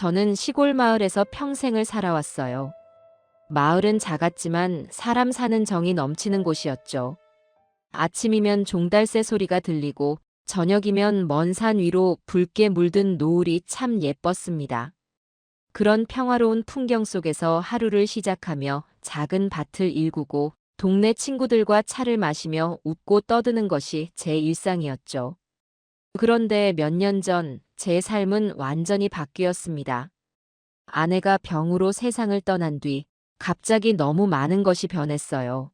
저는 시골 마을에서 평생을 살아왔어요. 마을은 작았지만 사람 사는 정이 넘치는 곳이었죠. 아침이면 종달새 소리가 들리고 저녁이면 먼 산 위로 붉게 물든 노을이 참 예뻤습니다. 그런 평화로운 풍경 속에서 하루를 시작하며 작은 밭을 일구고 동네 친구들과 차를 마시며 웃고 떠드는 것이 제 일상이었죠. 그런데 몇 년 전 제 삶은 완전히 바뀌었습니다. 아내가 병으로 세상을 떠난 뒤 갑자기 너무 많은 것이 변했어요.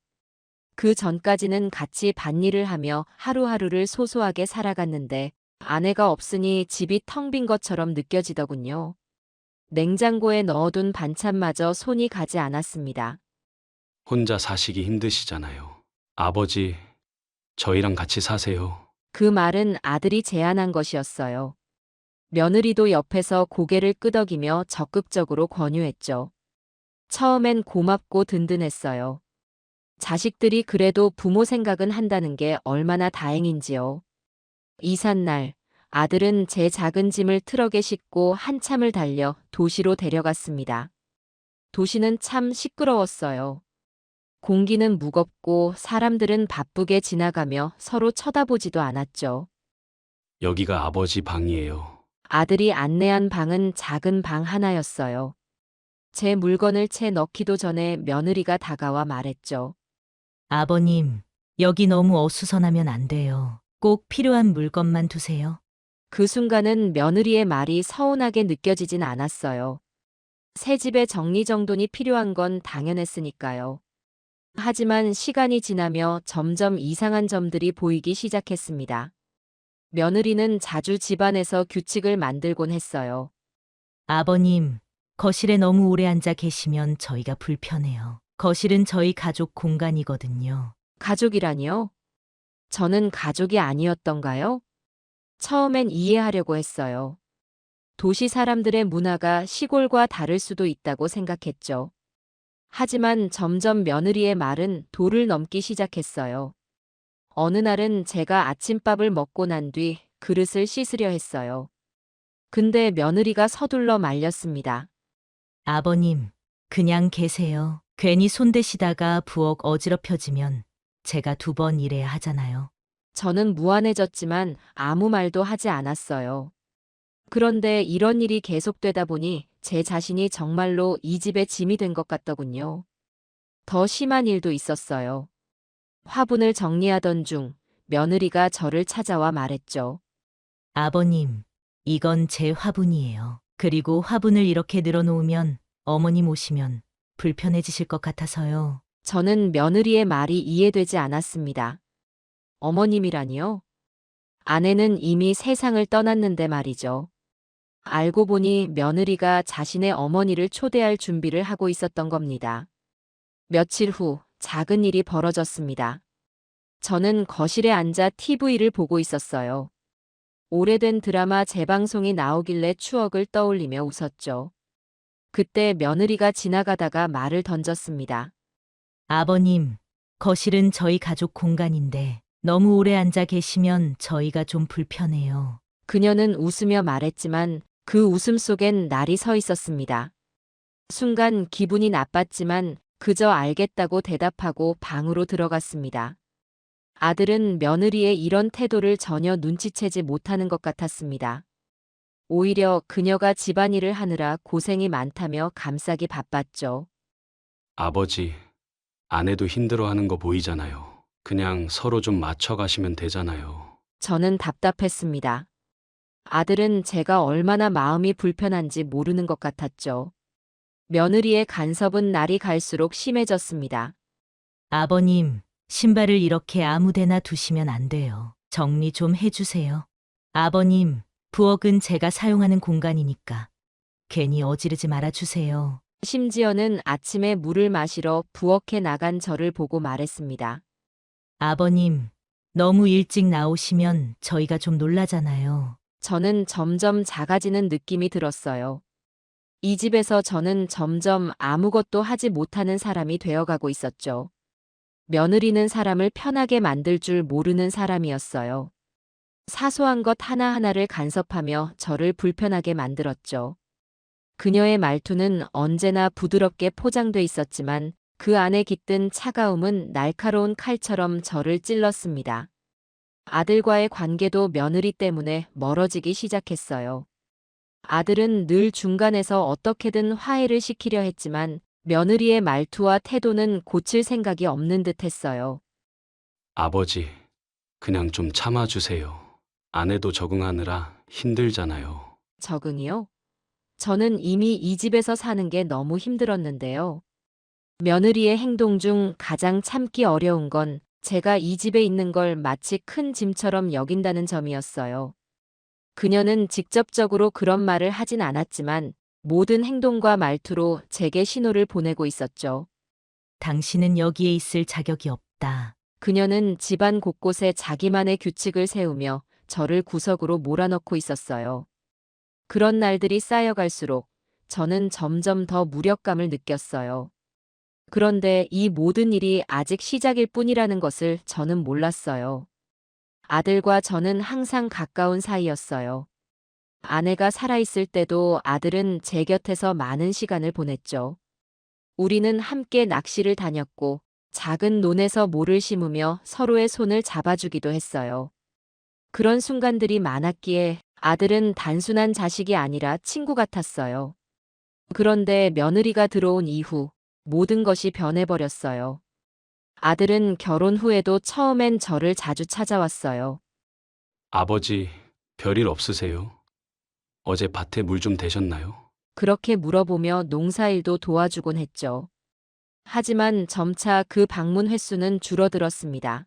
그 전까지는 같이 밭일을 하며 하루하루를 소소하게 살아갔는데 아내가 없으니 집이 텅 빈 것처럼 느껴지더군요. 냉장고에 넣어둔 반찬마저 손이 가지 않았습니다. 혼자 사시기 힘드시잖아요. 아버지, 저희랑 같이 사세요. 그 말은 아들이 제안한 것이었어요. 며느리도 옆에서 고개를 끄덕이며 적극적으로 권유했죠. 처음엔 고맙고 든든했어요. 자식들이 그래도 부모 생각은 한다는 게 얼마나 다행인지요. 이삿날, 아들은 제 작은 짐을 트럭에 싣고 한참을 달려 도시로 데려갔습니다. 도시는 참 시끄러웠어요. 공기는 무겁고 사람들은 바쁘게 지나가며 서로 쳐다보지도 않았죠. 여기가 아버지 방이에요. 아들이 안내한 방은 작은 방 하나였어요. 제 물건을 채 넣기도 전에 며느리가 다가와 말했죠. 아버님, 여기 너무 어수선하면 안 돼요. 꼭 필요한 물건만 두세요. 그 순간은 며느리의 말이 서운하게 느껴지진 않았어요. 새 집에 정리정돈이 필요한 건 당연했으니까요. 하지만 시간이 지나며 점점 이상한 점들이 보이기 시작했습니다. 며느리는 자주 집안에서 규칙을 만들곤 했어요. 아버님, 거실에 너무 오래 앉아 계시면 저희가 불편해요. 거실은 저희 가족 공간이거든요. 가족이라니요? 저는 가족이 아니었던가요? 처음엔 이해하려고 했어요. 도시 사람들의 문화가 시골과 다를 수도 있다고 생각했죠. 하지만 점점 며느리의 말은 도를 넘기 시작했어요. 어느 날은 제가 아침밥을 먹고 난 뒤 그릇을 씻으려 했어요. 근데 며느리가 서둘러 말렸습니다. 아버님, 그냥 계세요. 괜히 손대시다가 부엌 어지럽혀지면 제가 2번 일해야 하잖아요. 저는 무안해졌지만 아무 말도 하지 않았어요. 그런데 이런 일이 계속되다 보니 제 자신이 정말로 이 집의 짐이 된 것 같더군요. 더 심한 일도 있었어요. 화분을 정리하던 중 며느리가 저를 찾아와 말했죠. 아버님, 이건 제 화분이에요. 그리고 화분을 이렇게 늘어놓으면 어머님 오시면 불편해지실 것 같아서요. 저는 며느리의 말이 이해되지 않았습니다. 어머님이라니요? 아내는 이미 세상을 떠났는데 말이죠. 알고 보니 며느리가 자신의 어머니를 초대할 준비를 하고 있었던 겁니다. 며칠 후 작은 일이 벌어졌습니다. 저는 거실에 앉아 TV를 보고 있었어요. 오래된 드라마 재방송이 나오길래 추억을 떠올리며 웃었죠. 그때 며느리가 지나가다가 말을 던졌습니다. 아버님, 거실은 저희 가족 공간인데 너무 오래 앉아 계시면 저희가 좀 불편해요. 그녀는 웃으며 말했지만 그 웃음 속엔 날이 서 있었습니다. 순간 기분이 나빴지만 그저 알겠다고 대답하고 방으로 들어갔습니다. 아들은 며느리의 이런 태도를 전혀 눈치채지 못하는 것 같았습니다. 오히려 그녀가 집안일을 하느라 고생이 많다며 감싸기 바빴죠. 아버지, 아내도 힘들어하는 거 보이잖아요. 그냥 서로 좀 맞춰가시면 되잖아요. 저는 답답했습니다. 아들은 제가 얼마나 마음이 불편한지 모르는 것 같았죠. 며느리의 간섭은 날이 갈수록 심해졌습니다. 아버님, 신발을 이렇게 아무 데나 두시면 안 돼요. 정리 좀 해주세요. 아버님, 부엌은 제가 사용하는 공간이니까 괜히 어지르지 말아주세요. 심지어는 아침에 물을 마시러 부엌에 나간 저를 보고 말했습니다. 아버님, 너무 일찍 나오시면 저희가 좀 놀라잖아요. 저는 점점 작아지는 느낌이 들었어요. 이 집에서 저는 점점 아무것도 하지 못하는 사람이 되어가고 있었죠. 며느리는 사람을 편하게 만들 줄 모르는 사람이었어요. 사소한 것 하나하나를 간섭하며 저를 불편하게 만들었죠. 그녀의 말투는 언제나 부드럽게 포장돼 있었지만 그 안에 깃든 차가움은 날카로운 칼처럼 저를 찔렀습니다. 아들과의 관계도 며느리 때문에 멀어지기 시작했어요. 아들은 늘 중간에서 어떻게든 화해를 시키려 했지만 며느리의 말투와 태도는 고칠 생각이 없는 듯 했어요. 아버지, 그냥 좀 참아주세요. 아내도 적응하느라 힘들잖아요. 적응이요? 저는 이미 이 집에서 사는 게 너무 힘들었는데요. 며느리의 행동 중 가장 참기 어려운 건 제가 이 집에 있는 걸 마치 큰 짐처럼 여긴다는 점이었어요. 그녀는 직접적으로 그런 말을 하진 않았지만 모든 행동과 말투로 제게 신호를 보내고 있었죠. 당신은 여기에 있을 자격이 없다. 그녀는 집안 곳곳에 자기만의 규칙을 세우며 저를 구석으로 몰아넣고 있었어요. 그런 날들이 쌓여갈수록 저는 점점 더 무력감을 느꼈어요. 그런데 이 모든 일이 아직 시작일 뿐이라는 것을 저는 몰랐어요. 아들과 저는 항상 가까운 사이였어요. 아내가 살아있을 때도 아들은 제 곁에서 많은 시간을 보냈죠. 우리는 함께 낚시를 다녔고 작은 논에서 모를 심으며 서로의 손을 잡아주기도 했어요. 그런 순간들이 많았기에 아들은 단순한 자식이 아니라 친구 같았어요. 그런데 며느리가 들어온 이후 모든 것이 변해버렸어요. 아들은 결혼 후에도 처음엔 저를 자주 찾아왔어요. 아버지, 별일 없으세요? 어제 밭에 물 좀 대셨나요? 그렇게 물어보며 농사일도 도와주곤 했죠. 하지만 점차 그 방문 횟수는 줄어들었습니다.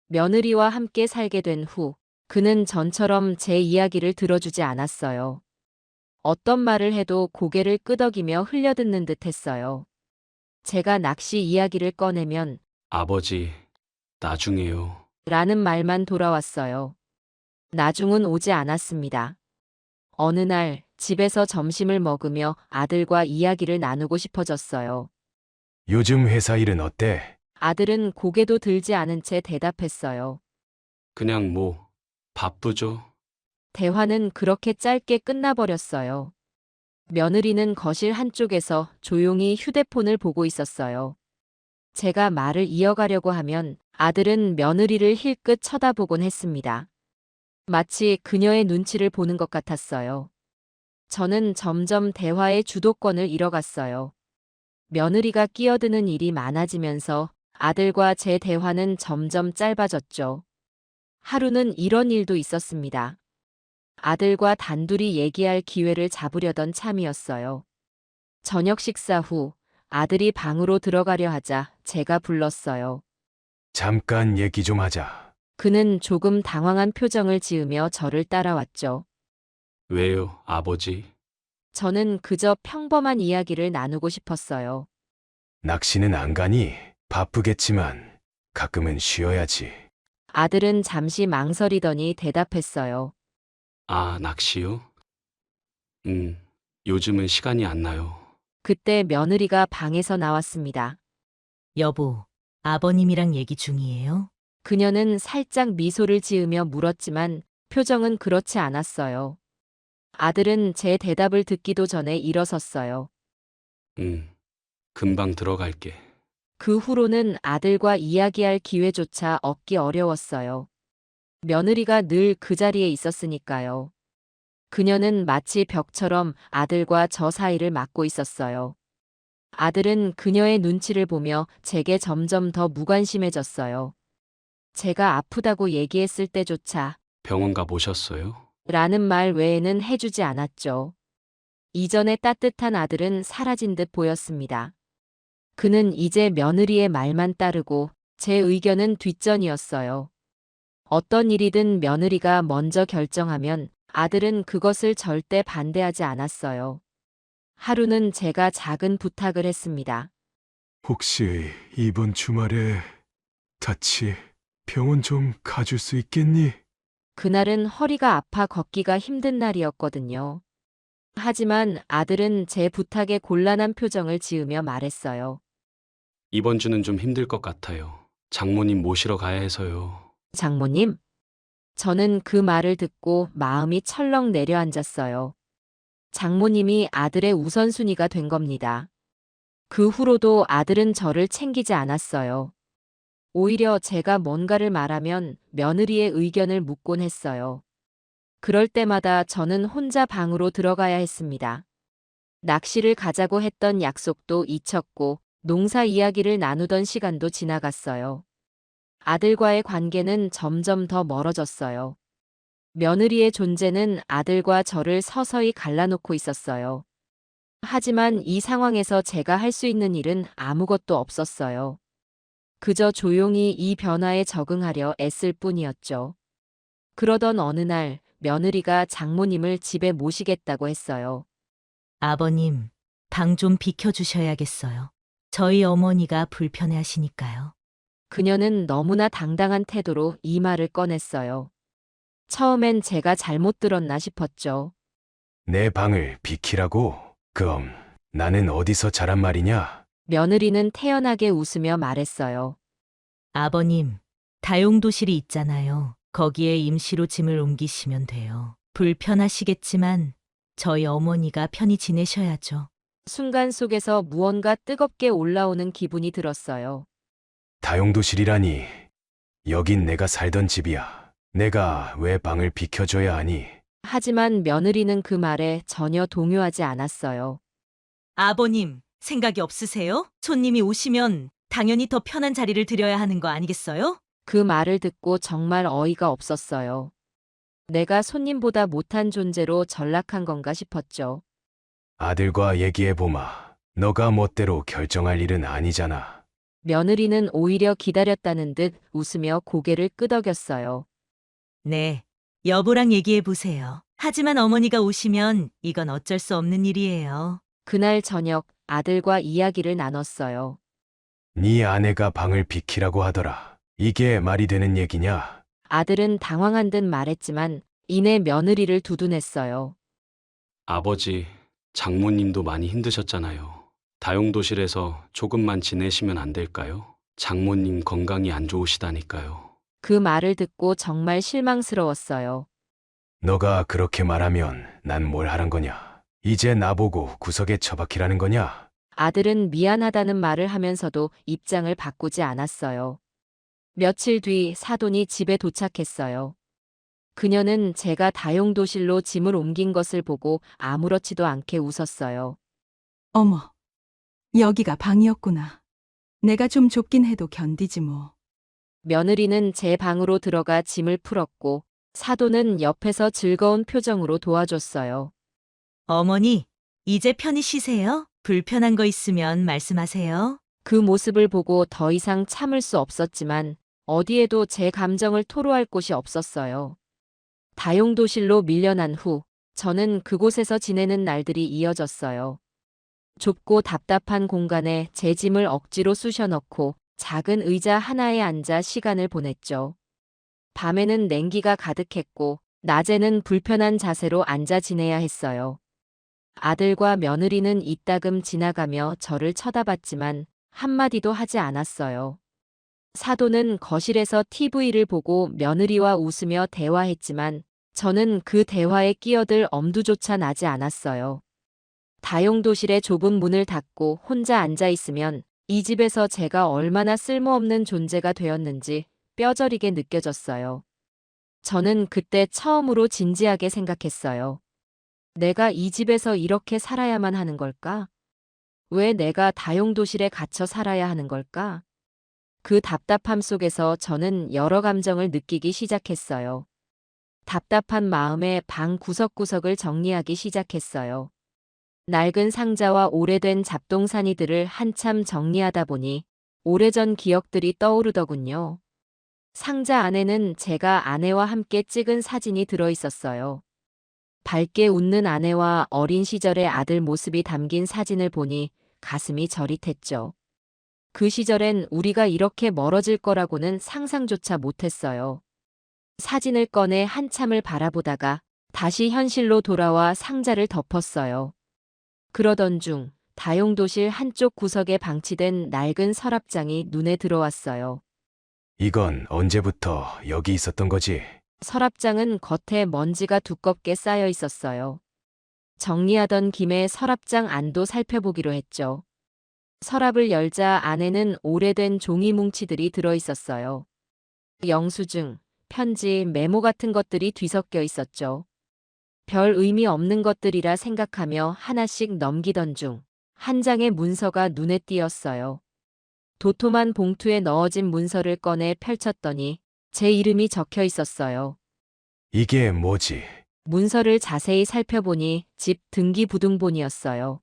며느리와 함께 살게 된 후, 그는 전처럼 제 이야기를 들어주지 않았어요. 어떤 말을 해도 고개를 끄덕이며 흘려듣는 듯 했어요. 제가 낚시 이야기를 꺼내면 아버지, 나중에요. 라는 말만 돌아왔어요. 나중은 오지 않았습니다. 어느 날 집에서 점심을 먹으며 아들과 이야기를 나누고 싶어졌어요. 요즘 회사 일은 어때? 아들은 고개도 들지 않은 채 대답했어요. 그냥 뭐, 바쁘죠? 대화는 그렇게 짧게 끝나버렸어요. 며느리는 거실 한쪽에서 조용히 휴대폰을 보고 있었어요. 제가 말을 이어가려고 하면 아들은 며느리를 힐끗 쳐다보곤 했습니다. 마치 그녀의 눈치를 보는 것 같았어요. 저는 점점 대화의 주도권을 잃어갔어요. 며느리가 끼어드는 일이 많아지면서 아들과 제 대화는 점점 짧아졌죠. 하루는 이런 일도 있었습니다. 아들과 단둘이 얘기할 기회를 잡으려던 참이었어요. 저녁 식사 후 아들이 방으로 들어가려 하자 제가 불렀어요. 잠깐 얘기 좀 하자. 그는 조금 당황한 표정을 지으며 저를 따라왔죠. 왜요, 아버지? 저는 그저 평범한 이야기를 나누고 싶었어요. 낚시는 안 가니? 바쁘겠지만 가끔은 쉬어야지. 아들은 잠시 망설이더니 대답했어요. 아, 낚시요? 요즘은 시간이 안 나요. 그때 며느리가 방에서 나왔습니다. 여보, 아버님이랑 얘기 중이에요? 그녀는 살짝 미소를 지으며 물었지만 표정은 그렇지 않았어요. 아들은 제 대답을 듣기도 전에 일어섰어요. 금방 들어갈게. 그 후로는 아들과 이야기할 기회조차 얻기 어려웠어요. 며느리가 늘 그 자리에 있었으니까요. 그녀는 마치 벽처럼 아들과 저 사이를 막고 있었어요. 아들은 그녀의 눈치를 보며 제게 점점 더 무관심해졌어요. 제가 아프다고 얘기했을 때조차 병원 가 보셨어요? 라는 말 외에는 해주지 않았죠. 이전의 따뜻한 아들은 사라진 듯 보였습니다. 그는 이제 며느리의 말만 따르고 제 의견은 뒷전이었어요. 어떤 일이든 며느리가 먼저 결정하면 아들은 그것을 절대 반대하지 않았어요. 하루는 제가 작은 부탁을 했습니다. 혹시 이번 주말에 같이 병원 좀 가줄 수 있겠니? 그날은 허리가 아파 걷기가 힘든 날이었거든요. 하지만 아들은 제 부탁에 곤란한 표정을 지으며 말했어요. 이번 주는 좀 힘들 것 같아요. 장모님 모시러 가야 해서요. 장모님? 저는 그 말을 듣고 마음이 철렁 내려앉았어요. 장모님이 아들의 우선순위가 된 겁니다. 그 후로도 아들은 저를 챙기지 않았어요. 오히려 제가 뭔가를 말하면 며느리의 의견을 묻곤 했어요. 그럴 때마다 저는 혼자 방으로 들어가야 했습니다. 낚시를 가자고 했던 약속도 잊혔고 농사 이야기를 나누던 시간도 지나갔어요. 아들과의 관계는 점점 더 멀어졌어요. 며느리의 존재는 아들과 저를 서서히 갈라놓고 있었어요. 하지만 이 상황에서 제가 할 수 있는 일은 아무것도 없었어요. 그저 조용히 이 변화에 적응하려 애쓸 뿐이었죠. 그러던 어느 날 며느리가 장모님을 집에 모시겠다고 했어요. 아버님, 방 좀 비켜주셔야겠어요. 저희 어머니가 불편해 하시니까요. 그녀는 너무나 당당한 태도로 이 말을 꺼냈어요. 처음엔 제가 잘못 들었나 싶었죠. 내 방을 비키라고? 그럼 나는 어디서 자란 말이냐? 며느리는 태연하게 웃으며 말했어요. 아버님, 다용도실이 있잖아요. 거기에 임시로 짐을 옮기시면 돼요. 불편하시겠지만 저희 어머니가 편히 지내셔야죠. 순간 속에서 무언가 뜨겁게 올라오는 기분이 들었어요. 다용도실이라니. 여긴 내가 살던 집이야. 내가 왜 방을 비켜줘야 하니? 하지만 며느리는 그 말에 전혀 동요하지 않았어요. 아버님, 생각이 없으세요? 손님이 오시면 당연히 더 편한 자리를 드려야 하는 거 아니겠어요? 그 말을 듣고 정말 어이가 없었어요. 내가 손님보다 못한 존재로 전락한 건가 싶었죠. 아들과 얘기해보마. 너가 멋대로 결정할 일은 아니잖아. 며느리는 오히려 기다렸다는 듯 웃으며 고개를 끄덕였어요. 네, 여보랑 얘기해 보세요. 하지만 어머니가 오시면 이건 어쩔 수 없는 일이에요. 그날 저녁 아들과 이야기를 나눴어요. 네 아내가 방을 비키라고 하더라. 이게 말이 되는 얘기냐? 아들은 당황한 듯 말했지만 이내 며느리를 두둔했어요. 아버지, 장모님도 많이 힘드셨잖아요. 다용도실에서 조금만 지내시면 안 될까요? 장모님 건강이 안 좋으시다니까요. 그 말을 듣고 정말 실망스러웠어요. 너가 그렇게 말하면 난 뭘 하란 거냐? 이제 나보고 구석에 처박히라는 거냐? 아들은 미안하다는 말을 하면서도 입장을 바꾸지 않았어요. 며칠 뒤 사돈이 집에 도착했어요. 그녀는 제가 다용도실로 짐을 옮긴 것을 보고 아무렇지도 않게 웃었어요. 어머, 여기가 방이었구나. 내가 좀 좁긴 해도 견디지 뭐. 며느리는 제 방으로 들어가 짐을 풀었고 사돈은 옆에서 즐거운 표정으로 도와줬어요. 어머니, 이제 편히 쉬세요. 불편한 거 있으면 말씀하세요. 그 모습을 보고 더 이상 참을 수 없었지만 어디에도 제 감정을 토로할 곳이 없었어요. 다용도실로 밀려난 후 저는 그곳에서 지내는 날들이 이어졌어요. 좁고 답답한 공간에 제 짐을 억지로 쑤셔넣고 작은 의자 하나에 앉아 시간을 보냈죠. 밤에는 냉기가 가득했고 낮에는 불편한 자세로 앉아 지내야 했어요. 아들과 며느리는 이따금 지나가며 저를 쳐다봤지만 한마디도 하지 않았어요. 사돈은 거실에서 TV를 보고 며느리와 웃으며 대화했지만 저는 그 대화에 끼어들 엄두조차 나지 않았어요. 다용도실의 좁은 문을 닫고 혼자 앉아 있으면 이 집에서 제가 얼마나 쓸모없는 존재가 되었는지 뼈저리게 느껴졌어요. 저는 그때 처음으로 진지하게 생각했어요. 내가 이 집에서 이렇게 살아야만 하는 걸까? 왜 내가 다용도실에 갇혀 살아야 하는 걸까? 그 답답함 속에서 저는 여러 감정을 느끼기 시작했어요. 답답한 마음에 방 구석구석을 정리하기 시작했어요. 낡은 상자와 오래된 잡동사니들을 한참 정리하다 보니 오래전 기억들이 떠오르더군요. 상자 안에는 제가 아내와 함께 찍은 사진이 들어 있었어요. 밝게 웃는 아내와 어린 시절의 아들 모습이 담긴 사진을 보니 가슴이 저릿했죠. 그 시절엔 우리가 이렇게 멀어질 거라고는 상상조차 못했어요. 사진을 꺼내 한참을 바라보다가 다시 현실로 돌아와 상자를 덮었어요. 그러던 중 다용도실 한쪽 구석에 방치된 낡은 서랍장이 눈에 들어왔어요. 이건 언제부터 여기 있었던 거지? 서랍장은 겉에 먼지가 두껍게 쌓여 있었어요. 정리하던 김에 서랍장 안도 살펴보기로 했죠. 서랍을 열자 안에는 오래된 종이 뭉치들이 들어 있었어요. 영수증, 편지, 메모 같은 것들이 뒤섞여 있었죠. 별 의미 없는 것들이라 생각하며 하나씩 넘기던 중 한 장의 문서가 눈에 띄었어요. 도톰한 봉투에 넣어진 문서를 꺼내 펼쳤더니 제 이름이 적혀 있었어요. 이게 뭐지? 문서를 자세히 살펴보니 집 등기부등본이었어요.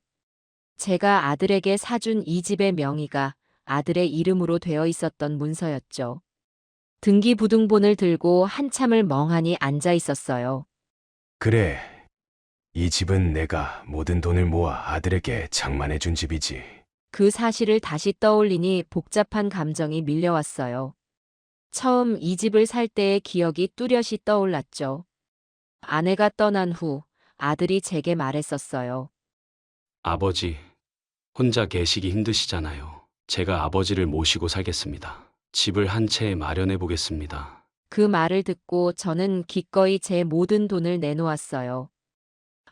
제가 아들에게 사준 이 집의 명의가 아들의 이름으로 되어 있었던 문서였죠. 등기부등본을 들고 한참을 멍하니 앉아 있었어요. 그래. 이 집은 내가 모든 돈을 모아 아들에게 장만해 준 집이지. 그 사실을 다시 떠올리니 복잡한 감정이 밀려왔어요. 처음 이 집을 살 때의 기억이 뚜렷이 떠올랐죠. 아내가 떠난 후 아들이 제게 말했었어요. 아버지, 혼자 계시기 힘드시잖아요. 제가 아버지를 모시고 살겠습니다. 집을 한 채 마련해 보겠습니다. 그 말을 듣고 저는 기꺼이 제 모든 돈을 내놓았어요.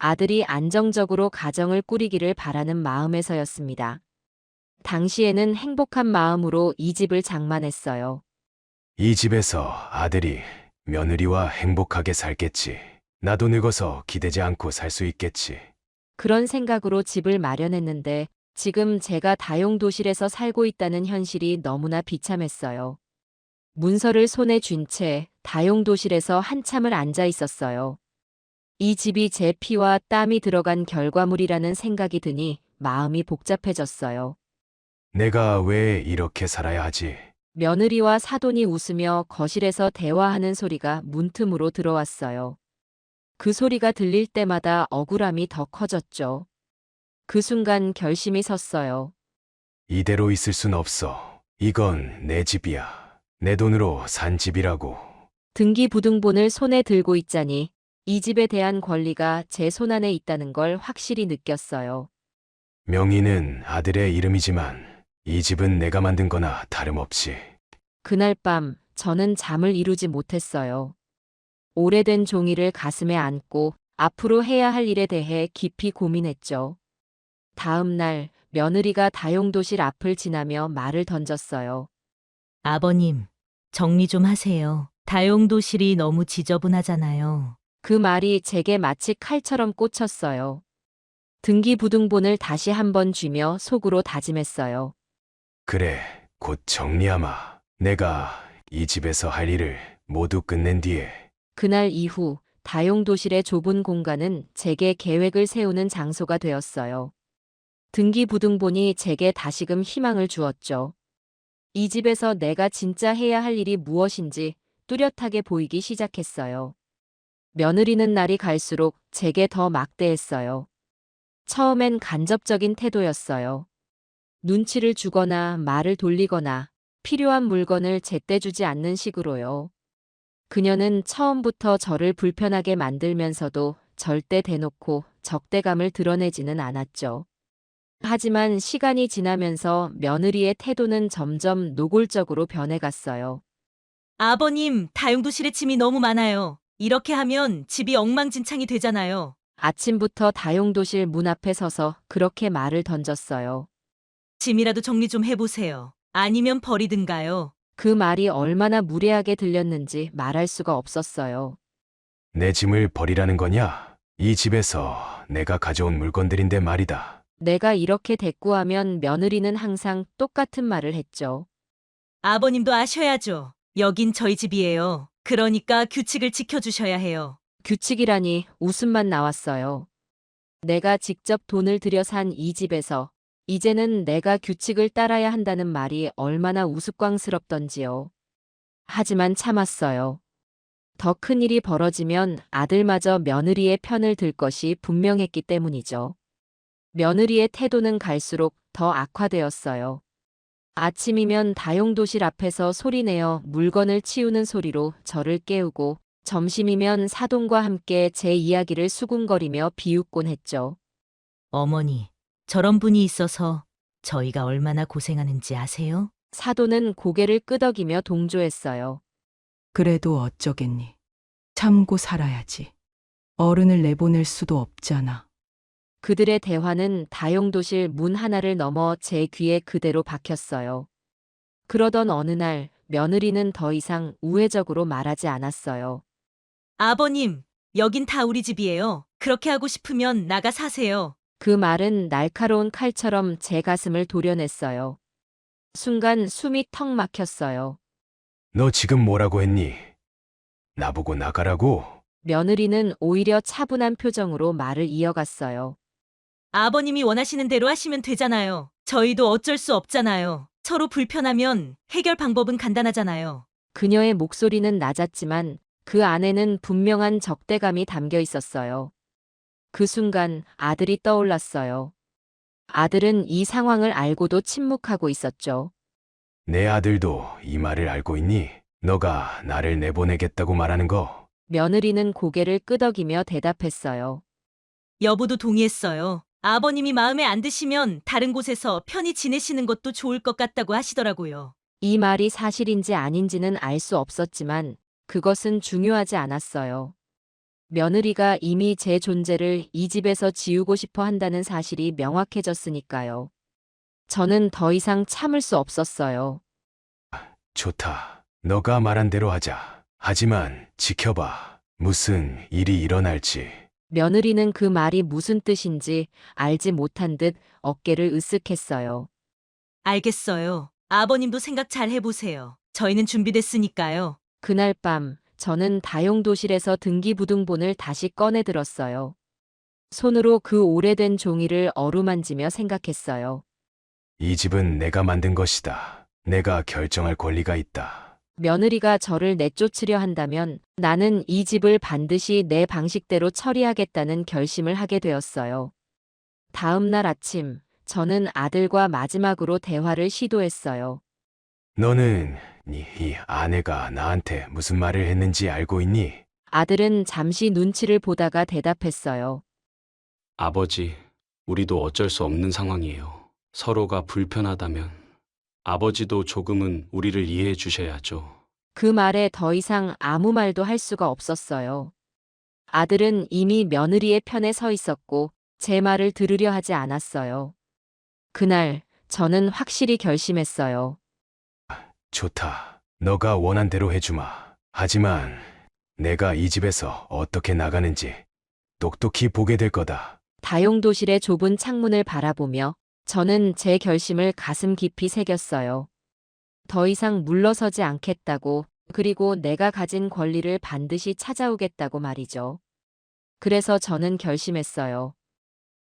아들이 안정적으로 가정을 꾸리기를 바라는 마음에서였습니다. 당시에는 행복한 마음으로 이 집을 장만했어요. 이 집에서 아들이 며느리와 행복하게 살겠지. 나도 늙어서 기대지 않고 살 수 있겠지. 그런 생각으로 집을 마련했는데 지금 제가 다용도실에서 살고 있다는 현실이 너무나 비참했어요. 문서를 손에 쥔 채 다용도실에서 한참을 앉아 있었어요. 이 집이 제 피와 땀이 들어간 결과물이라는 생각이 드니 마음이 복잡해졌어요. 내가 왜 이렇게 살아야 하지? 며느리와 사돈이 웃으며 거실에서 대화하는 소리가 문틈으로 들어왔어요. 그 소리가 들릴 때마다 억울함이 더 커졌죠. 그 순간 결심이 섰어요. 이대로 있을 순 없어. 이건 내 집이야. 내 돈으로 산 집이라고. 등기부등본을 손에 들고 있자니 이 집에 대한 권리가 제 손안에 있다는 걸 확실히 느꼈어요. 명의는 아들의 이름이지만 이 집은 내가 만든 거나 다름없이. 그날 밤 저는 잠을 이루지 못했어요. 오래된 종이를 가슴에 안고 앞으로 해야 할 일에 대해 깊이 고민했죠. 다음 날 며느리가 다용도실 앞을 지나며 말을 던졌어요. 아버님, 정리 좀 하세요. 다용도실이 너무 지저분하잖아요. 그 말이 제게 마치 칼처럼 꽂혔어요. 등기부등본을 다시 한번 쥐며 속으로 다짐했어요. 그래, 곧 정리하마. 내가 이 집에서 할 일을 모두 끝낸 뒤에 그날 이후 다용도실의 좁은 공간은 제게 계획을 세우는 장소가 되었어요. 등기부등본이 제게 다시금 희망을 주었죠. 이 집에서 내가 진짜 해야 할 일이 무엇인지 뚜렷하게 보이기 시작했어요. 며느리는 날이 갈수록 제게 더 막대했어요. 처음엔 간접적인 태도였어요. 눈치를 주거나 말을 돌리거나 필요한 물건을 제때 주지 않는 식으로요. 그녀는 처음부터 저를 불편하게 만들면서도 절대 대놓고 적대감을 드러내지는 않았죠. 하지만 시간이 지나면서 며느리의 태도는 점점 노골적으로 변해갔어요. 아버님, 다용도실에 짐이 너무 많아요. 이렇게 하면 집이 엉망진창이 되잖아요. 아침부터 다용도실 문 앞에 서서 그렇게 말을 던졌어요. 짐이라도 정리 좀 해보세요. 아니면 버리든가요. 그 말이 얼마나 무례하게 들렸는지 말할 수가 없었어요. 내 짐을 버리라는 거냐? 이 집에서 내가 가져온 물건들인데 말이다. 내가 이렇게 대꾸하면 며느리는 항상 똑같은 말을 했죠. 아버님도 아셔야죠. 여긴 저희 집이에요. 그러니까 규칙을 지켜주셔야 해요. 규칙이라니 웃음만 나왔어요. 내가 직접 돈을 들여 산 이 집에서 이제는 내가 규칙을 따라야 한다는 말이 얼마나 우스꽝스럽던지요. 하지만 참았어요. 더 큰 일이 벌어지면 아들마저 며느리의 편을 들 것이 분명했기 때문이죠. 며느리의 태도는 갈수록 더 악화되었어요. 아침이면 다용도실 앞에서 소리내어 물건을 치우는 소리로 저를 깨우고 점심이면 사돈과 함께 제 이야기를 수군거리며 비웃곤 했죠. 어머니, 저런 분이 있어서 저희가 얼마나 고생하는지 아세요? 사돈은 고개를 끄덕이며 동조했어요. 그래도 어쩌겠니. 참고 살아야지. 어른을 내보낼 수도 없잖아. 그들의 대화는 다용도실 문 하나를 넘어 제 귀에 그대로 박혔어요. 그러던 어느 날 며느리는 더 이상 우회적으로 말하지 않았어요. 아버님, 여긴 다 우리 집이에요. 그렇게 하고 싶으면 나가 사세요. 그 말은 날카로운 칼처럼 제 가슴을 도려냈어요. 순간 숨이 턱 막혔어요. 너 지금 뭐라고 했니? 나보고 나가라고? 며느리는 오히려 차분한 표정으로 말을 이어갔어요. 아버님이 원하시는 대로 하시면 되잖아요. 저희도 어쩔 수 없잖아요. 서로 불편하면 해결 방법은 간단하잖아요. 그녀의 목소리는 낮았지만 그 안에는 분명한 적대감이 담겨 있었어요. 그 순간 아들이 떠올랐어요. 아들은 이 상황을 알고도 침묵하고 있었죠. 내 아들도 이 말을 알고 있니? 너가 나를 내보내겠다고 말하는 거. 며느리는 고개를 끄덕이며 대답했어요. 여보도 동의했어요. 아버님이 마음에 안 드시면 다른 곳에서 편히 지내시는 것도 좋을 것 같다고 하시더라고요. 이 말이 사실인지 아닌지는 알 수 없었지만 그것은 중요하지 않았어요. 며느리가 이미 제 존재를 이 집에서 지우고 싶어 한다는 사실이 명확해졌으니까요. 저는 더 이상 참을 수 없었어요. 좋다. 너가 말한 대로 하자. 하지만 지켜봐. 무슨 일이 일어날지. 며느리는 그 말이 무슨 뜻인지 알지 못한 듯 어깨를 으쓱했어요. 알겠어요. 아버님도 생각 잘 해보세요. 저희는 준비됐으니까요. 그날 밤 저는 다용도실에서 등기부등본을 다시 꺼내 들었어요. 손으로 그 오래된 종이를 어루만지며 생각했어요. 이 집은 내가 만든 것이다. 내가 결정할 권리가 있다. 며느리가 저를 내쫓으려 한다면 나는 이 집을 반드시 내 방식대로 처리하겠다는 결심을 하게 되었어요. 다음 날 아침, 저는 아들과 마지막으로 대화를 시도했어요. 너는 이 아내가 나한테 무슨 말을 했는지 알고 있니? 아들은 잠시 눈치를 보다가 대답했어요. 아버지, 우리도 어쩔 수 없는 상황이에요. 서로가 불편하다면 아버지도 조금은 우리를 이해해 주셔야죠. 그 말에 더 이상 아무 말도 할 수가 없었어요. 아들은 이미 며느리의 편에 서 있었고 제 말을 들으려 하지 않았어요. 그날 저는 확실히 결심했어요. 좋다. 너가 원한 대로 해주마. 하지만 내가 이 집에서 어떻게 나가는지 똑똑히 보게 될 거다. 다용도실의 좁은 창문을 바라보며 저는 제 결심을 가슴 깊이 새겼어요. 더 이상 물러서지 않겠다고, 그리고 내가 가진 권리를 반드시 찾아오겠다고 말이죠. 그래서 저는 결심했어요.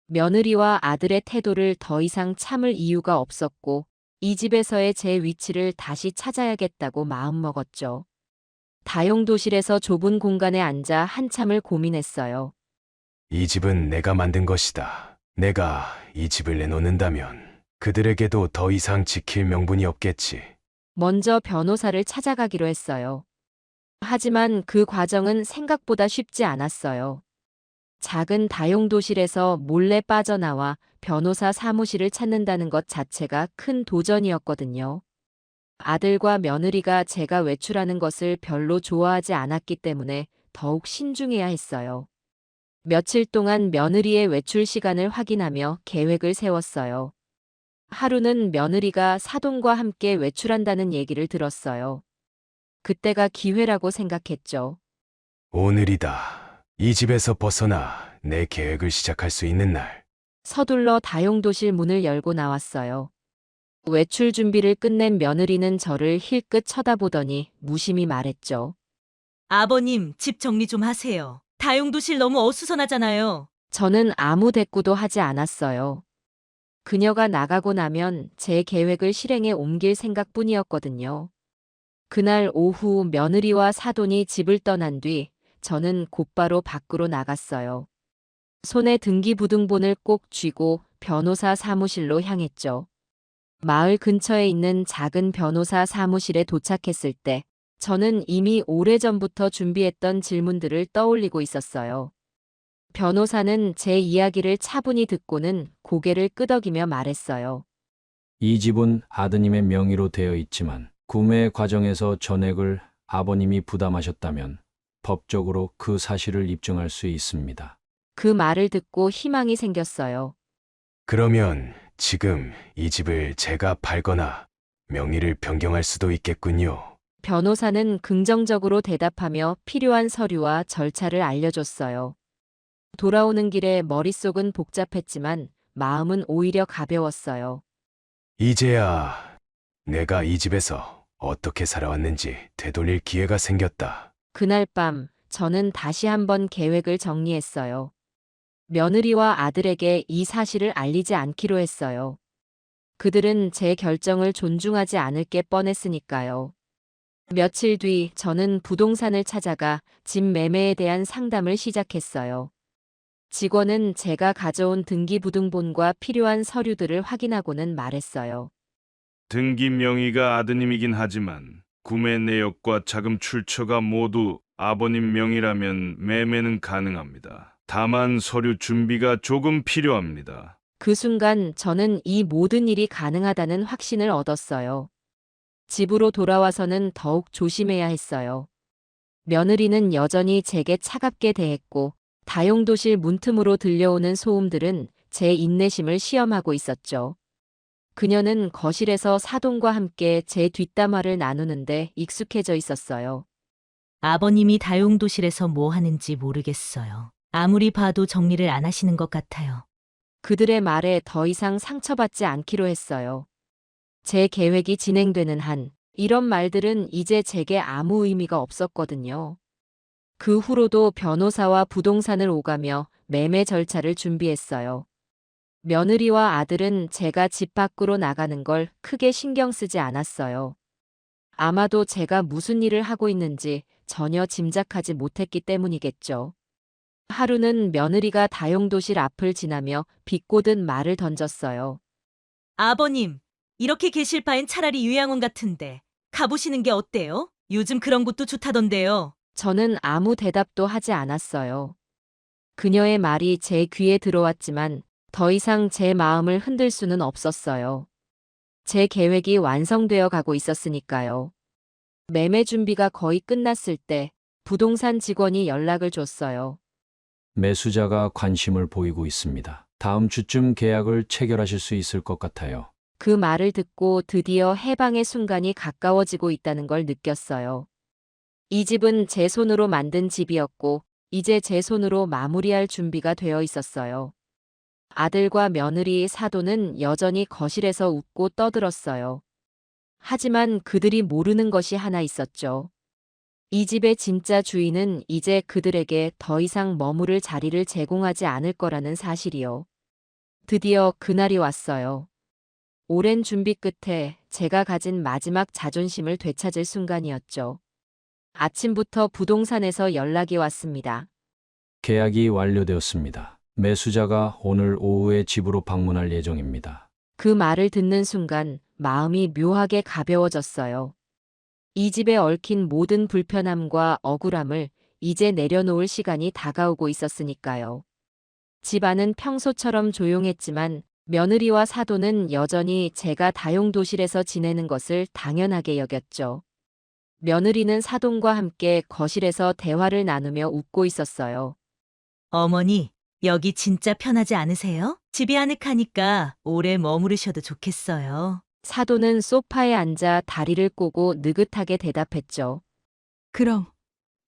며느리와 아들의 태도를 더 이상 참을 이유가 없었고, 이 집에서의 제 위치를 다시 찾아야겠다고 마음먹었죠. 다용도실에서 좁은 공간에 앉아 한참을 고민했어요. 이 집은 내가 만든 것이다. 내가 이 집을 내놓는다면 그들에게도 더 이상 지킬 명분이 없겠지. 먼저 변호사를 찾아가기로 했어요. 하지만 그 과정은 생각보다 쉽지 않았어요. 작은 다용도실에서 몰래 빠져나와 변호사 사무실을 찾는다는 것 자체가 큰 도전이었거든요. 아들과 며느리가 제가 외출하는 것을 별로 좋아하지 않았기 때문에 더욱 신중해야 했어요. 며칠 동안 며느리의 외출 시간을 확인하며 계획을 세웠어요. 하루는 며느리가 사돈과 함께 외출한다는 얘기를 들었어요. 그때가 기회라고 생각했죠. 오늘이다. 이 집에서 벗어나 내 계획을 시작할 수 있는 날. 서둘러 다용도실 문을 열고 나왔어요. 외출 준비를 끝낸 며느리는 저를 힐끗 쳐다보더니 무심히 말했죠. 아버님, 집 정리 좀 하세요. 다용도실 너무 어수선하잖아요. 저는 아무 대꾸도 하지 않았어요. 그녀가 나가고 나면 제 계획을 실행에 옮길 생각뿐이었거든요. 그날 오후 며느리와 사돈이 집을 떠난 뒤 저는 곧바로 밖으로 나갔어요. 손에 등기부등본을 꼭 쥐고 변호사 사무실로 향했죠. 마을 근처에 있는 작은 변호사 사무실에 도착했을 때 저는 이미 오래전부터 준비했던 질문들을 떠올리고 있었어요. 변호사는 제 이야기를 차분히 듣고는 고개를 끄덕이며 말했어요. 이 집은 아드님의 명의로 되어 있지만 구매 과정에서 전액을 아버님이 부담하셨다면 법적으로 그 사실을 입증할 수 있습니다. 그 말을 듣고 희망이 생겼어요. 그러면 지금 이 집을 제가 팔거나 명의를 변경할 수도 있겠군요. 변호사는 긍정적으로 대답하며 필요한 서류와 절차를 알려줬어요. 돌아오는 길에 머릿속은 복잡했지만 마음은 오히려 가벼웠어요. 이제야 내가 이 집에서 어떻게 살아왔는지 되돌릴 기회가 생겼다. 그날 밤 저는 다시 한번 계획을 정리했어요. 며느리와 아들에게 이 사실을 알리지 않기로 했어요. 그들은 제 결정을 존중하지 않을 게 뻔했으니까요. 며칠 뒤 저는 부동산을 찾아가 집 매매에 대한 상담을 시작했어요. 직원은 제가 가져온 등기부등본과 필요한 서류들을 확인하고는 말했어요. 등기 명의가 아드님이긴 하지만 구매 내역과 자금 출처가 모두 아버님 명의라면 매매는 가능합니다. 다만 서류 준비가 조금 필요합니다. 그 순간 저는 이 모든 일이 가능하다는 확신을 얻었어요. 집으로 돌아와서는 더욱 조심해야 했어요. 며느리는 여전히 제게 차갑게 대했고 다용도실 문틈으로 들려오는 소음들은 제 인내심을 시험하고 있었죠. 그녀는 거실에서 사돈과 함께 제 뒷담화를 나누는데 익숙해져 있었어요. 아버님이 다용도실에서 뭐 하는지 모르겠어요. 아무리 봐도 정리를 안 하시는 것 같아요. 그들의 말에 더 이상 상처받지 않기로 했어요. 제 계획이 진행되는 한 이런 말들은 이제 제게 아무 의미가 없었거든요. 그 후로도 변호사와 부동산을 오가며 매매 절차를 준비했어요. 며느리와 아들은 제가 집 밖으로 나가는 걸 크게 신경 쓰지 않았어요. 아마도 제가 무슨 일을 하고 있는지 전혀 짐작하지 못했기 때문이겠죠. 하루는 며느리가 다용도실 앞을 지나며 비꼬듯 말을 던졌어요. 아버님, 이렇게 계실 바엔 차라리 요양원 같은데 가보시는 게 어때요? 요즘 그런 곳도 좋다던데요. 저는 아무 대답도 하지 않았어요. 그녀의 말이 제 귀에 들어왔지만 더 이상 제 마음을 흔들 수는 없었어요. 제 계획이 완성되어 가고 있었으니까요. 매매 준비가 거의 끝났을 때 부동산 직원이 연락을 줬어요. 매수자가 관심을 보이고 있습니다. 다음 주쯤 계약을 체결하실 수 있을 것 같아요. 그 말을 듣고 드디어 해방의 순간이 가까워지고 있다는 걸 느꼈어요. 이 집은 제 손으로 만든 집이었고 이제 제 손으로 마무리할 준비가 되어 있었어요. 아들과 며느리 사돈은 여전히 거실에서 웃고 떠들었어요. 하지만 그들이 모르는 것이 하나 있었죠. 이 집의 진짜 주인은 이제 그들에게 더 이상 머무를 자리를 제공하지 않을 거라는 사실이요. 드디어 그날이 왔어요. 오랜 준비 끝에 제가 가진 마지막 자존심을 되찾을 순간이었죠. 아침부터 부동산에서 연락이 왔습니다. 계약이 완료되었습니다. 매수자가 오늘 오후에 집으로 방문할 예정입니다. 그 말을 듣는 순간 마음이 묘하게 가벼워졌어요. 이 집에 얽힌 모든 불편함과 억울함을 이제 내려놓을 시간이 다가오고 있었으니까요. 집 안은 평소처럼 조용했지만 며느리와 사돈은 여전히 제가 다용도실에서 지내는 것을 당연하게 여겼죠. 며느리는 사돈과 함께 거실에서 대화를 나누며 웃고 있었어요. 어머니, 여기 진짜 편하지 않으세요? 집이 아늑하니까 오래 머무르셔도 좋겠어요. 사돈은 소파에 앉아 다리를 꼬고 느긋하게 대답했죠. 그럼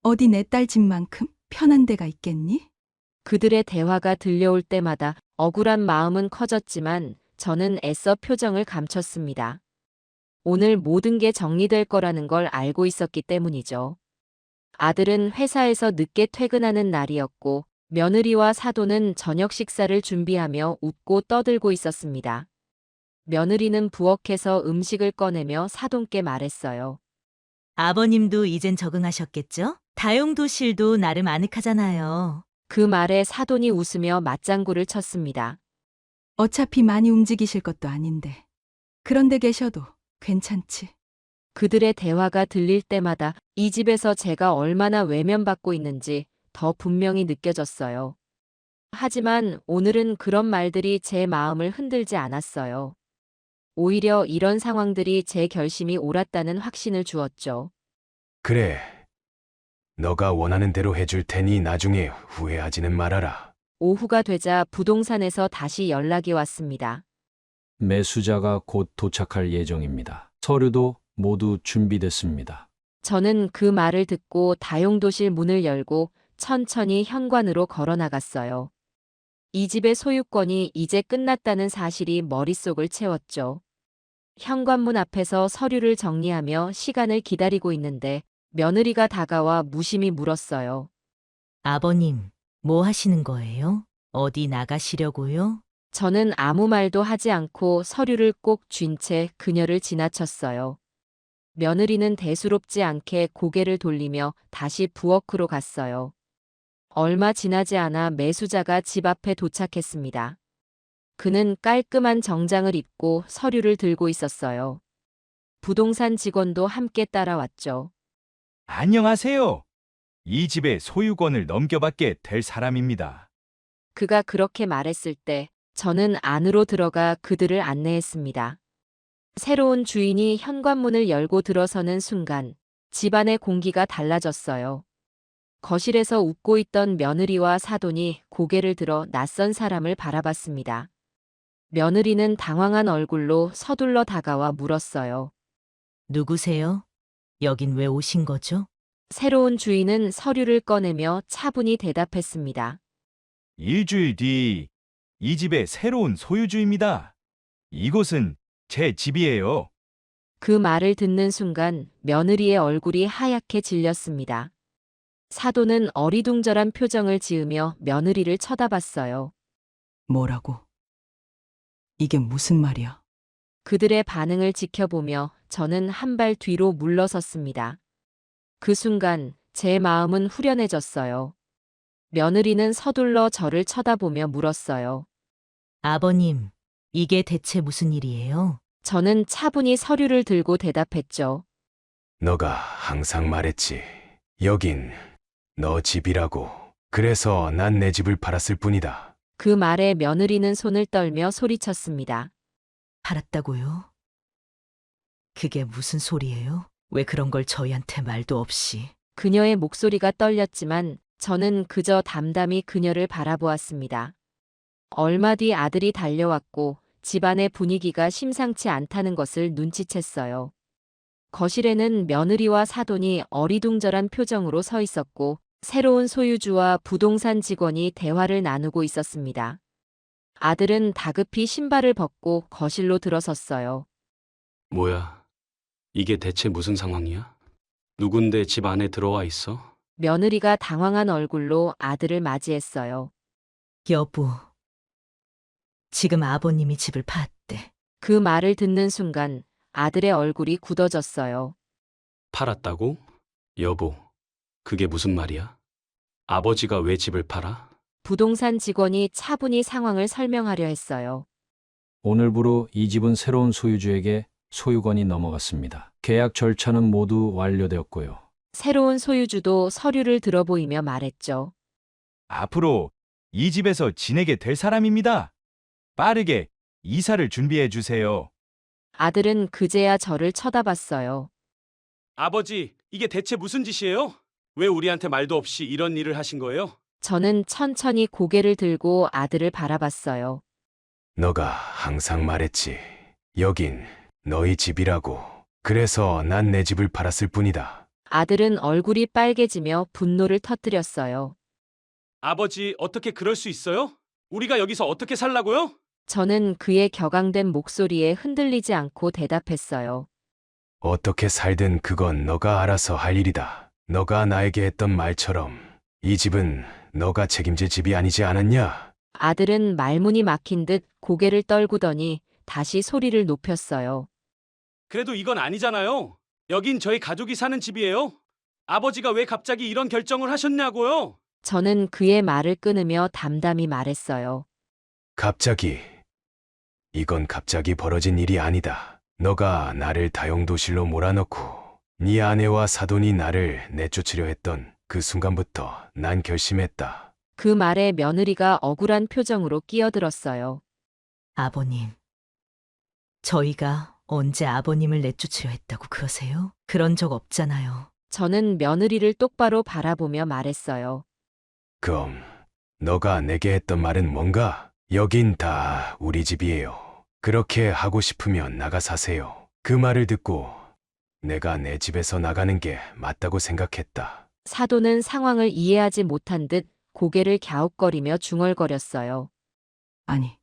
어디 내 딸 집만큼 편한 데가 있겠니? 그들의 대화가 들려올 때마다 억울한 마음은 커졌지만 저는 애써 표정을 감췄습니다. 오늘 모든 게 정리될 거라는 걸 알고 있었기 때문이죠. 아들은 회사에서 늦게 퇴근하는 날이었고 며느리와 사돈은 저녁 식사를 준비하며 웃고 떠들고 있었습니다. 며느리는 부엌에서 음식을 꺼내며 사돈께 말했어요. 아버님도 이젠 적응하셨겠죠? 다용도실도 나름 아늑하잖아요. 그 말에 사돈이 웃으며 맞장구를 쳤습니다. 어차피 많이 움직이실 것도 아닌데. 그런데 계셔도 괜찮지. 그들의 대화가 들릴 때마다 이 집에서 제가 얼마나 외면받고 있는지 더 분명히 느껴졌어요. 하지만 오늘은 그런 말들이 제 마음을 흔들지 않았어요. 오히려 이런 상황들이 제 결심이 옳았다는 확신을 주었죠. 그래. 너가 원하는 대로 해줄 테니 나중에 후회하지는 말아라. 오후가 되자 부동산에서 다시 연락이 왔습니다. 매수자가 곧 도착할 예정입니다. 서류도 모두 준비됐습니다. 저는 그 말을 듣고 다용도실 문을 열고 천천히 현관으로 걸어 나갔어요. 이 집의 소유권이 이제 끝났다는 사실이 머릿속을 채웠죠. 현관문 앞에서 서류를 정리하며 시간을 기다리고 있는데 며느리가 다가와 무심히 물었어요. 아버님, 뭐 하시는 거예요? 어디 나가시려고요? 저는 아무 말도 하지 않고 서류를 꼭 쥔 채 그녀를 지나쳤어요. 며느리는 대수롭지 않게 고개를 돌리며 다시 부엌으로 갔어요. 얼마 지나지 않아 매수자가 집 앞에 도착했습니다. 그는 깔끔한 정장을 입고 서류를 들고 있었어요. 부동산 직원도 함께 따라왔죠. 안녕하세요. 이 집의 소유권을 넘겨받게 될 사람입니다. 그가 그렇게 말했을 때 저는 안으로 들어가 그들을 안내했습니다. 새로운 주인이 현관문을 열고 들어서는 순간 집안의 공기가 달라졌어요. 거실에서 웃고 있던 며느리와 사돈이 고개를 들어 낯선 사람을 바라봤습니다. 며느리는 당황한 얼굴로 서둘러 다가와 물었어요. 누구세요? 여긴 왜 오신 거죠? 새로운 주인은 서류를 꺼내며 차분히 대답했습니다. 일주일 뒤 이 집의 새로운 소유주입니다. 이곳은 제 집이에요. 그 말을 듣는 순간 며느리의 얼굴이 하얗게 질렸습니다. 사돈은 어리둥절한 표정을 지으며 며느리를 쳐다봤어요. 뭐라고? 이게 무슨 말이야? 그들의 반응을 지켜보며 저는 한 발 뒤로 물러섰습니다. 그 순간 제 마음은 후련해졌어요. 며느리는 서둘러 저를 쳐다보며 물었어요. 아버님, 이게 대체 무슨 일이에요? 저는 차분히 서류를 들고 대답했죠. 너가 항상 말했지. 여긴 너 집이라고. 그래서 난 내 집을 팔았을 뿐이다. 그 말에 며느리는 손을 떨며 소리쳤습니다. 팔았다고요? 그게 무슨 소리예요? 왜 그런 걸 저희한테 말도 없이? 그녀의 목소리가 떨렸지만 저는 그저 담담히 그녀를 바라보았습니다. 얼마 뒤 아들이 달려왔고 집안의 분위기가 심상치 않다는 것을 눈치챘어요. 거실에는 며느리와 사돈이 어리둥절한 표정으로 서 있었고 새로운 소유주와 부동산 직원이 대화를 나누고 있었습니다. 아들은 다급히 신발을 벗고 거실로 들어섰어요. 뭐야? 이게 대체 무슨 상황이야? 누군데 집 안에 들어와 있어? 며느리가 당황한 얼굴로 아들을 맞이했어요. 여보, 지금 아버님이 집을 팔았대. 그 말을 듣는 순간 아들의 얼굴이 굳어졌어요. 팔았다고? 여보, 그게 무슨 말이야? 아버지가 왜 집을 팔아? 부동산 직원이 차분히 상황을 설명하려 했어요. 오늘부로 이 집은 새로운 소유주에게 소유권이 넘어갔습니다. 계약 절차는 모두 완료되었고요. 새로운 소유주도 서류를 들어보이며 말했죠. 앞으로 이 집에서 지내게 될 사람입니다. 빠르게 이사를 준비해 주세요. 아들은 그제야 저를 쳐다봤어요. 아버지, 이게 대체 무슨 짓이에요? 왜 우리한테 말도 없이 이런 일을 하신 거예요? 저는 천천히 고개를 들고 아들을 바라봤어요. 너가 항상 말했지. 여긴 너희 집이라고. 그래서 난 내 집을 팔았을 뿐이다. 아들은 얼굴이 빨개지며 분노를 터뜨렸어요. 아버지, 어떻게 그럴 수 있어요? 우리가 여기서 어떻게 살라고요? 저는 그의 격앙된 목소리에 흔들리지 않고 대답했어요. 어떻게 살든 그건 너가 알아서 할 일이다. 너가 나에게 했던 말처럼 이 집은 너가 책임질 집이 아니지 않았냐? 아들은 말문이 막힌 듯 고개를 떨구더니 다시 소리를 높였어요. 그래도 이건 아니잖아요. 여긴 저희 가족이 사는 집이에요. 아버지가 왜 갑자기 이런 결정을 하셨냐고요? 저는 그의 말을 끊으며 담담히 말했어요. 갑자기. 이건 갑자기 벌어진 일이 아니다. 너가 나를 다용도실로 몰아넣고 네 아내와 사돈이 나를 내쫓으려 했던 그 순간부터 난 결심했다. 그 말에 며느리가 억울한 표정으로 끼어들었어요. 아버님, 저희가 언제 아버님을 내쫓으려 했다고 그러세요? 그런 적 없잖아요. 저는 며느리를 똑바로 바라보며 말했어요. 그럼 너가 내게 했던 말은 뭔가? 여긴 다 우리 집이에요. 그렇게 하고 싶으면 나가 사세요. 그 말을 듣고 내가 내 집에서 나가는 게 맞다고 생각했다. 사돈은 상황을 이해하지 못한 듯 고개를 갸웃거리며 중얼거렸어요. 아니,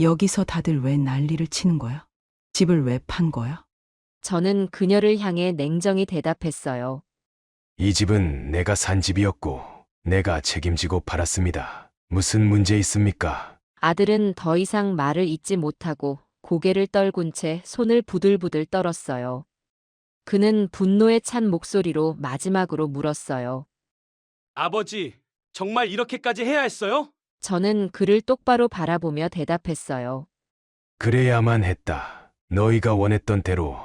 여기서 다들 왜 난리를 치는 거야? 집을 왜 판 거야? 저는 그녀를 향해 냉정히 대답했어요. 이 집은 내가 산 집이었고 내가 책임지고 팔았습니다. 무슨 문제 있습니까? 아들은 더 이상 말을 잇지 못하고 고개를 떨군 채 손을 부들부들 떨었어요. 그는 분노에 찬 목소리로 마지막으로 물었어요. 아버지, 정말 이렇게까지 해야 했어요? 저는 그를 똑바로 바라보며 대답했어요. 그래야만 했다. 너희가 원했던 대로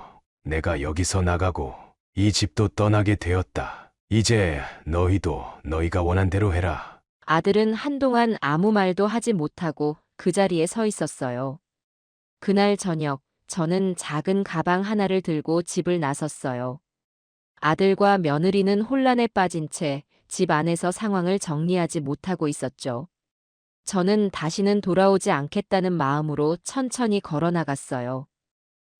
내가 여기서 나가고 이 집도 떠나게 되었다. 이제 너희도 너희가 원한 대로 해라. 아들은 한동안 아무 말도 하지 못하고 그 자리에 서 있었어요. 그날 저녁, 저는 작은 가방 하나를 들고 집을 나섰어요. 아들과 며느리는 혼란에 빠진 채 집 안에서 상황을 정리하지 못하고 있었죠. 저는 다시는 돌아오지 않겠다는 마음으로 천천히 걸어 나갔어요.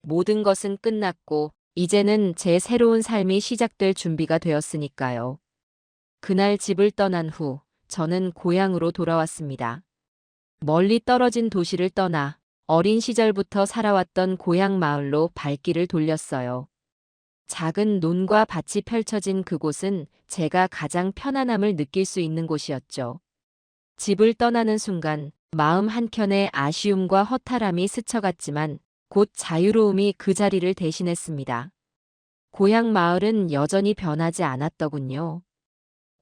모든 것은 끝났고, 이제는 제 새로운 삶이 시작될 준비가 되었으니까요. 그날 집을 떠난 후, 저는 고향으로 돌아왔습니다. 멀리 떨어진 도시를 떠나 어린 시절부터 살아왔던 고향 마을로 발길을 돌렸어요. 작은 논과 밭이 펼쳐진 그곳은 제가 가장 편안함을 느낄 수 있는 곳이었죠. 집을 떠나는 순간 마음 한켠에 아쉬움과 허탈함이 스쳐갔지만 곧 자유로움이 그 자리를 대신했습니다. 고향 마을은 여전히 변하지 않았더군요.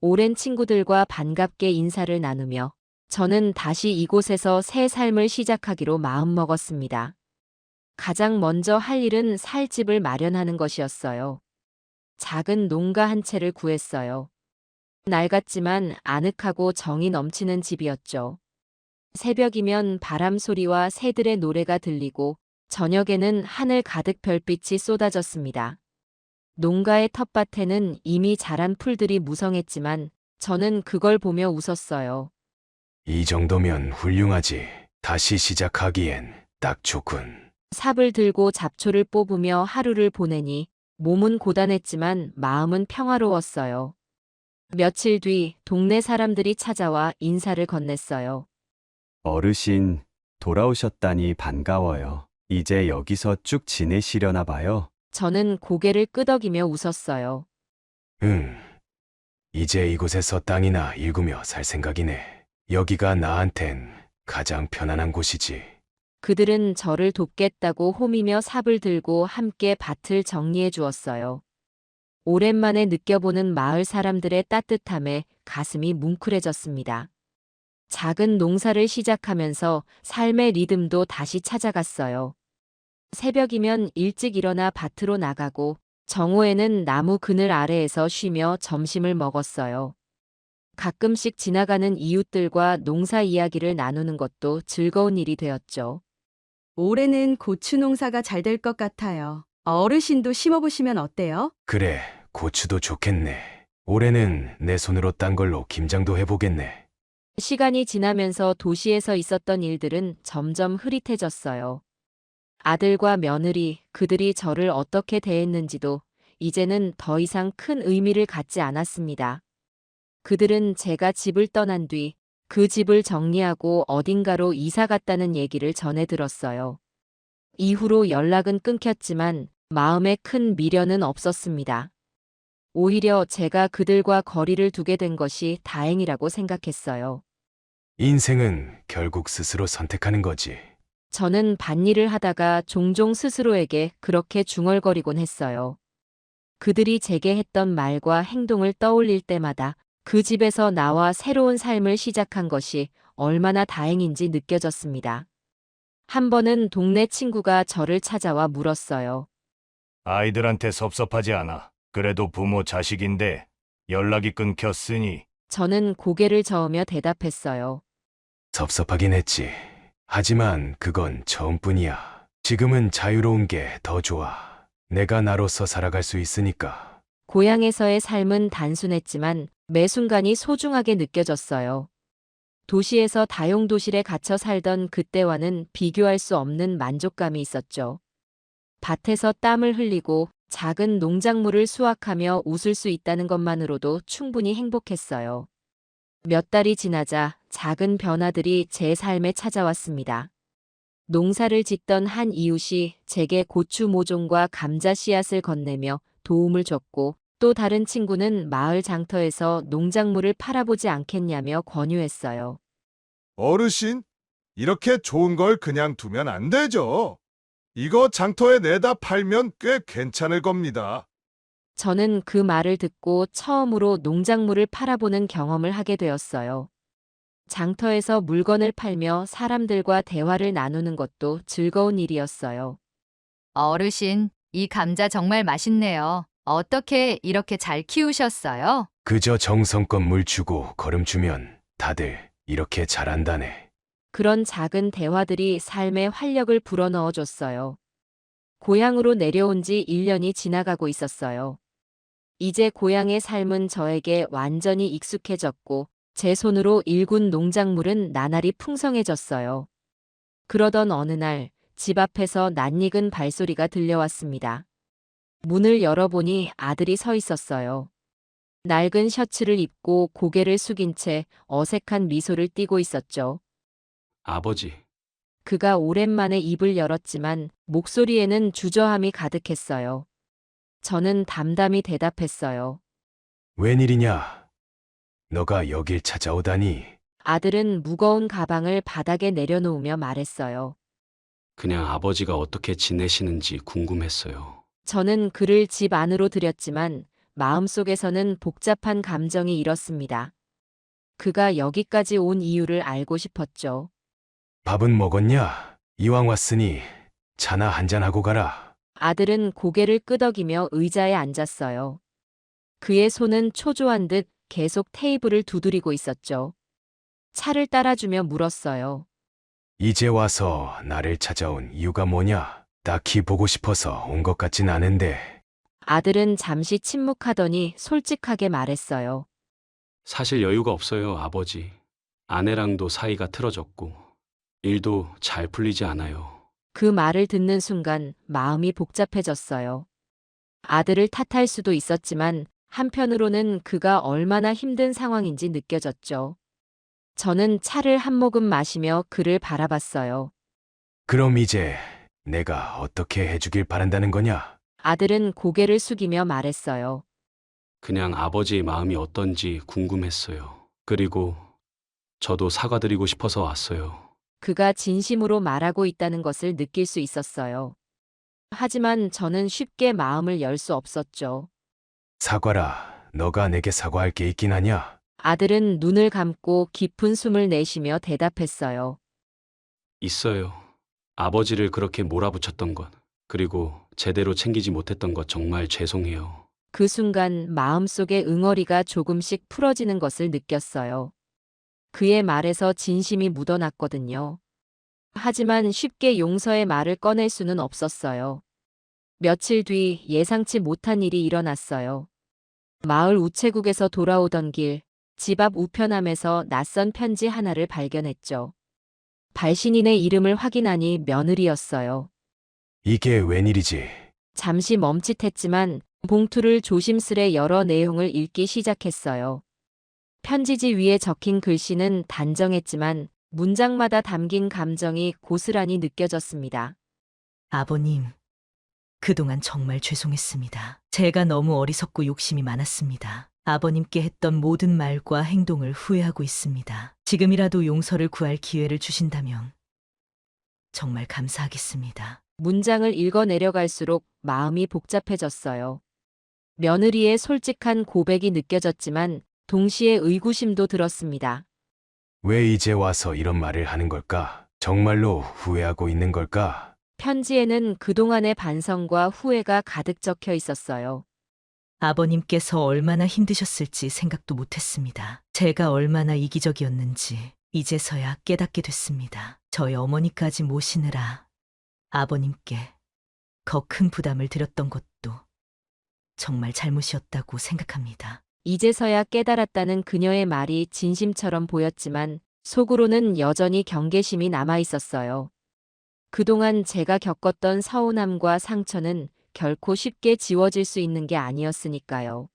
오랜 친구들과 반갑게 인사를 나누며 저는 다시 이곳에서 새 삶을 시작하기로 마음먹었습니다. 가장 먼저 할 일은 살 집을 마련하는 것이었어요. 작은 농가 한 채를 구했어요. 낡았지만 아늑하고 정이 넘치는 집이었죠. 새벽이면 바람 소리와 새들의 노래가 들리고 저녁에는 하늘 가득 별빛이 쏟아졌습니다. 농가의 텃밭에는 이미 자란 풀들이 무성했지만 저는 그걸 보며 웃었어요. 이 정도면 훌륭하지. 다시 시작하기엔 딱 좋군. 삽을 들고 잡초를 뽑으며 하루를 보내니 몸은 고단했지만 마음은 평화로웠어요. 며칠 뒤 동네 사람들이 찾아와 인사를 건넸어요. 어르신, 돌아오셨다니 반가워요. 이제 여기서 쭉 지내시려나 봐요. 저는 고개를 끄덕이며 웃었어요. 응. 이제 이곳에서 땅이나 일구며 살 생각이네. 여기가 나한텐 가장 편안한 곳이지. 그들은 저를 돕겠다고 호미며 삽을 들고 함께 밭을 정리해 주었어요. 오랜만에 느껴보는 마을 사람들의 따뜻함에 가슴이 뭉클해졌습니다. 작은 농사를 시작하면서 삶의 리듬도 다시 찾아갔어요. 새벽이면 일찍 일어나 밭으로 나가고 정오에는 나무 그늘 아래에서 쉬며 점심을 먹었어요. 가끔씩 지나가는 이웃들과 농사 이야기를 나누는 것도 즐거운 일이 되었죠. 올해는 고추 농사가 잘 될 것 같아요. 어르신도 심어보시면 어때요? 그래, 고추도 좋겠네. 올해는 내 손으로 딴 걸로 김장도 해보겠네. 시간이 지나면서 도시에서 있었던 일들은 점점 흐릿해졌어요. 아들과 며느리, 그들이 저를 어떻게 대했는지도 이제는 더 이상 큰 의미를 갖지 않았습니다. 그들은 제가 집을 떠난 뒤 그 집을 정리하고 어딘가로 이사 갔다는 얘기를 전해 들었어요. 이후로 연락은 끊겼지만 마음에 큰 미련은 없었습니다. 오히려 제가 그들과 거리를 두게 된 것이 다행이라고 생각했어요. 인생은 결국 스스로 선택하는 거지. 저는 밭일을 하다가 종종 스스로에게 그렇게 중얼거리곤 했어요. 그들이 제게 했던 말과 행동을 떠올릴 때마다 그 집에서 나와 새로운 삶을 시작한 것이 얼마나 다행인지 느껴졌습니다. 한 번은 동네 친구가 저를 찾아와 물었어요. 아이들한테 섭섭하지 않아. 그래도 부모 자식인데 연락이 끊겼으니. 저는 고개를 저으며 대답했어요. 섭섭하긴 했지. 하지만 그건 처음뿐이야. 지금은 자유로운 게 더 좋아. 내가 나로서 살아갈 수 있으니까. 고향에서의 삶은 단순했지만 매 순간이 소중하게 느껴졌어요. 도시에서 다용도실에 갇혀 살던 그때와는 비교할 수 없는 만족감이 있었죠. 밭에서 땀을 흘리고 작은 농작물을 수확하며 웃을 수 있다는 것만으로도 충분히 행복했어요. 몇 달이 지나자 작은 변화들이 제 삶에 찾아왔습니다. 농사를 짓던 한 이웃이 제게 고추 모종과 감자 씨앗을 건네며 도움을 줬고, 또 다른 친구는 마을 장터에서 농작물을 팔아보지 않겠냐며 권유했어요. 어르신, 이렇게 좋은 걸 그냥 두면 안 되죠. 이거 장터에 내다 팔면 꽤 괜찮을 겁니다. 저는 그 말을 듣고 처음으로 농작물을 팔아보는 경험을 하게 되었어요. 장터에서 물건을 팔며 사람들과 대화를 나누는 것도 즐거운 일이었어요. 어르신, 이 감자 정말 맛있네요. 어떻게 이렇게 잘 키우셨어요? 그저 정성껏 물 주고 거름 주면 다들 이렇게 잘한다네. 그런 작은 대화들이 삶에 활력을 불어넣어 줬어요. 고향으로 내려온 지 1년이 지나가고 있었어요. 이제 고향의 삶은 저에게 완전히 익숙해졌고, 제 손으로 일군 농작물은 나날이 풍성해졌어요. 그러던 어느 날, 집 앞에서 낯익은 발소리가 들려왔습니다. 문을 열어보니 아들이 서 있었어요. 낡은 셔츠를 입고 고개를 숙인 채 어색한 미소를 띠고 있었죠. 아버지, 그가 오랜만에 입을 열었지만 목소리에는 주저함이 가득했어요. 저는 담담히 대답했어요. 웬일이냐? 너가 여길 찾아오다니. 아들은 무거운 가방을 바닥에 내려놓으며 말했어요. 그냥 아버지가 어떻게 지내시는지 궁금했어요. 저는 그를 집 안으로 들였지만 마음속에서는 복잡한 감정이 일었습니다. 그가 여기까지 온 이유를 알고 싶었죠. 밥은 먹었냐? 이왕 왔으니 차나 한잔하고 가라. 아들은 고개를 끄덕이며 의자에 앉았어요. 그의 손은 초조한 듯 계속 테이블을 두드리고 있었죠. 차를 따라주며 물었어요. 이제 와서 나를 찾아온 이유가 뭐냐? 딱히 보고 싶어서 온 것 같진 않은데. 아들은 잠시 침묵하더니 솔직하게 말했어요. 사실 여유가 없어요, 아버지. 아내랑도 사이가 틀어졌고, 일도 잘 풀리지 않아요. 그 말을 듣는 순간 마음이 복잡해졌어요. 아들을 탓할 수도 있었지만 한편으로는 그가 얼마나 힘든 상황인지 느껴졌죠. 저는 차를 한 모금 마시며 그를 바라봤어요. 그럼 이제 내가 어떻게 해주길 바란다는 거냐? 아들은 고개를 숙이며 말했어요. 그냥 아버지의 마음이 어떤지 궁금했어요. 그리고 저도 사과드리고 싶어서 왔어요. 그가 진심으로 말하고 있다는 것을 느낄 수 있었어요. 하지만 저는 쉽게 마음을 열 수 없었죠. 사과라. 너가 내게 사과할 게 있긴 하냐? 아들은 눈을 감고 깊은 숨을 내쉬며 대답했어요. 있어요. 아버지를 그렇게 몰아붙였던 것, 그리고 제대로 챙기지 못했던 것 정말 죄송해요. 그 순간 마음속의 응어리가 조금씩 풀어지는 것을 느꼈어요. 그의 말에서 진심이 묻어났거든요. 하지만 쉽게 용서의 말을 꺼낼 수는 없었어요. 며칠 뒤 예상치 못한 일이 일어났어요. 마을 우체국에서 돌아오던 길, 집 앞 우편함에서 낯선 편지 하나를 발견했죠. 발신인의 이름을 확인하니 며느리였어요. 이게 웬일이지? 잠시 멈칫했지만 봉투를 조심스레 열어 내용을 읽기 시작했어요. 편지지 위에 적힌 글씨는 단정했지만 문장마다 담긴 감정이 고스란히 느껴졌습니다. 아버님, 그동안 정말 죄송했습니다. 제가 너무 어리석고 욕심이 많았습니다. 아버님께 했던 모든 말과 행동을 후회하고 있습니다. 지금이라도 용서를 구할 기회를 주신다면 정말 감사하겠습니다. 문장을 읽어 내려갈수록 마음이 복잡해졌어요. 며느리의 솔직한 고백이 느껴졌지만 동시에 의구심도 들었습니다. 왜 이제 와서 이런 말을 하는 걸까? 정말로 후회하고 있는 걸까? 편지에는 그동안의 반성과 후회가 가득 적혀 있었어요. 아버님께서 얼마나 힘드셨을지 생각도 못했습니다. 제가 얼마나 이기적이었는지 이제서야 깨닫게 됐습니다. 저희 어머니까지 모시느라 아버님께 더 큰 부담을 드렸던 것도 정말 잘못이었다고 생각합니다. 이제서야 깨달았다는 그녀의 말이 진심처럼 보였지만 속으로는 여전히 경계심이 남아 있었어요. 그동안 제가 겪었던 서운함과 상처는 결코 쉽게 지워질 수 있는 게 아니었으니까요.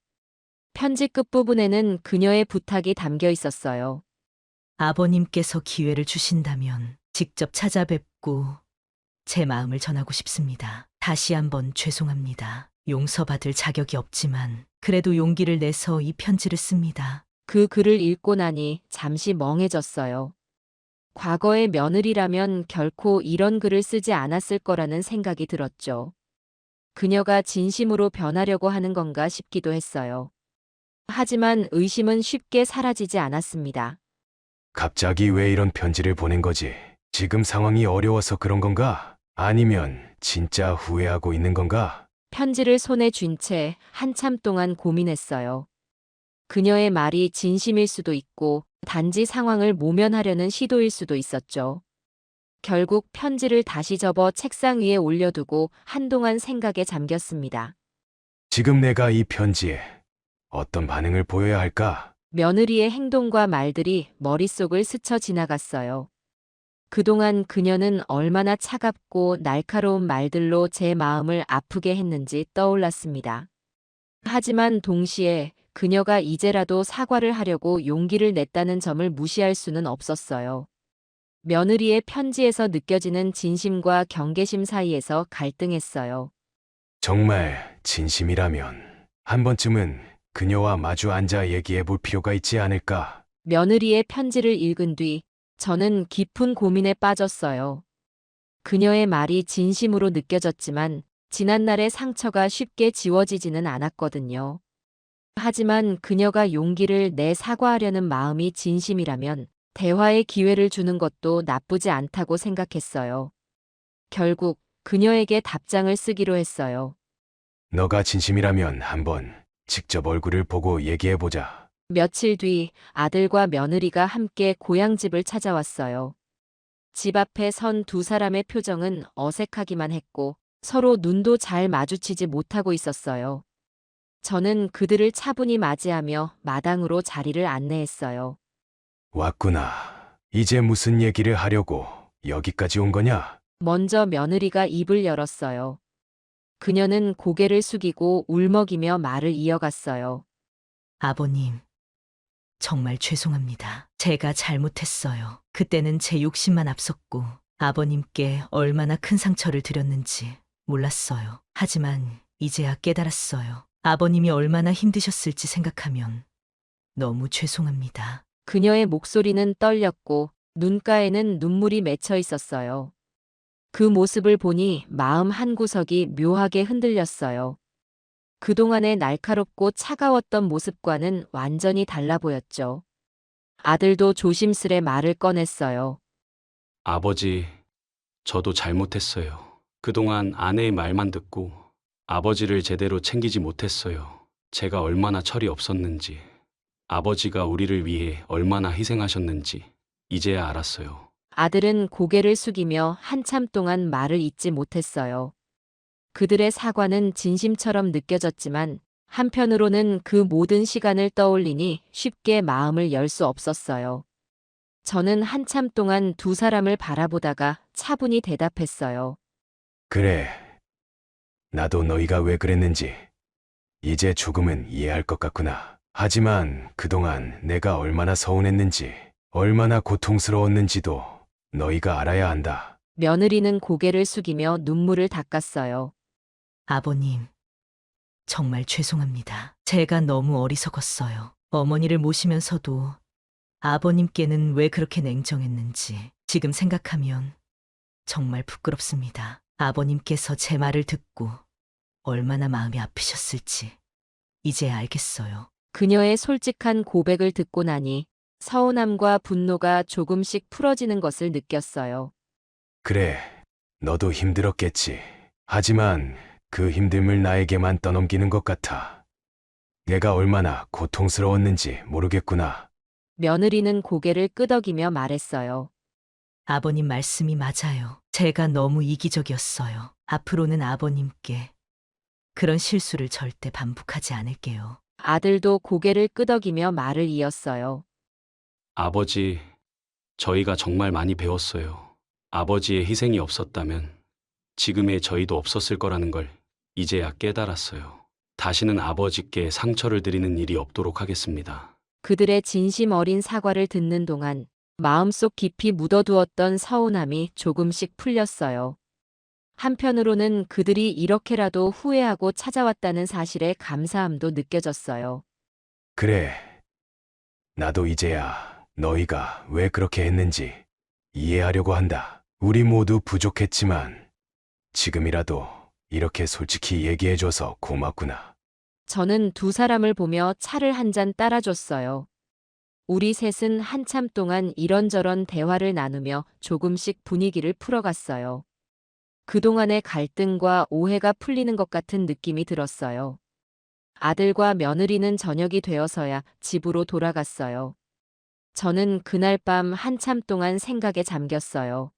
편지 끝부분에는 그녀의 부탁이 담겨 있었어요. 아버님께서 기회를 주신다면 직접 찾아뵙고 제 마음을 전하고 싶습니다. 다시 한번 죄송합니다. 용서받을 자격이 없지만 그래도 용기를 내서 이 편지를 씁니다. 그 글을 읽고 나니 잠시 멍해졌어요. 과거의 며느리라면 결코 이런 글을 쓰지 않았을 거라는 생각이 들었죠. 그녀가 진심으로 변하려고 하는 건가 싶기도 했어요. 하지만 의심은 쉽게 사라지지 않았습니다. 갑자기 왜 이런 편지를 보낸 거지? 지금 상황이 어려워서 그런 건가? 아니면 진짜 후회하고 있는 건가? 편지를 손에 쥔 채 한참 동안 고민했어요. 그녀의 말이 진심일 수도 있고 단지 상황을 모면하려는 시도일 수도 있었죠. 결국 편지를 다시 접어 책상 위에 올려두고 한동안 생각에 잠겼습니다. 지금 내가 이 편지에 어떤 반응을 보여야 할까? 며느리의 행동과 말들이 머릿속을 스쳐 지나갔어요. 그동안 그녀는 얼마나 차갑고 날카로운 말들로 제 마음을 아프게 했는지 떠올랐습니다. 하지만 동시에 그녀가 이제라도 사과를 하려고 용기를 냈다는 점을 무시할 수는 없었어요. 며느리의 편지에서 느껴지는 진심과 경계심 사이에서 갈등했어요. 정말 진심이라면 한 번쯤은 그녀와 마주 앉아 얘기해 볼 필요가 있지 않을까? 며느리의 편지를 읽은 뒤 저는 깊은 고민에 빠졌어요. 그녀의 말이 진심으로 느껴졌지만 지난날의 상처가 쉽게 지워지지는 않았거든요. 하지만 그녀가 용기를 내 사과하려는 마음이 진심이라면 대화의 기회를 주는 것도 나쁘지 않다고 생각했어요. 결국 그녀에게 답장을 쓰기로 했어요. 너가 진심이라면 한번 직접 얼굴을 보고 얘기해 보자. 며칠 뒤 아들과 며느리가 함께 고향집을 찾아왔어요. 집 앞에 선 두 사람의 표정은 어색하기만 했고 서로 눈도 잘 마주치지 못하고 있었어요. 저는 그들을 차분히 맞이하며 마당으로 자리를 안내했어요. 왔구나. 이제 무슨 얘기를 하려고 여기까지 온 거냐? 먼저 며느리가 입을 열었어요. 그녀는 고개를 숙이고 울먹이며 말을 이어갔어요. 아버님, 정말 죄송합니다. 제가 잘못했어요. 그때는 제 욕심만 앞섰고 아버님께 얼마나 큰 상처를 드렸는지 몰랐어요. 하지만 이제야 깨달았어요. 아버님이 얼마나 힘드셨을지 생각하면 너무 죄송합니다. 그녀의 목소리는 떨렸고 눈가에는 눈물이 맺혀 있었어요. 그 모습을 보니 마음 한구석이 묘하게 흔들렸어요. 그동안의 날카롭고 차가웠던 모습과는 완전히 달라 보였죠. 아들도 조심스레 말을 꺼냈어요. 아버지, 저도 잘못했어요. 그동안 아내의 말만 듣고 아버지를 제대로 챙기지 못했어요. 제가 얼마나 철이 없었는지, 아버지가 우리를 위해 얼마나 희생하셨는지 이제야 알았어요. 아들은 고개를 숙이며 한참 동안 말을 잇지 못했어요. 그들의 사과는 진심처럼 느껴졌지만 한편으로는 그 모든 시간을 떠올리니 쉽게 마음을 열 수 없었어요. 저는 한참 동안 두 사람을 바라보다가 차분히 대답했어요. 그래. 나도 너희가 왜 그랬는지 이제 조금은 이해할 것 같구나. 하지만 그동안 내가 얼마나 서운했는지, 얼마나 고통스러웠는지도 너희가 알아야 한다. 며느리는 고개를 숙이며 눈물을 닦았어요. 아버님, 정말 죄송합니다. 제가 너무 어리석었어요. 어머니를 모시면서도 아버님께는 왜 그렇게 냉정했는지 지금 생각하면 정말 부끄럽습니다. 아버님께서 제 말을 듣고 얼마나 마음이 아프셨을지 이제야 알겠어요. 그녀의 솔직한 고백을 듣고 나니 서운함과 분노가 조금씩 풀어지는 것을 느꼈어요. 그래. 너도 힘들었겠지. 하지만 그 힘듦을 나에게만 떠넘기는 것 같아. 내가 얼마나 고통스러웠는지 모르겠구나. 며느리는 고개를 끄덕이며 말했어요. 아버님 말씀이 맞아요. 제가 너무 이기적이었어요. 앞으로는 아버님께 그런 실수를 절대 반복하지 않을게요. 아들도 고개를 끄덕이며 말을 이었어요. 아버지, 저희가 정말 많이 배웠어요. 아버지의 희생이 없었다면 지금의 저희도 없었을 거라는 걸 이제야 깨달았어요. 다시는 아버지께 상처를 드리는 일이 없도록 하겠습니다. 그들의 진심 어린 사과를 듣는 동안 마음속 깊이 묻어두었던 서운함이 조금씩 풀렸어요. 한편으로는 그들이 이렇게라도 후회하고 찾아왔다는 사실에 감사함도 느껴졌어요. 그래. 나도 이제야 너희가 왜 그렇게 했는지 이해하려고 한다. 우리 모두 부족했지만 지금이라도 이렇게 솔직히 얘기해줘서 고맙구나. 저는 두 사람을 보며 차를 한 잔 따라줬어요. 우리 셋은 한참 동안 이런저런 대화를 나누며 조금씩 분위기를 풀어갔어요. 그동안의 갈등과 오해가 풀리는 것 같은 느낌이 들었어요. 아들과 며느리는 저녁이 되어서야 집으로 돌아갔어요. 저는 그날 밤 한참 동안 생각에 잠겼어요.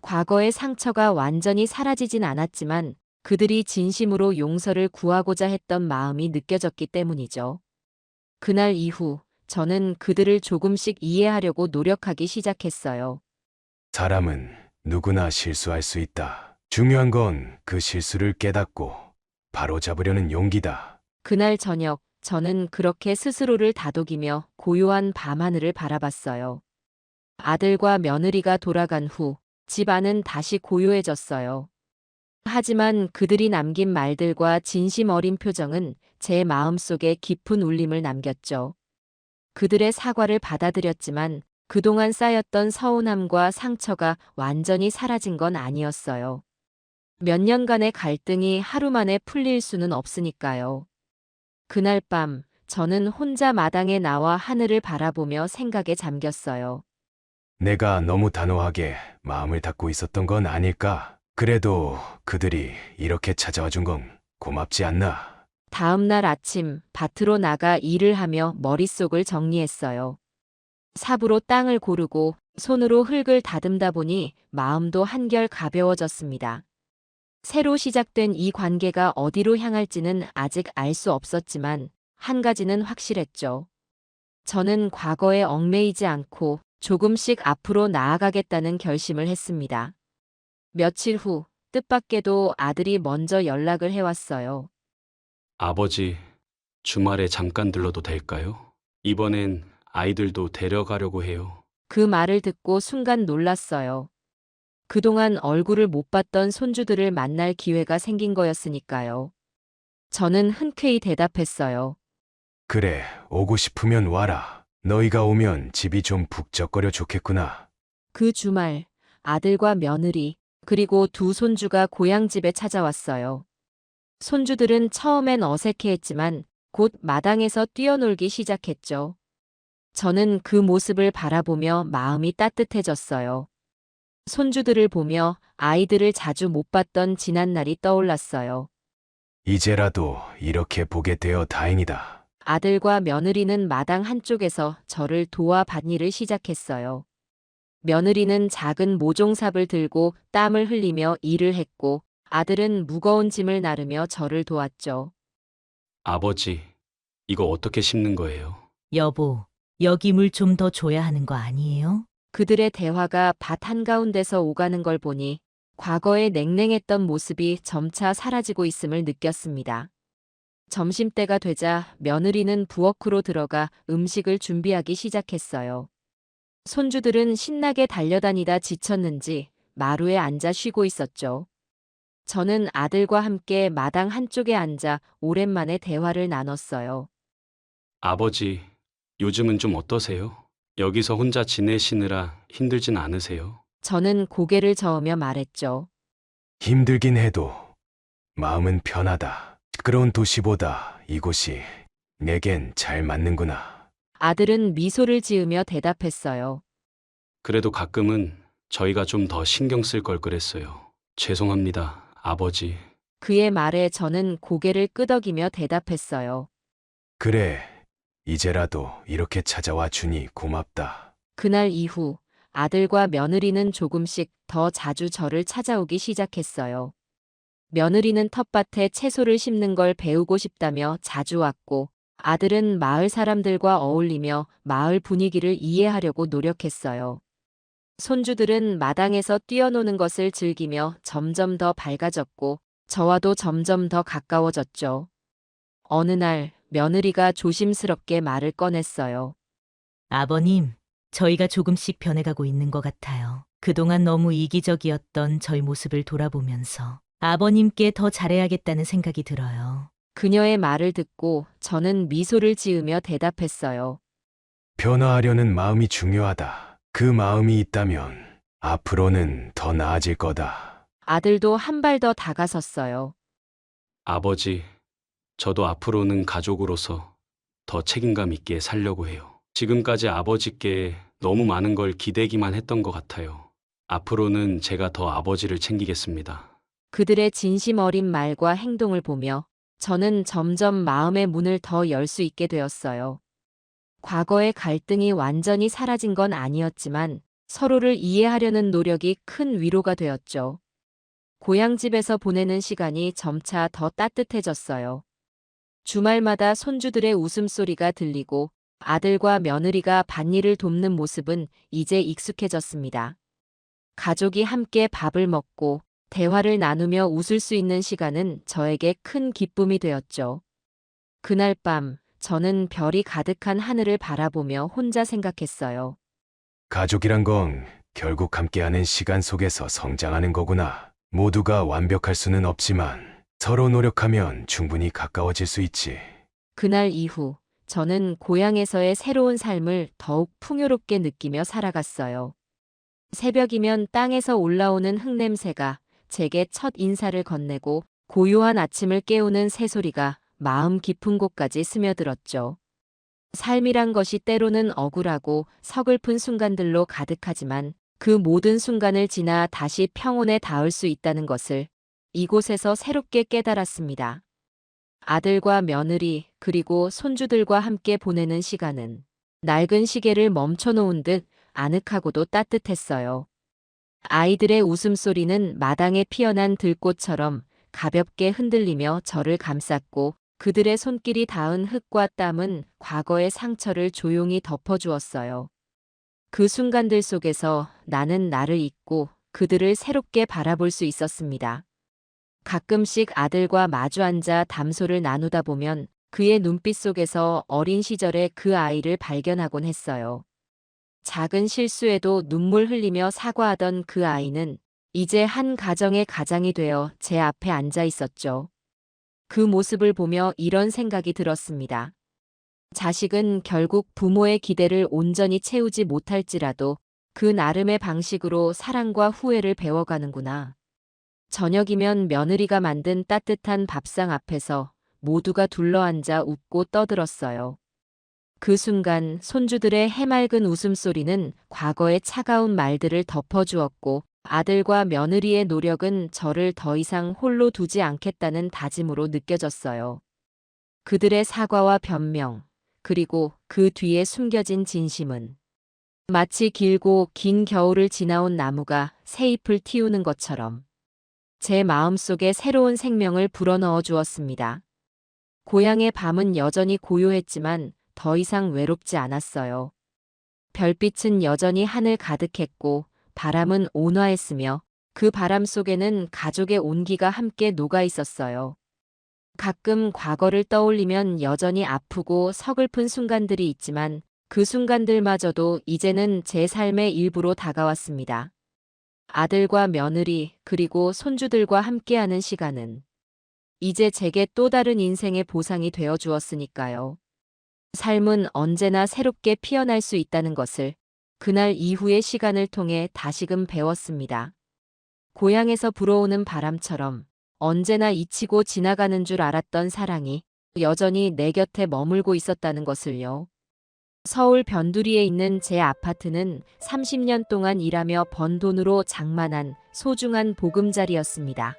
과거의 상처가 완전히 사라지진 않았지만 그들이 진심으로 용서를 구하고자 했던 마음이 느껴졌기 때문이죠. 그날 이후 저는 그들을 조금씩 이해하려고 노력하기 시작했어요. 사람은 누구나 실수할 수 있다. 중요한 건 그 실수를 깨닫고 바로잡으려는 용기다. 그날 저녁 저는 그렇게 스스로를 다독이며 고요한 밤하늘을 바라봤어요. 아들과 며느리가 돌아간 후 집 안은 다시 고요해졌어요. 하지만 그들이 남긴 말들과 진심 어린 표정은 제 마음속에 깊은 울림을 남겼죠. 그들의 사과를 받아들였지만 그동안 쌓였던 서운함과 상처가 완전히 사라진 건 아니었어요. 몇 년간의 갈등이 하루 만에 풀릴 수는 없으니까요. 그날 밤 저는 혼자 마당에 나와 하늘을 바라보며 생각에 잠겼어요. 내가 너무 단호하게 마음을 닫고 있었던 건 아닐까? 그래도 그들이 이렇게 찾아와 준 건 고맙지 않나? 다음 날 아침 밭으로 나가 일을 하며 머릿속을 정리했어요. 삽으로 땅을 고르고 손으로 흙을 다듬다 보니 마음도 한결 가벼워졌습니다. 새로 시작된 이 관계가 어디로 향할지는 아직 알 수 없었지만 한 가지는 확실했죠. 저는 과거에 얽매이지 않고 조금씩 앞으로 나아가겠다는 결심을 했습니다. 며칠 후 뜻밖에도 아들이 먼저 연락을 해왔어요. 아버지, 주말에 잠깐 들러도 될까요? 이번엔 아이들도 데려가려고 해요. 그 말을 듣고 순간 놀랐어요. 그동안 얼굴을 못 봤던 손주들을 만날 기회가 생긴 거였으니까요. 저는 흔쾌히 대답했어요. 그래, 오고 싶으면 와라. 너희가 오면 집이 좀 북적거려 좋겠구나. 그 주말 아들과 며느리 그리고 두 손주가 고향집에 찾아왔어요. 손주들은 처음엔 어색해했지만 곧 마당에서 뛰어놀기 시작했죠. 저는 그 모습을 바라보며 마음이 따뜻해졌어요. 손주들을 보며 아이들을 자주 못 봤던 지난날이 떠올랐어요. 이제라도 이렇게 보게 되어 다행이다. 아들과 며느리는 마당 한쪽에서 저를 도와 밭일을 시작했어요. 며느리는 작은 모종삽을 들고 땀을 흘리며 일을 했고 아들은 무거운 짐을 나르며 저를 도왔죠. 아버지, 이거 어떻게 심는 거예요? 여보, 여기 물 좀 더 줘야 하는 거 아니에요? 그들의 대화가 밭 한가운데서 오가는 걸 보니 과거의 냉랭했던 모습이 점차 사라지고 있음을 느꼈습니다. 점심때가 되자 며느리는 부엌으로 들어가 음식을 준비하기 시작했어요. 손주들은 신나게 달려다니다 지쳤는지 마루에 앉아 쉬고 있었죠. 저는 아들과 함께 마당 한쪽에 앉아 오랜만에 대화를 나눴어요. 아버지, 요즘은 좀 어떠세요? 여기서 혼자 지내시느라 힘들진 않으세요? 저는 고개를 저으며 말했죠. 힘들긴 해도 마음은 편하다. 시끄러운 도시보다 이곳이 내겐 잘 맞는구나. 아들은 미소를 지으며 대답했어요. 그래도 가끔은 저희가 좀 더 신경 쓸 걸 그랬어요. 죄송합니다, 아버지. 그의 말에 저는 고개를 끄덕이며 대답했어요. 그래, 이제라도 이렇게 찾아와 주니 고맙다. 그날 이후 아들과 며느리는 조금씩 더 자주 저를 찾아오기 시작했어요. 며느리는 텃밭에 채소를 심는 걸 배우고 싶다며 자주 왔고 아들은 마을 사람들과 어울리며 마을 분위기를 이해하려고 노력했어요. 손주들은 마당에서 뛰어노는 것을 즐기며 점점 더 밝아졌고 저와도 점점 더 가까워졌죠. 어느 날 며느리가 조심스럽게 말을 꺼냈어요. 아버님, 저희가 조금씩 변해가고 있는 것 같아요. 그동안 너무 이기적이었던 저희 모습을 돌아보면서 아버님께 더 잘해야겠다는 생각이 들어요. 그녀의 말을 듣고 저는 미소를 지으며 대답했어요. 변화하려는 마음이 중요하다. 그 마음이 있다면 앞으로는 더 나아질 거다. 아들도 한 발 더 다가섰어요. 아버지, 저도 앞으로는 가족으로서 더 책임감 있게 살려고 해요. 지금까지 아버지께 너무 많은 걸 기대기만 했던 것 같아요. 앞으로는 제가 더 아버지를 챙기겠습니다. 그들의 진심 어린 말과 행동을 보며 저는 점점 마음의 문을 더 열 수 있게 되었어요. 과거의 갈등이 완전히 사라진 건 아니었지만 서로를 이해하려는 노력이 큰 위로가 되었죠. 고향집에서 보내는 시간이 점차 더 따뜻해졌어요. 주말마다 손주들의 웃음소리가 들리고 아들과 며느리가 밭일을 돕는 모습은 이제 익숙해졌습니다. 가족이 함께 밥을 먹고 대화를 나누며 웃을 수 있는 시간은 저에게 큰 기쁨이 되었죠. 그날 밤 저는 별이 가득한 하늘을 바라보며 혼자 생각했어요. 가족이란 건 결국 함께하는 시간 속에서 성장하는 거구나. 모두가 완벽할 수는 없지만 서로 노력하면 충분히 가까워질 수 있지. 그날 이후 저는 고향에서의 새로운 삶을 더욱 풍요롭게 느끼며 살아갔어요. 새벽이면 땅에서 올라오는 흙냄새가 제게 첫 인사를 건네고 고요한 아침을 깨우는 새소리가 마음 깊은 곳까지 스며들었죠. 삶이란 것이 때로는 억울하고 서글픈 순간들로 가득하지만 그 모든 순간을 지나 다시 평온에 닿을 수 있다는 것을 이곳에서 새롭게 깨달았습니다. 아들과 며느리 그리고 손주들과 함께 보내는 시간은 낡은 시계를 멈춰놓은 듯 아늑하고도 따뜻했어요. 아이들의 웃음소리는 마당에 피어난 들꽃처럼 가볍게 흔들리며 저를 감쌌고 그들의 손길이 닿은 흙과 땀은 과거의 상처를 조용히 덮어주었어요. 그 순간들 속에서 나는 나를 잊고 그들을 새롭게 바라볼 수 있었습니다. 가끔씩 아들과 마주 앉아 담소를 나누다 보면 그의 눈빛 속에서 어린 시절의 그 아이를 발견하곤 했어요. 작은 실수에도 눈물 흘리며 사과하던 그 아이는 이제 한 가정의 가장이 되어 제 앞에 앉아 있었죠. 그 모습을 보며 이런 생각이 들었습니다. 자식은 결국 부모의 기대를 온전히 채우지 못할지라도 그 나름의 방식으로 사랑과 후회를 배워가는구나. 저녁이면 며느리가 만든 따뜻한 밥상 앞에서 모두가 둘러앉아 웃고 떠들었어요. 그 순간 손주들의 해맑은 웃음소리는 과거의 차가운 말들을 덮어주었고 아들과 며느리의 노력은 저를 더 이상 홀로 두지 않겠다는 다짐으로 느껴졌어요. 그들의 사과와 변명, 그리고 그 뒤에 숨겨진 진심은 마치 길고 긴 겨울을 지나온 나무가 새 잎을 틔우는 것처럼 제 마음속에 새로운 생명을 불어넣어 주었습니다. 고향의 밤은 여전히 고요했지만 더 이상 외롭지 않았어요. 별빛은 여전히 하늘 가득했고 바람은 온화했으며 그 바람 속에는 가족의 온기가 함께 녹아 있었어요. 가끔 과거를 떠올리면 여전히 아프고 서글픈 순간들이 있지만 그 순간들마저도 이제는 제 삶의 일부로 다가왔습니다. 아들과 며느리 그리고 손주들과 함께하는 시간은 이제 제게 또 다른 인생의 보상이 되어 주었으니까요. 삶은 언제나 새롭게 피어날 수 있다는 것을 그날 이후의 시간을 통해 다시금 배웠습니다. 고향에서 불어오는 바람처럼 언제나 잊히고 지나가는 줄 알았던 사랑이 여전히 내 곁에 머물고 있었다는 것을요. 서울 변두리에 있는 제 아파트는 30년 동안 일하며 번 돈으로 장만한 소중한 보금자리였습니다.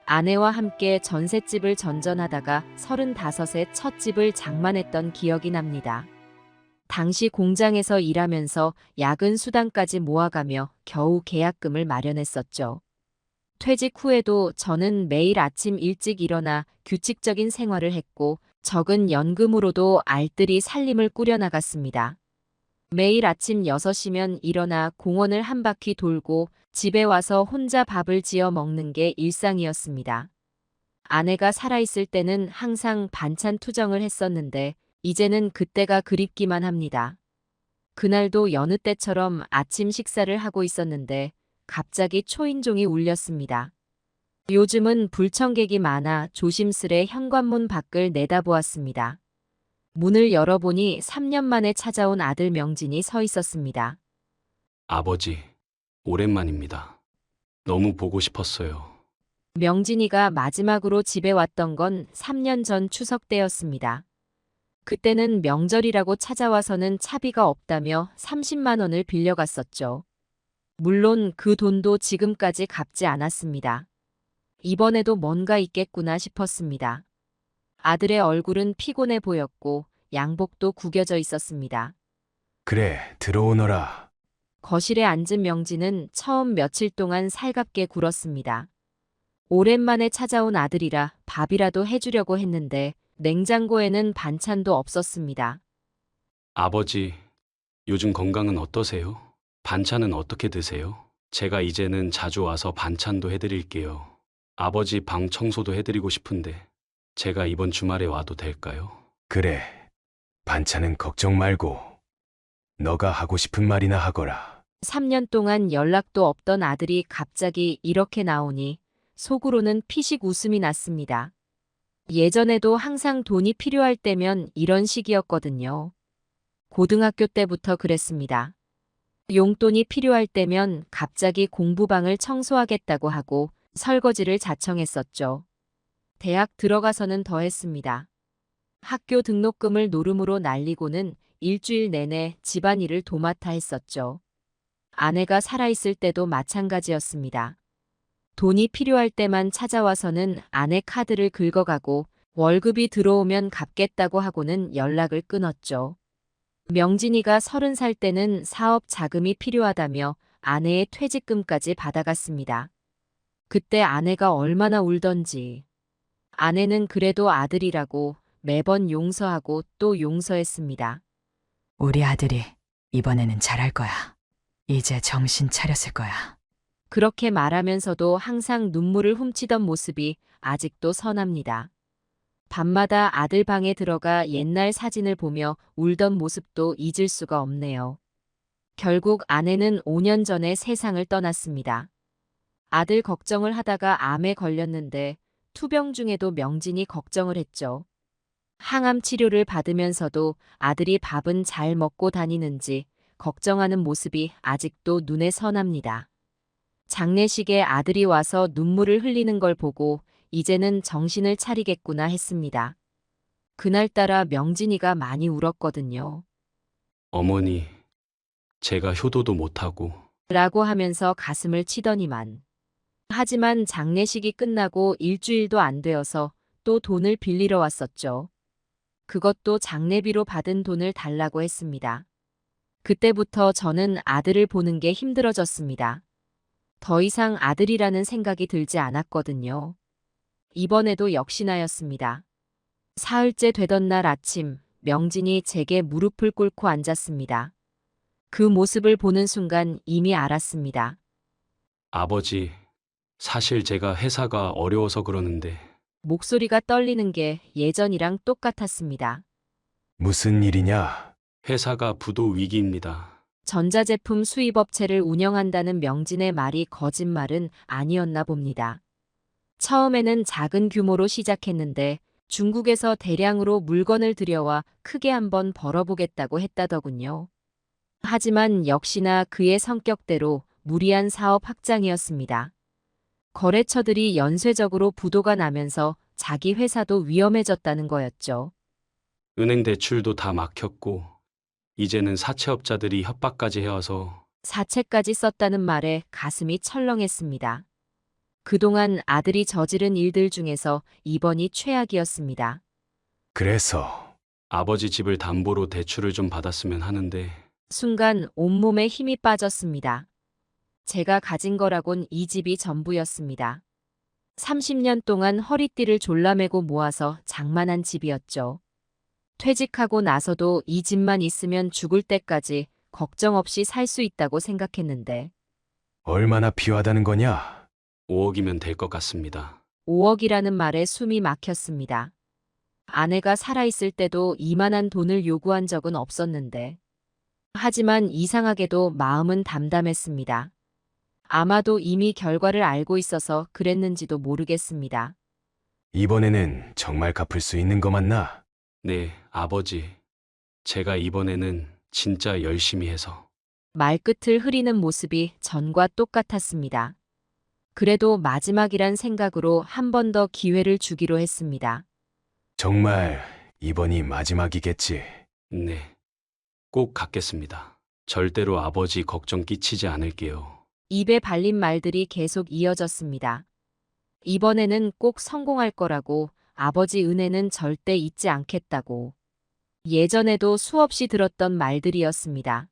아내와 함께 전셋집을 전전하다가 35세 첫 집을 장만했던 기억이 납니다. 당시 공장에서 일하면서 야근 수당까지 모아가며 겨우 계약금을 마련했었죠. 퇴직 후에도 저는 매일 아침 일찍 일어나 규칙적인 생활을 했고 적은 연금으로도 알뜰히 살림을 꾸려나갔습니다. 매일 아침 6시면 일어나 공원을 한 바퀴 돌고 집에 와서 혼자 밥을 지어 먹는 게 일상이었습니다. 아내가 살아있을 때는 항상 반찬 투정을 했었는데 이제는 그때가 그립기만 합니다. 그날도 여느 때처럼 아침 식사를 하고 있었는데 갑자기 초인종이 울렸습니다. 요즘은 불청객이 많아 조심스레 현관문 밖을 내다보았습니다. 문을 열어보니 3년 만에 찾아온 아들 명진이 서 있었습니다. 아버지, 오랜만입니다. 너무 보고 싶었어요. 명진이가 마지막으로 집에 왔던 건 3년 전 추석 때였습니다. 그때는 명절이라고 찾아와서는 차비가 없다며 30만 원을 빌려갔었죠. 물론 그 돈도 지금까지 갚지 않았습니다. 이번에도 뭔가 있겠구나 싶었습니다. 아들의 얼굴은 피곤해 보였고 양복도 구겨져 있었습니다. 그래, 들어오너라. 거실에 앉은 명진은 처음 며칠 동안 살갑게 굴었습니다. 오랜만에 찾아온 아들이라 밥이라도 해주려고 했는데 냉장고에는 반찬도 없었습니다. 아버지, 요즘 건강은 어떠세요? 반찬은 어떻게 드세요? 제가 이제는 자주 와서 반찬도 해드릴게요. 아버지 방 청소도 해드리고 싶은데 제가 이번 주말에 와도 될까요? 그래, 반찬은 걱정 말고 너가 하고 싶은 말이나 하거라. 3년 동안 연락도 없던 아들이 갑자기 이렇게 나오니 속으로는 피식 웃음이 났습니다. 예전에도 항상 돈이 필요할 때면 이런 식이었거든요. 고등학교 때부터 그랬습니다. 용돈이 필요할 때면 갑자기 공부방을 청소하겠다고 하고 설거지를 자청했었죠. 대학 들어가서는 더 했습니다. 학교 등록금을 노름으로 날리고는 일주일 내내 집안일을 도맡아 했었죠. 아내가 살아있을 때도 마찬가지였습니다. 돈이 필요할 때만 찾아와서는 아내 카드를 긁어가고 월급이 들어오면 갚겠다고 하고는 연락을 끊었죠. 명진이가 30살 때는 사업 자금이 필요하다며 아내의 퇴직금까지 받아갔습니다. 그때 아내가 얼마나 울던지. 아내는 그래도 아들이라고 매번 용서하고 또 용서했습니다. 우리 아들이 이번에는 잘할 거야. 이제 정신 차렸을 거야. 그렇게 말하면서도 항상 눈물을 훔치던 모습이 아직도 선합니다. 밤마다 아들 방에 들어가 옛날 사진을 보며 울던 모습도 잊을 수가 없네요. 결국 아내는 5년 전에 세상을 떠났습니다. 아들 걱정을 하다가 암에 걸렸는데 투병 중에도 명진이 걱정을 했죠. 항암 치료를 받으면서도 아들이 밥은 잘 먹고 다니는지 걱정하는 모습이 아직도 눈에 선합니다. 장례식에 아들이 와서 눈물을 흘리는 걸 보고 이제는 정신을 차리겠구나 했습니다. 그날따라 명진이가 많이 울었거든요. 어머니, 제가 효도도 못하고 라고 하면서 가슴을 치더니만. 하지만 장례식이 끝나고 일주일도 안 되어서 또 돈을 빌리러 왔었죠. 그것도 장례비로 받은 돈을 달라고 했습니다. 그때부터 저는 아들을 보는 게 힘들어졌습니다. 더 이상 아들이라는 생각이 들지 않았거든요. 이번에도 역시나였습니다. 사흘째 되던 날 아침, 명진이 제게 무릎을 꿇고 앉았습니다. 그 모습을 보는 순간 이미 알았습니다. 아버지, 사실 제가 회사가 어려워서 그러는데 목소리가 떨리는 게 예전이랑 똑같았습니다. 무슨 일이냐? 회사가 부도 위기입니다. 전자제품 수입업체를 운영한다는 명진의 말이 거짓말은 아니었나 봅니다. 처음에는 작은 규모로 시작했는데 중국에서 대량으로 물건을 들여와 크게 한번 벌어보겠다고 했다더군요. 하지만 역시나 그의 성격대로 무리한 사업 확장이었습니다. 거래처들이 연쇄적으로 부도가 나면서 자기 회사도 위험해졌다는 거였죠. 은행 대출도 다 막혔고 이제는 사채업자들이 협박까지 해와서 사채까지 썼다는 말에 가슴이 철렁했습니다. 그동안 아들이 저지른 일들 중에서 이번이 최악이었습니다. 그래서 아버지 집을 담보로 대출을 좀 받았으면 하는데 순간 온몸에 힘이 빠졌습니다. 제가 가진 거라곤 이 집이 전부였습니다. 30년 동안 허리띠를 졸라매고 모아서 장만한 집이었죠. 퇴직하고 나서도 이 집만 있으면 죽을 때까지 걱정 없이 살 수 있다고 생각했는데 얼마나 필요하다는 거냐? 5억이면 될 것 같습니다. 5억이라는 말에 숨이 막혔습니다. 아내가 살아있을 때도 이만한 돈을 요구한 적은 없었는데 하지만 이상하게도 마음은 담담했습니다. 아마도 이미 결과를 알고 있어서 그랬는지도 모르겠습니다. 이번에는 정말 갚을 수 있는 거 맞나? 네, 아버지. 제가 이번에는 진짜 열심히 해서. 말끝을 흐리는 모습이 전과 똑같았습니다. 그래도 마지막이란 생각으로 한 번 더 기회를 주기로 했습니다. 정말 이번이 마지막이겠지. 네. 꼭 갚겠습니다. 절대로 아버지 걱정 끼치지 않을게요. 입에 발린 말들이 계속 이어졌습니다. 이번에는 꼭 성공할 거라고, 아버지 은혜는 절대 잊지 않겠다고. 예전에도 수없이 들었던 말들이었습니다.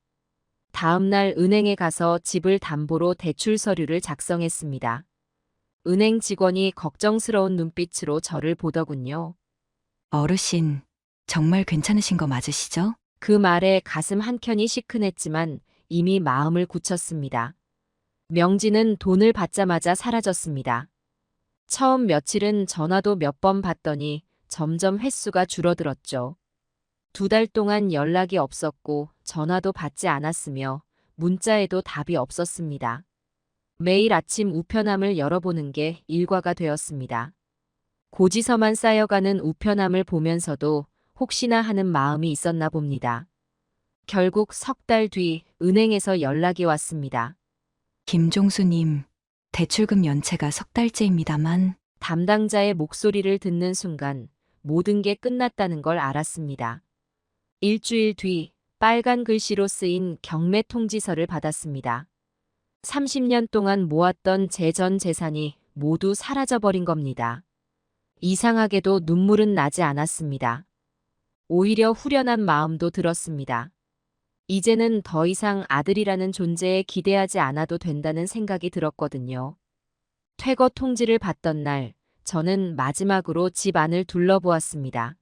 다음 날 은행에 가서 집을 담보로 대출 서류를 작성했습니다. 은행 직원이 걱정스러운 눈빛으로 저를 보더군요. 어르신, 정말 괜찮으신 거 맞으시죠? 그 말에 가슴 한켠이 시큰했지만 이미 마음을 굳혔습니다. 명지는 돈을 받자마자 사라졌습니다. 처음 며칠은 전화도 몇 번 받더니 점점 횟수가 줄어들었죠. 2달 동안 연락이 없었고 전화도 받지 않았으며 문자에도 답이 없었습니다. 매일 아침 우편함을 열어보는 게 일과가 되었습니다. 고지서만 쌓여가는 우편함을 보면서도 혹시나 하는 마음이 있었나 봅니다. 결국 석 달 뒤 은행에서 연락이 왔습니다. 김종수님, 대출금 연체가 석 달째입니다만. 담당자의 목소리를 듣는 순간 모든 게 끝났다는 걸 알았습니다. 일주일 뒤 빨간 글씨로 쓰인 경매 통지서를 받았습니다. 30년 동안 모았던 제 전 재산이 모두 사라져버린 겁니다. 이상하게도 눈물은 나지 않았습니다. 오히려 후련한 마음도 들었습니다. 이제는 더 이상 아들이라는 존재에 기대하지 않아도 된다는 생각이 들었거든요. 퇴거 통지를 받던 날, 저는 마지막으로 집 안을 둘러보았습니다.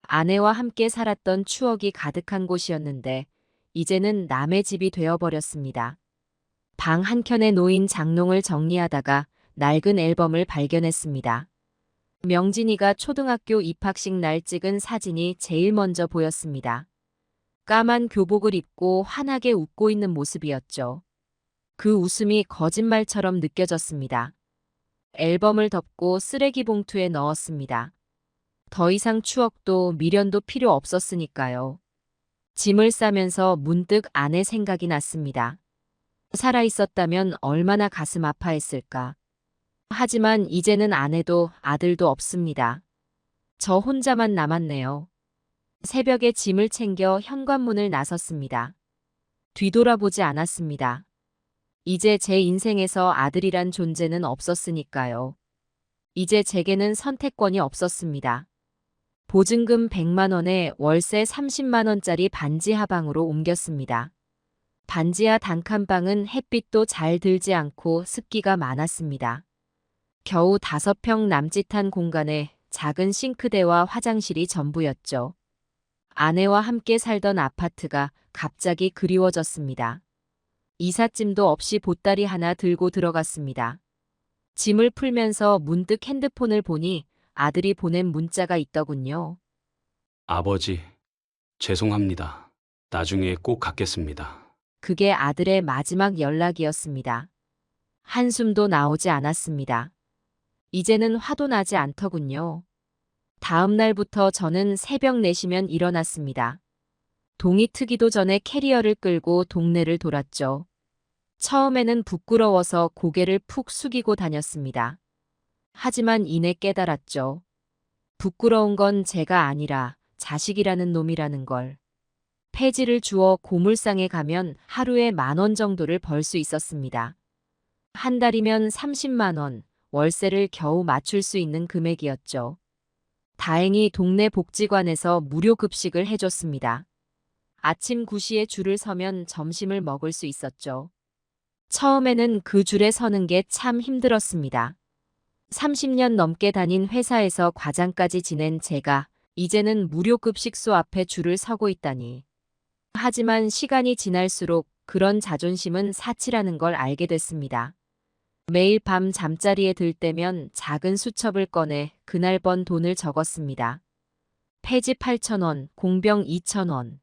아내와 함께 살았던 추억이 가득한 곳이었는데, 이제는 남의 집이 되어버렸습니다. 방 한켠에 놓인 장롱을 정리하다가 낡은 앨범을 발견했습니다. 명진이가 초등학교 입학식 날 찍은 사진이 제일 먼저 보였습니다. 까만 교복을 입고 환하게 웃고 있는 모습이었죠. 그 웃음이 거짓말처럼 느껴졌습니다. 앨범을 덮고 쓰레기 봉투에 넣었습니다. 더 이상 추억도 미련도 필요 없었으니까요. 짐을 싸면서 문득 아내 생각이 났습니다. 살아있었다면 얼마나 가슴 아파했을까. 하지만 이제는 아내도 아들도 없습니다. 저 혼자만 남았네요. 새벽에 짐을 챙겨 현관문을 나섰습니다. 뒤돌아보지 않았습니다. 이제 제 인생에서 아들이란 존재는 없었으니까요. 이제 제게는 선택권이 없었습니다. 보증금 100만 원에 월세 30만 원짜리 반지하 방으로 옮겼습니다. 반지하 단칸방은 햇빛도 잘 들지 않고 습기가 많았습니다. 겨우 5평 남짓한 공간에 작은 싱크대와 화장실이 전부였죠. 아내와 함께 살던 아파트가 갑자기 그리워졌습니다. 이삿짐도 없이 보따리 하나 들고 들어갔습니다. 짐을 풀면서 문득 핸드폰을 보니 아들이 보낸 문자가 있더군요. 아버지, 죄송합니다. 나중에 꼭 갚겠습니다. 그게 아들의 마지막 연락이었습니다. 한숨도 나오지 않았습니다. 이제는 화도 나지 않더군요. 다음 날부터 저는 새벽 4시면 일어났습니다. 동이 트기도 전에 캐리어를 끌고 동네를 돌았죠. 처음에는 부끄러워서 고개를 푹 숙이고 다녔습니다. 하지만 이내 깨달았죠. 부끄러운 건 제가 아니라 자식이라는 놈이라는 걸. 폐지를 주어 고물상에 가면 하루에 10,000원 정도를 벌 수 있었습니다. 한 달이면 30만 원, 월세를 겨우 맞출 수 있는 금액이었죠. 다행히 동네 복지관에서 무료 급식을 해줬습니다. 아침 9시에 줄을 서면 점심을 먹을 수 있었죠. 처음에는 그 줄에 서는 게 참 힘들었습니다. 30년 넘게 다닌 회사에서 과장까지 지낸 제가 이제는 무료 급식소 앞에 줄을 서고 있다니. 하지만 시간이 지날수록 그런 자존심은 사치라는 걸 알게 됐습니다. 매일 밤 잠자리에 들 때면 작은 수첩을 꺼내 그날 번 돈을 적었습니다. 폐지 8,000원, 공병 2,000원.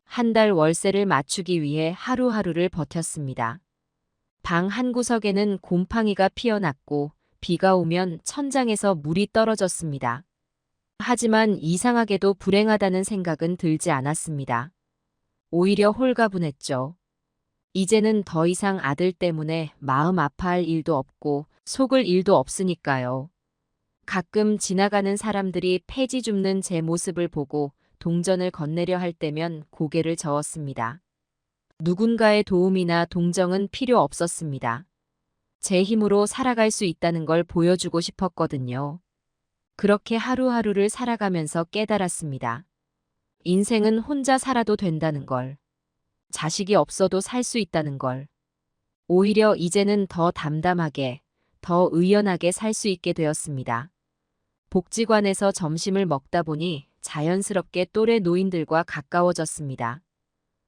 한 달 월세를 맞추기 위해 하루하루를 버텼습니다. 방 한 구석에는 곰팡이가 피어났고 비가 오면 천장에서 물이 떨어졌습니다. 하지만 이상하게도 불행하다는 생각은 들지 않았습니다. 오히려 홀가분했죠. 이제는 더 이상 아들 때문에 마음 아파할 일도 없고 속을 일도 없으니까요. 가끔 지나가는 사람들이 폐지 줍는 제 모습을 보고 동전을 건네려 할 때면 고개를 저었습니다. 누군가의 도움이나 동정은 필요 없었습니다. 제 힘으로 살아갈 수 있다는 걸 보여주고 싶었거든요. 그렇게 하루하루를 살아가면서 깨달았습니다. 인생은 혼자 살아도 된다는 걸. 자식이 없어도 살 수 있다는 걸. 오히려 이제는 더 담담하게, 더 의연하게 살 수 있게 되었습니다. 복지관에서 점심을 먹다 보니 자연스럽게 또래 노인들과 가까워졌습니다.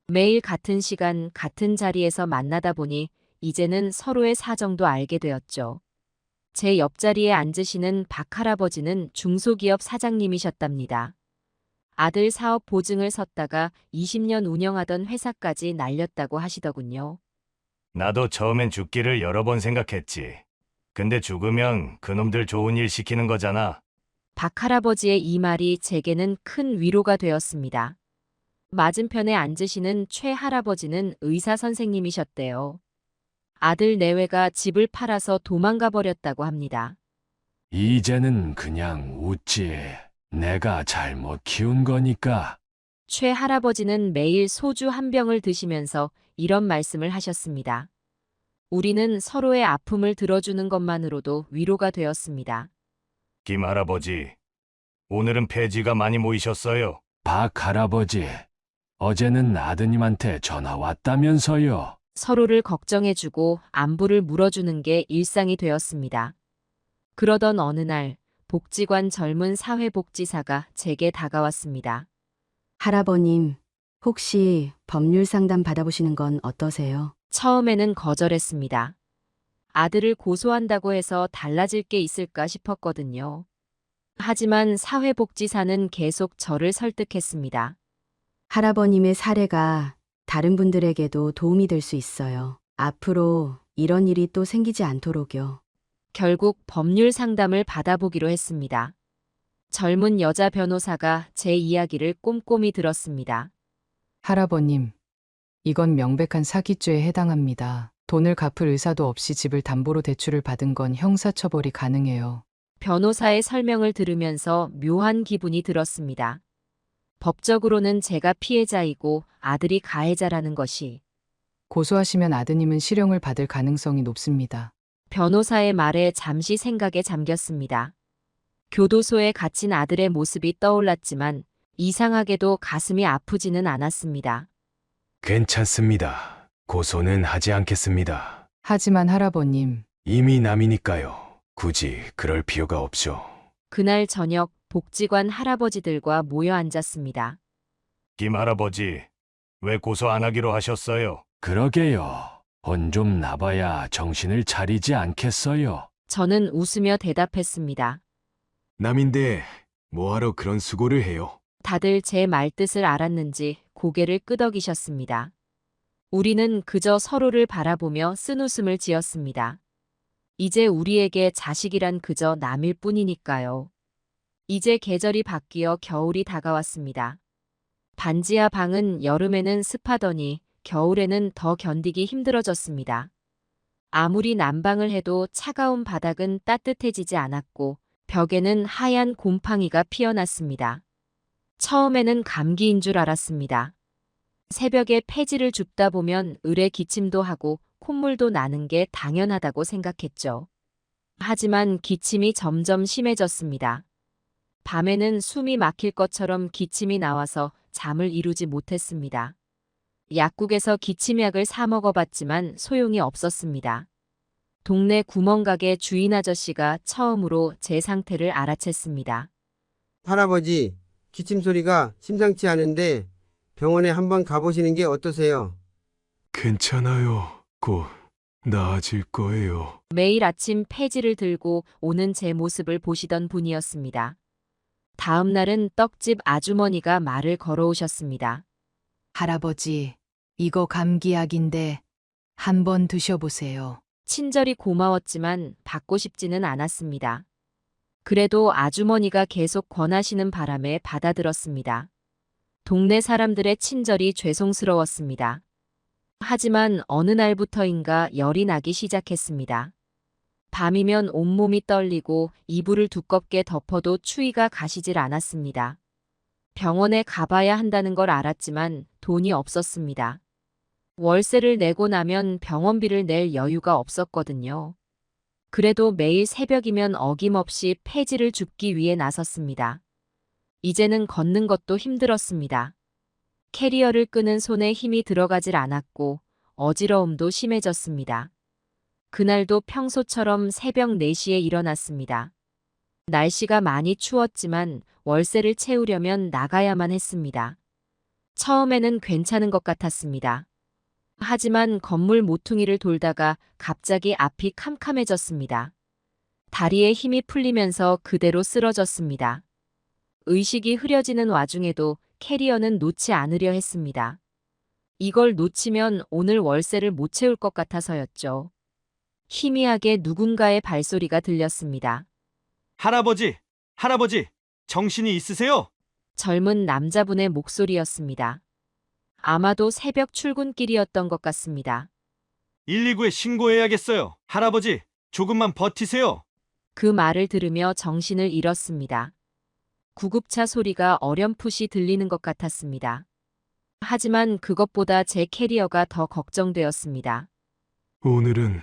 매일 같은 시간, 같은 자리에서 만나다 보니 이제는 서로의 사정도 알게 되었죠. 제 옆자리에 앉으시는 박 할아버지는 중소기업 사장님이셨답니다. 아들 사업 보증을 섰다가 20년 운영하던 회사까지 날렸다고 하시더군요. 나도 처음엔 죽기를 여러 번 생각했지. 근데 죽으면 그놈들 좋은 일 시키는 거잖아. 박 할아버지의 이 말이 제게는 큰 위로가 되었습니다. 맞은편에 앉으시는 최 할아버지는 의사 선생님이셨대요. 아들 내외가 집을 팔아서 도망가 버렸다고 합니다. 이제는 그냥 웃지. 내가 잘못 키운 거니까. 최 할아버지는 매일 소주 한 병을 드시면서 이런 말씀을 하셨습니다. 우리는 서로의 아픔을 들어주는 것만으로도 위로가 되었습니다. 김 할아버지, 오늘은 폐지가 많이 모이셨어요. 박 할아버지, 어제는 아드님한테 전화 왔다면서요. 서로를 걱정해주고 안부를 물어주는 게 일상이 되었습니다. 그러던 어느 날 복지관 젊은 사회복지사가 제게 다가왔습니다. 할아버님, 혹시 법률 상담 받아보시는 건 어떠세요? 처음에는 거절했습니다. 아들을 고소한다고 해서 달라질 게 있을까 싶었거든요. 하지만 사회복지사는 계속 저를 설득했습니다. 할아버님의 사례가 다른 분들에게도 도움이 될 수 있어요. 앞으로 이런 일이 또 생기지 않도록요. 결국 법률 상담을 받아보기로 했습니다. 젊은 여자 변호사가 제 이야기를 꼼꼼히 들었습니다. 할아버님, 이건 명백한 사기죄에 해당합니다. 돈을 갚을 의사도 없이 집을 담보로 대출을 받은 건 형사처벌이 가능해요. 변호사의 설명을 들으면서 묘한 기분이 들었습니다. 법적으로는 제가 피해자이고 아들이 가해자라는 것이. 고소하시면 아드님은 실형을 받을 가능성이 높습니다. 변호사의 말에 잠시 생각에 잠겼습니다. 교도소에 갇힌 아들의 모습이 떠올랐지만 이상하게도 가슴이 아프지는 않았습니다. 괜찮습니다. 고소는 하지 않겠습니다. 하지만 할아버님, 이미 남이니까요. 굳이 그럴 필요가 없죠. 그날 저녁 복지관 할아버지들과 모여 앉았습니다. 김 할아버지, 왜 고소 안 하기로 하셨어요? 그러게요. 혼 좀 나봐야 정신을 차리지 않겠어요. 저는 웃으며 대답했습니다. 남인데 뭐하러 그런 수고를 해요? 다들 제 말뜻을 알았는지 고개를 끄덕이셨습니다. 우리는 그저 서로를 바라보며 쓴웃음을 지었습니다. 이제 우리에게 자식이란 그저 남일 뿐이니까요. 이제 계절이 바뀌어 겨울이 다가왔습니다. 반지하 방은 여름에는 습하더니 겨울에는 더 견디기 힘들어졌습니다. 아무리 난방을 해도 차가운 바닥은 따뜻해지지 않았고 벽에는 하얀 곰팡이가 피어났습니다. 처음에는 감기인 줄 알았습니다. 새벽에 폐지를 줍다 보면 을에 기침도 하고 콧물도 나는 게 당연하다고 생각했죠. 하지만 기침이 점점 심해졌습니다. 밤에는 숨이 막힐 것처럼 기침이 나와서 잠을 이루지 못했습니다. 약국에서 기침약을 사 먹어봤지만 소용이 없었습니다. 동네 구멍가게 주인 아저씨가 처음으로 제 상태를 알아챘습니다. 할아버지, 기침 소리가 심상치 않은데 병원에 한번 가보시는 게 어떠세요? 괜찮아요. 곧 나아질 거예요. 매일 아침 폐지를 들고 오는 제 모습을 보시던 분이었습니다. 다음 날은 떡집 아주머니가 말을 걸어오셨습니다. 할아버지, 이거 감기약인데 한번 드셔보세요. 친절히 고마웠지만 받고 싶지는 않았습니다. 그래도 아주머니가 계속 권하시는 바람에 받아들었습니다. 동네 사람들의 친절이 죄송스러웠습니다. 하지만 어느 날부터인가 열이 나기 시작했습니다. 밤이면 온몸이 떨리고 이불을 두껍게 덮어도 추위가 가시질 않았습니다. 병원에 가봐야 한다는 걸 알았지만 돈이 없었습니다. 월세를 내고 나면 병원비를 낼 여유가 없었거든요. 그래도 매일 새벽이면 어김없이 폐지를 줍기 위해 나섰습니다. 이제는 걷는 것도 힘들었습니다. 캐리어를 끄는 손에 힘이 들어가질 않았고 어지러움도 심해졌습니다. 그날도 평소처럼 새벽 4시에 일어났습니다. 날씨가 많이 추웠지만 월세를 채우려면 나가야만 했습니다. 처음에는 괜찮은 것 같았습니다. 하지만 건물 모퉁이를 돌다가 갑자기 앞이 캄캄해졌습니다. 다리에 힘이 풀리면서 그대로 쓰러졌습니다. 의식이 흐려지는 와중에도 캐리어는 놓지 않으려 했습니다. 이걸 놓치면 오늘 월세를 못 채울 것 같아서였죠. 희미하게 누군가의 발소리가 들렸습니다. 할아버지, 할아버지, 정신이 있으세요? 젊은 남자분의 목소리였습니다. 아마도 새벽 출근길이었던 것 같습니다. 119에 신고해야겠어요. 할아버지, 조금만 버티세요. 그 말을 들으며 정신을 잃었습니다. 구급차 소리가 어렴풋이 들리는 것 같았습니다. 하지만 그것보다 제 캐리어가 더 걱정되었습니다. 오늘은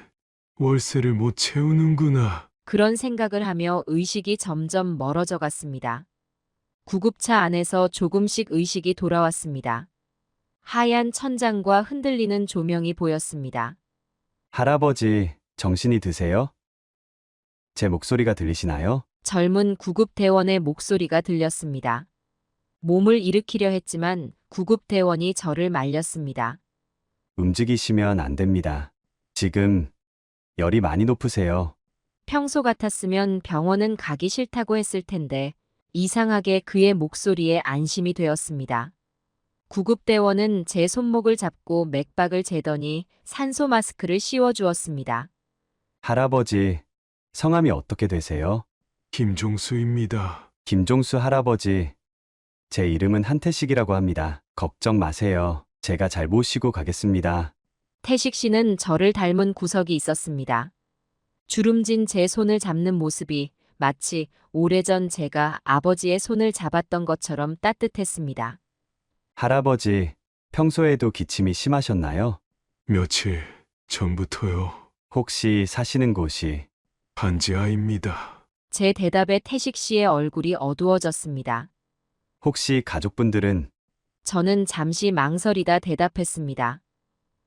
월세를 못 채우는구나. 그런 생각을 하며 의식이 점점 멀어져 갔습니다. 구급차 안에서 조금씩 의식이 돌아왔습니다. 하얀 천장과 흔들리는 조명이 보였습니다. 할아버지, 정신이 드세요? 제 목소리가 들리시나요? 젊은 구급대원의 목소리가 들렸습니다. 몸을 일으키려 했지만 구급대원이 저를 말렸습니다. 움직이시면 안 됩니다. 지금 열이 많이 높으세요. 평소 같았으면 병원은 가기 싫다고 했을 텐데 이상하게 그의 목소리에 안심이 되었습니다. 구급대원은 제 손목을 잡고 맥박을 재더니 산소 마스크를 씌워주었습니다. 할아버지, 성함이 어떻게 되세요? 김종수입니다. 김종수 할아버지, 제 이름은 한태식이라고 합니다. 걱정 마세요. 제가 잘 모시고 가겠습니다. 태식 씨는 저를 닮은 구석이 있었습니다. 주름진 제 손을 잡는 모습이 마치 오래전 제가 아버지의 손을 잡았던 것처럼 따뜻했습니다. 할아버지, 평소에도 기침이 심하셨나요? 며칠 전부터요. 혹시 사시는 곳이? 반지하입니다. 제 대답에 태식 씨의 얼굴이 어두워졌습니다. 혹시 가족분들은? 저는 잠시 망설이다 대답했습니다.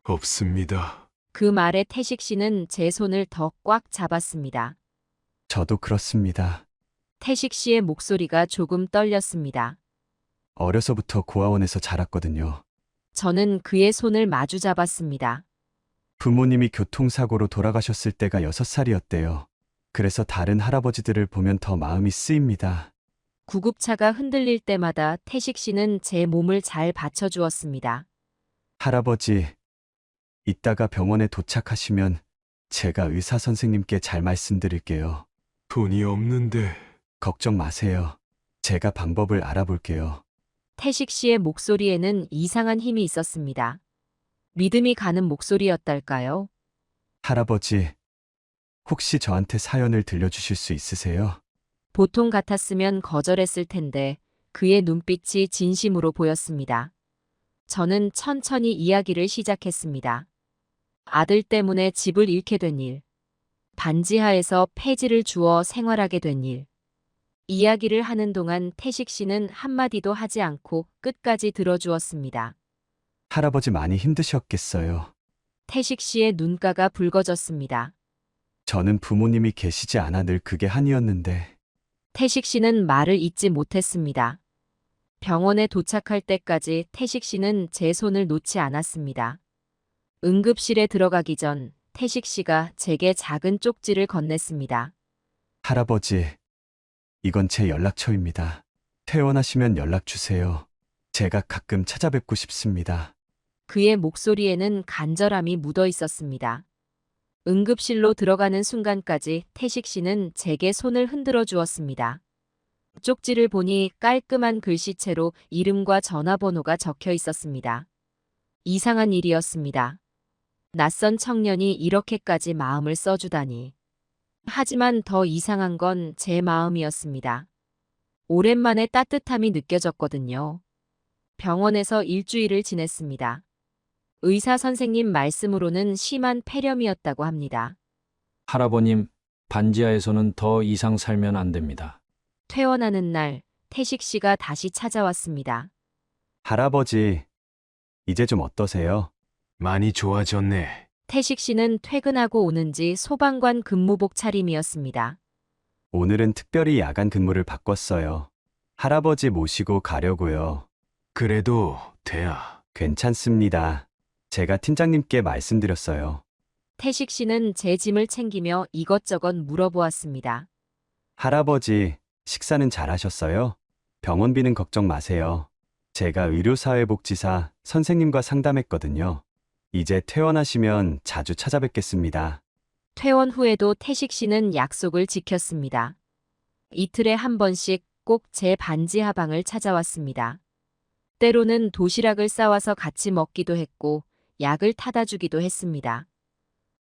없습니다. 그 말에 태식 씨는 제 손을 더 꽉 잡았습니다. 저도 그렇습니다. 태식 씨의 목소리가 조금 떨렸습니다. 어려서부터 고아원에서 자랐거든요. 저는 그의 손을 마주 잡았습니다. 부모님이 교통사고로 돌아가셨을 때가 6살이었대요. 그래서 다른 할아버지들을 보면 더 마음이 쓰입니다. 구급차가 흔들릴 때마다 태식 씨는 제 몸을 잘 받쳐주었습니다. 할아버지, 이따가 병원에 도착하시면 제가 의사 선생님께 잘 말씀드릴게요. 돈이 없는데. 걱정 마세요. 제가 방법을 알아볼게요. 태식 씨의 목소리에는 이상한 힘이 있었습니다. 믿음이 가는 목소리였달까요? 할아버지, 혹시 저한테 사연을 들려주실 수 있으세요? 보통 같았으면 거절했을 텐데 그의 눈빛이 진심으로 보였습니다. 저는 천천히 이야기를 시작했습니다. 아들 때문에 집을 잃게 된 일, 반지하에서 폐지를 주어 생활하게 된 일. 이야기를 하는 동안 태식 씨는 한마디도 하지 않고 끝까지 들어주었습니다. 할아버지 많이 힘드셨겠어요. 태식 씨의 눈가가 붉어졌습니다. 저는 부모님이 계시지 않아 늘 그게 한이었는데. 태식 씨는 말을 잇지 못했습니다. 병원에 도착할 때까지 태식 씨는 제 손을 놓지 않았습니다. 응급실에 들어가기 전 태식 씨가 제게 작은 쪽지를 건넸습니다. 할아버지, 이건 제 연락처입니다. 퇴원하시면 연락 주세요. 제가 가끔 찾아뵙고 싶습니다. 그의 목소리에는 간절함이 묻어 있었습니다. 응급실로 들어가는 순간까지 태식 씨는 제게 손을 흔들어 주었습니다. 쪽지를 보니 깔끔한 글씨체로 이름과 전화번호가 적혀 있었습니다. 이상한 일이었습니다. 낯선 청년이 이렇게까지 마음을 써주다니. 하지만 더 이상한 건 제 마음이었습니다. 오랜만에 따뜻함이 느껴졌거든요. 병원에서 일주일을 지냈습니다. 의사 선생님 말씀으로는 심한 폐렴이었다고 합니다. 할아버님, 반지하에서는 더 이상 살면 안 됩니다. 퇴원하는 날, 태식 씨가 다시 찾아왔습니다. 할아버지, 이제 좀 어떠세요? 많이 좋아졌네. 태식 씨는 퇴근하고 오는지 소방관 근무복 차림이었습니다. 오늘은 특별히 야간 근무를 바꿨어요. 할아버지 모시고 가려고요. 그래도 돼야. 괜찮습니다. 제가 팀장님께 말씀드렸어요. 태식 씨는 제 짐을 챙기며 이것저것 물어보았습니다. 할아버지, 식사는 잘 하셨어요? 병원비는 걱정 마세요. 제가 의료사회복지사 선생님과 상담했거든요. 이제 퇴원하시면 자주 찾아뵙겠습니다. 퇴원 후에도 태식 씨는 약속을 지켰습니다. 이틀에 한 번씩 꼭 제 반지 하방을 찾아왔습니다. 때로는 도시락을 싸와서 같이 먹기도 했고 약을 타다 주기도 했습니다.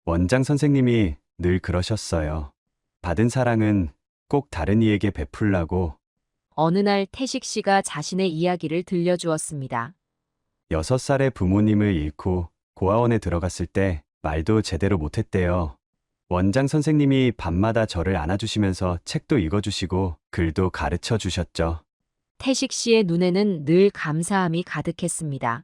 원장 선생님이 늘 그러셨어요. 받은 사랑은 꼭 다른 이에게 베풀라고. 어느 날 태식 씨가 자신의 이야기를 들려주었습니다. 6살에 부모님을 잃고 고아원에 들어갔을 때 말도 제대로 못했대요. 원장 선생님이 밤마다 저를 안아주시면서 책도 읽어주시고 글도 가르쳐 주셨죠. 태식 씨의 눈에는 늘 감사함이 가득했습니다.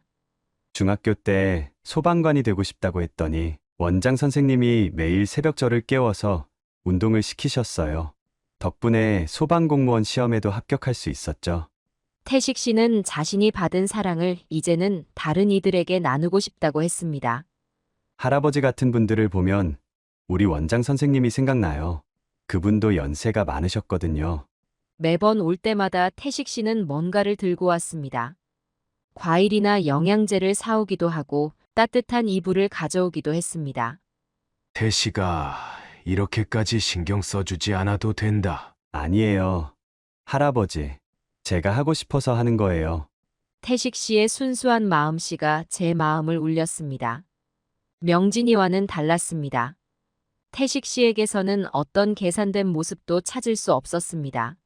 중학교 때 소방관이 되고 싶다고 했더니 원장 선생님이 매일 새벽 저를 깨워서 운동을 시키셨어요. 덕분에 소방공무원 시험에도 합격할 수 있었죠. 태식 씨는 자신이 받은 사랑을 이제는 다른 이들에게 나누고 싶다고 했습니다. 할아버지 같은 분들을 보면 우리 원장 선생님이 생각나요. 그분도 연세가 많으셨거든요. 매번 올 때마다 태식 씨는 뭔가를 들고 왔습니다. 과일이나 영양제를 사오기도 하고 따뜻한 이불을 가져오기도 했습니다. 태식아, 이렇게까지 신경 써주지 않아도 된다. 아니에요. 할아버지, 제가 하고 싶어서 하는 거예요. 태식 씨의 순수한 마음씨가 제 마음을 울렸습니다. 명진이와는 달랐습니다. 태식 씨에게서는 어떤 계산된 모습도 찾을 수 없었습니다.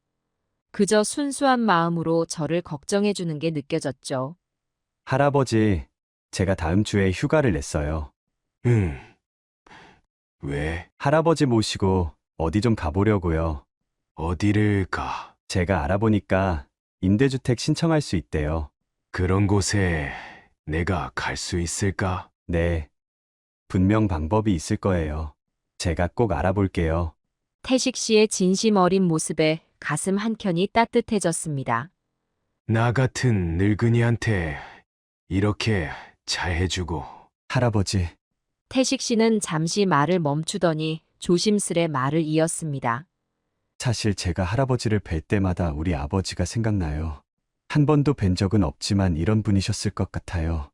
그저 순수한 마음으로 저를 걱정해 주는 게 느껴졌죠. 할아버지, 제가 다음 주에 휴가를 냈어요. 왜? 할아버지 모시고 어디 좀 가보려고요. 어디를 가? 제가 알아보니까 임대주택 신청할 수 있대요. 그런 곳에 내가 갈 수 있을까? 네. 분명 방법이 있을 거예요. 제가 꼭 알아볼게요. 태식 씨의 진심 어린 모습에 가슴 한켠이 따뜻해졌습니다. 나 같은 늙은이한테 이렇게 잘해주고. 할아버지, 태식 씨는 잠시 말을 멈추더니 조심스레 말을 이었습니다. 사실 제가 할아버지를 뵐 때마다 우리 아버지가 생각나요. 한 번도 뵌 적은 없지만 이런 분이셨을 것 같아요.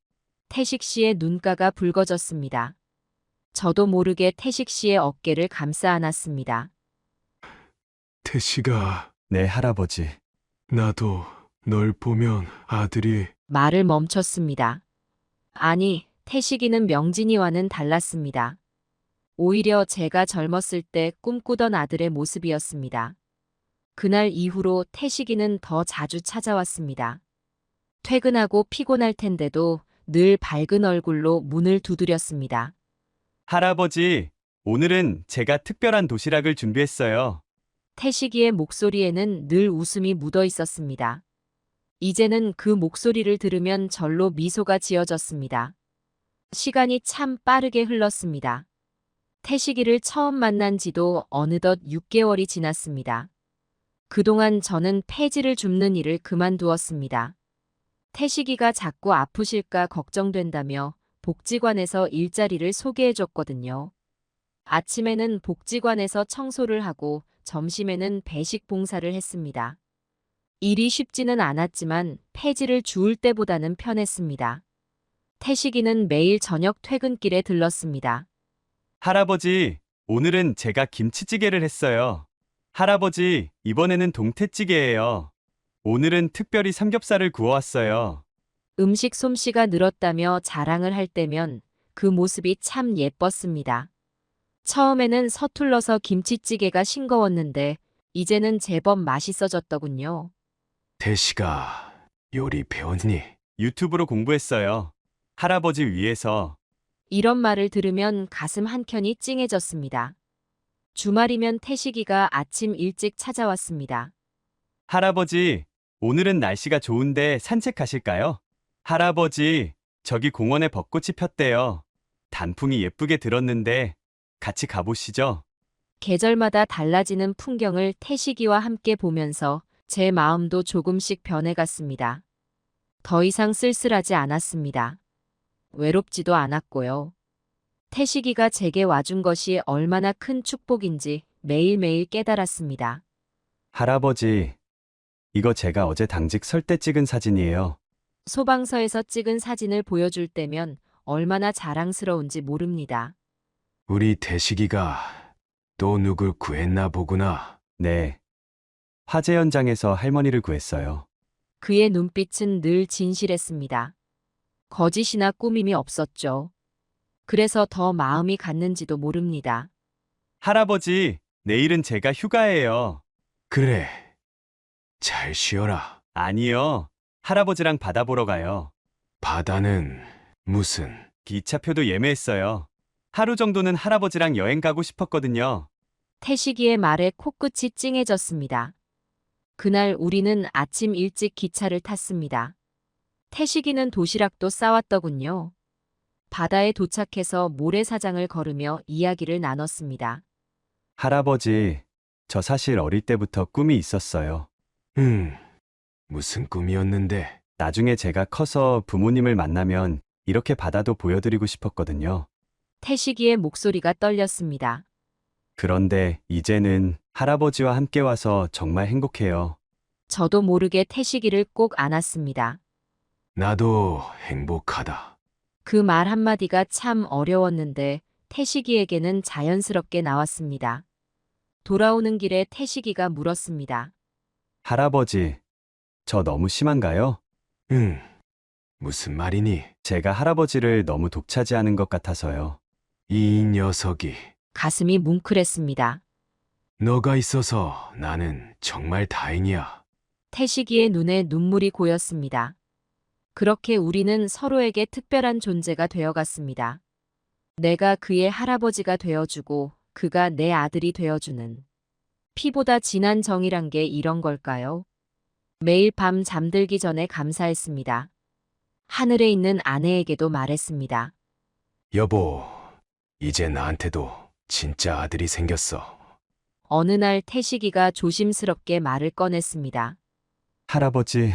태식 씨의 눈가가 붉어졌습니다. 저도 모르게 태식 씨의 어깨를 감싸 안았습니다. 태식아, 네, 할아버지. 나도 널 보면 아들이. 말을 멈췄습니다. 아니, 태식이는 명진이와는 달랐습니다. 오히려 제가 젊었을 때 꿈꾸던 아들의 모습이었습니다. 그날 이후로 태식이는 더 자주 찾아왔습니다. 퇴근하고 피곤할 텐데도 늘 밝은 얼굴로 문을 두드렸습니다. 할아버지, 오늘은 제가 특별한 도시락을 준비했어요. 태식이의 목소리에는 늘 웃음이 묻어 있었습니다. 이제는 그 목소리를 들으면 절로 미소가 지어졌습니다. 시간이 참 빠르게 흘렀습니다. 태식이를 처음 만난 지도 어느덧 6개월이 지났습니다. 그동안 저는 폐지를 줍는 일을 그만두었습니다. 태식이가 자꾸 아프실까 걱정된다며 복지관에서 일자리를 소개해줬거든요. 아침에는 복지관에서 청소를 하고 점심에는 배식 봉사를 했습니다. 일이 쉽지는 않았지만 폐지를 주울 때보다는 편했습니다. 태식이는 매일 저녁 퇴근길에 들렀습니다. 할아버지, 오늘은 제가 김치찌개를 했어요. 할아버지, 이번에는 동태찌개예요. 오늘은 특별히 삼겹살을 구워왔어요. 음식 솜씨가 늘었다며 자랑을 할 때면 그 모습이 참 예뻤습니다. 처음에는 서툴러서 김치찌개가 싱거웠는데 이제는 제법 맛있어졌더군요. 태식아, 요리 배웠니? 유튜브로 공부했어요. 할아버지 위해서. 이런 말을 들으면 가슴 한켠이 찡해졌습니다. 주말이면 태식이가 아침 일찍 찾아왔습니다. 할아버지, 오늘은 날씨가 좋은데 산책하실까요? 할아버지, 저기 공원에 벚꽃이 폈대요. 단풍이 예쁘게 들었는데 같이 가보시죠. 계절마다 달라지는 풍경을 태식이와 함께 보면서 제 마음도 조금씩 변해갔습니다. 더 이상 쓸쓸하지 않았습니다. 외롭지도 않았고요. 태식이가 제게 와준 것이 얼마나 큰 축복인지 매일매일 깨달았습니다. 할아버지, 이거 제가 어제 당직 설 때 찍은 사진이에요. 소방서에서 찍은 사진을 보여줄 때면 얼마나 자랑스러운지 모릅니다. 우리 태식이가 또 누굴 구했나 보구나. 네. 화재 현장에서 할머니를 구했어요. 그의 눈빛은 늘 진실했습니다. 거짓이나 꾸밈이 없었죠. 그래서 더 마음이 갔는지도 모릅니다. 할아버지, 내일은 제가 휴가예요. 그래. 잘 쉬어라. 아니요. 할아버지랑 바다 보러 가요. 바다는 무슨? 기차표도 예매했어요. 하루 정도는 할아버지랑 여행 가고 싶었거든요. 태식이의 말에 코끝이 찡해졌습니다. 그날 우리는 아침 일찍 기차를 탔습니다. 태식이는 도시락도 싸왔더군요. 바다에 도착해서 모래사장을 걸으며 이야기를 나눴습니다. 할아버지, 저 사실 어릴 때부터 꿈이 있었어요. 무슨 꿈이었는데? 나중에 제가 커서 부모님을 만나면 이렇게 바다도 보여드리고 싶었거든요. 태식이의 목소리가 떨렸습니다. 그런데 이제는 할아버지와 함께 와서 정말 행복해요. 저도 모르게 태식이를 꼭 안았습니다. 나도 행복하다. 그 말 한마디가 참 어려웠는데 태식이에게는 자연스럽게 나왔습니다. 돌아오는 길에 태식이가 물었습니다. 할아버지, 저 너무 심한가요? 응. 무슨 말이니? 제가 할아버지를 너무 독차지하는 것 같아서요. 이 녀석이. 가슴이 뭉클했습니다. 너가 있어서 나는 정말 다행이야. 태식이의 눈에 눈물이 고였습니다. 그렇게 우리는 서로에게 특별한 존재가 되어갔습니다. 내가 그의 할아버지가 되어주고 그가 내 아들이 되어주는. 피보다 진한 정이란 게 이런 걸까요? 매일 밤 잠들기 전에 감사했습니다. 하늘에 있는 아내에게도 말했습니다. 여보, 이제 나한테도 진짜 아들이 생겼어. 어느 날 태식이가 조심스럽게 말을 꺼냈습니다. 할아버지,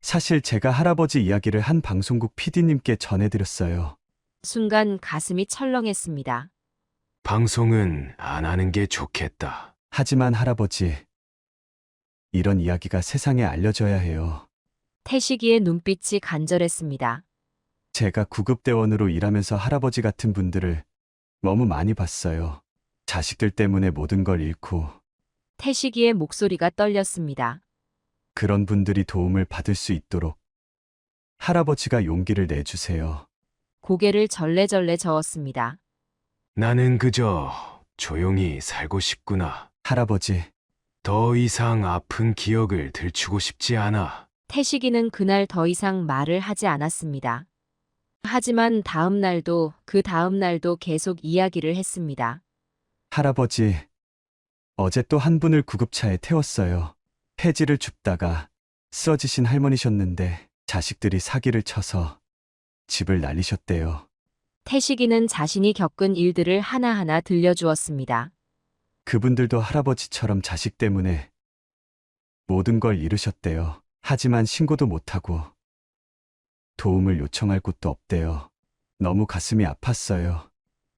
사실 제가 할아버지 이야기를 한 방송국 PD님께 전해드렸어요. 순간 가슴이 철렁했습니다. 방송은 안 하는 게 좋겠다. 하지만 할아버지, 이런 이야기가 세상에 알려져야 해요. 태식이의 눈빛이 간절했습니다. 제가 구급대원으로 일하면서 할아버지 같은 분들을 너무 많이 봤어요. 자식들 때문에 모든 걸 잃고 태식이의 목소리가 떨렸습니다. 그런 분들이 도움을 받을 수 있도록 할아버지가 용기를 내주세요. 고개를 절레절레 저었습니다. 나는 그저 조용히 살고 싶구나. 할아버지, 더 이상 아픈 기억을 들추고 싶지 않아. 태식이는 그날 더 이상 말을 하지 않았습니다. 하지만 다음 날도 그 다음 날도 계속 이야기를 했습니다. 할아버지, 어제 또 한 분을 구급차에 태웠어요. 폐지를 줍다가 쓰러지신 할머니셨는데 자식들이 사기를 쳐서 집을 날리셨대요. 태식이는 자신이 겪은 일들을 하나하나 들려주었습니다. 그분들도 할아버지처럼 자식 때문에 모든 걸 잃으셨대요. 하지만 신고도 못하고 도움을 요청할 곳도 없대요. 너무 가슴이 아팠어요.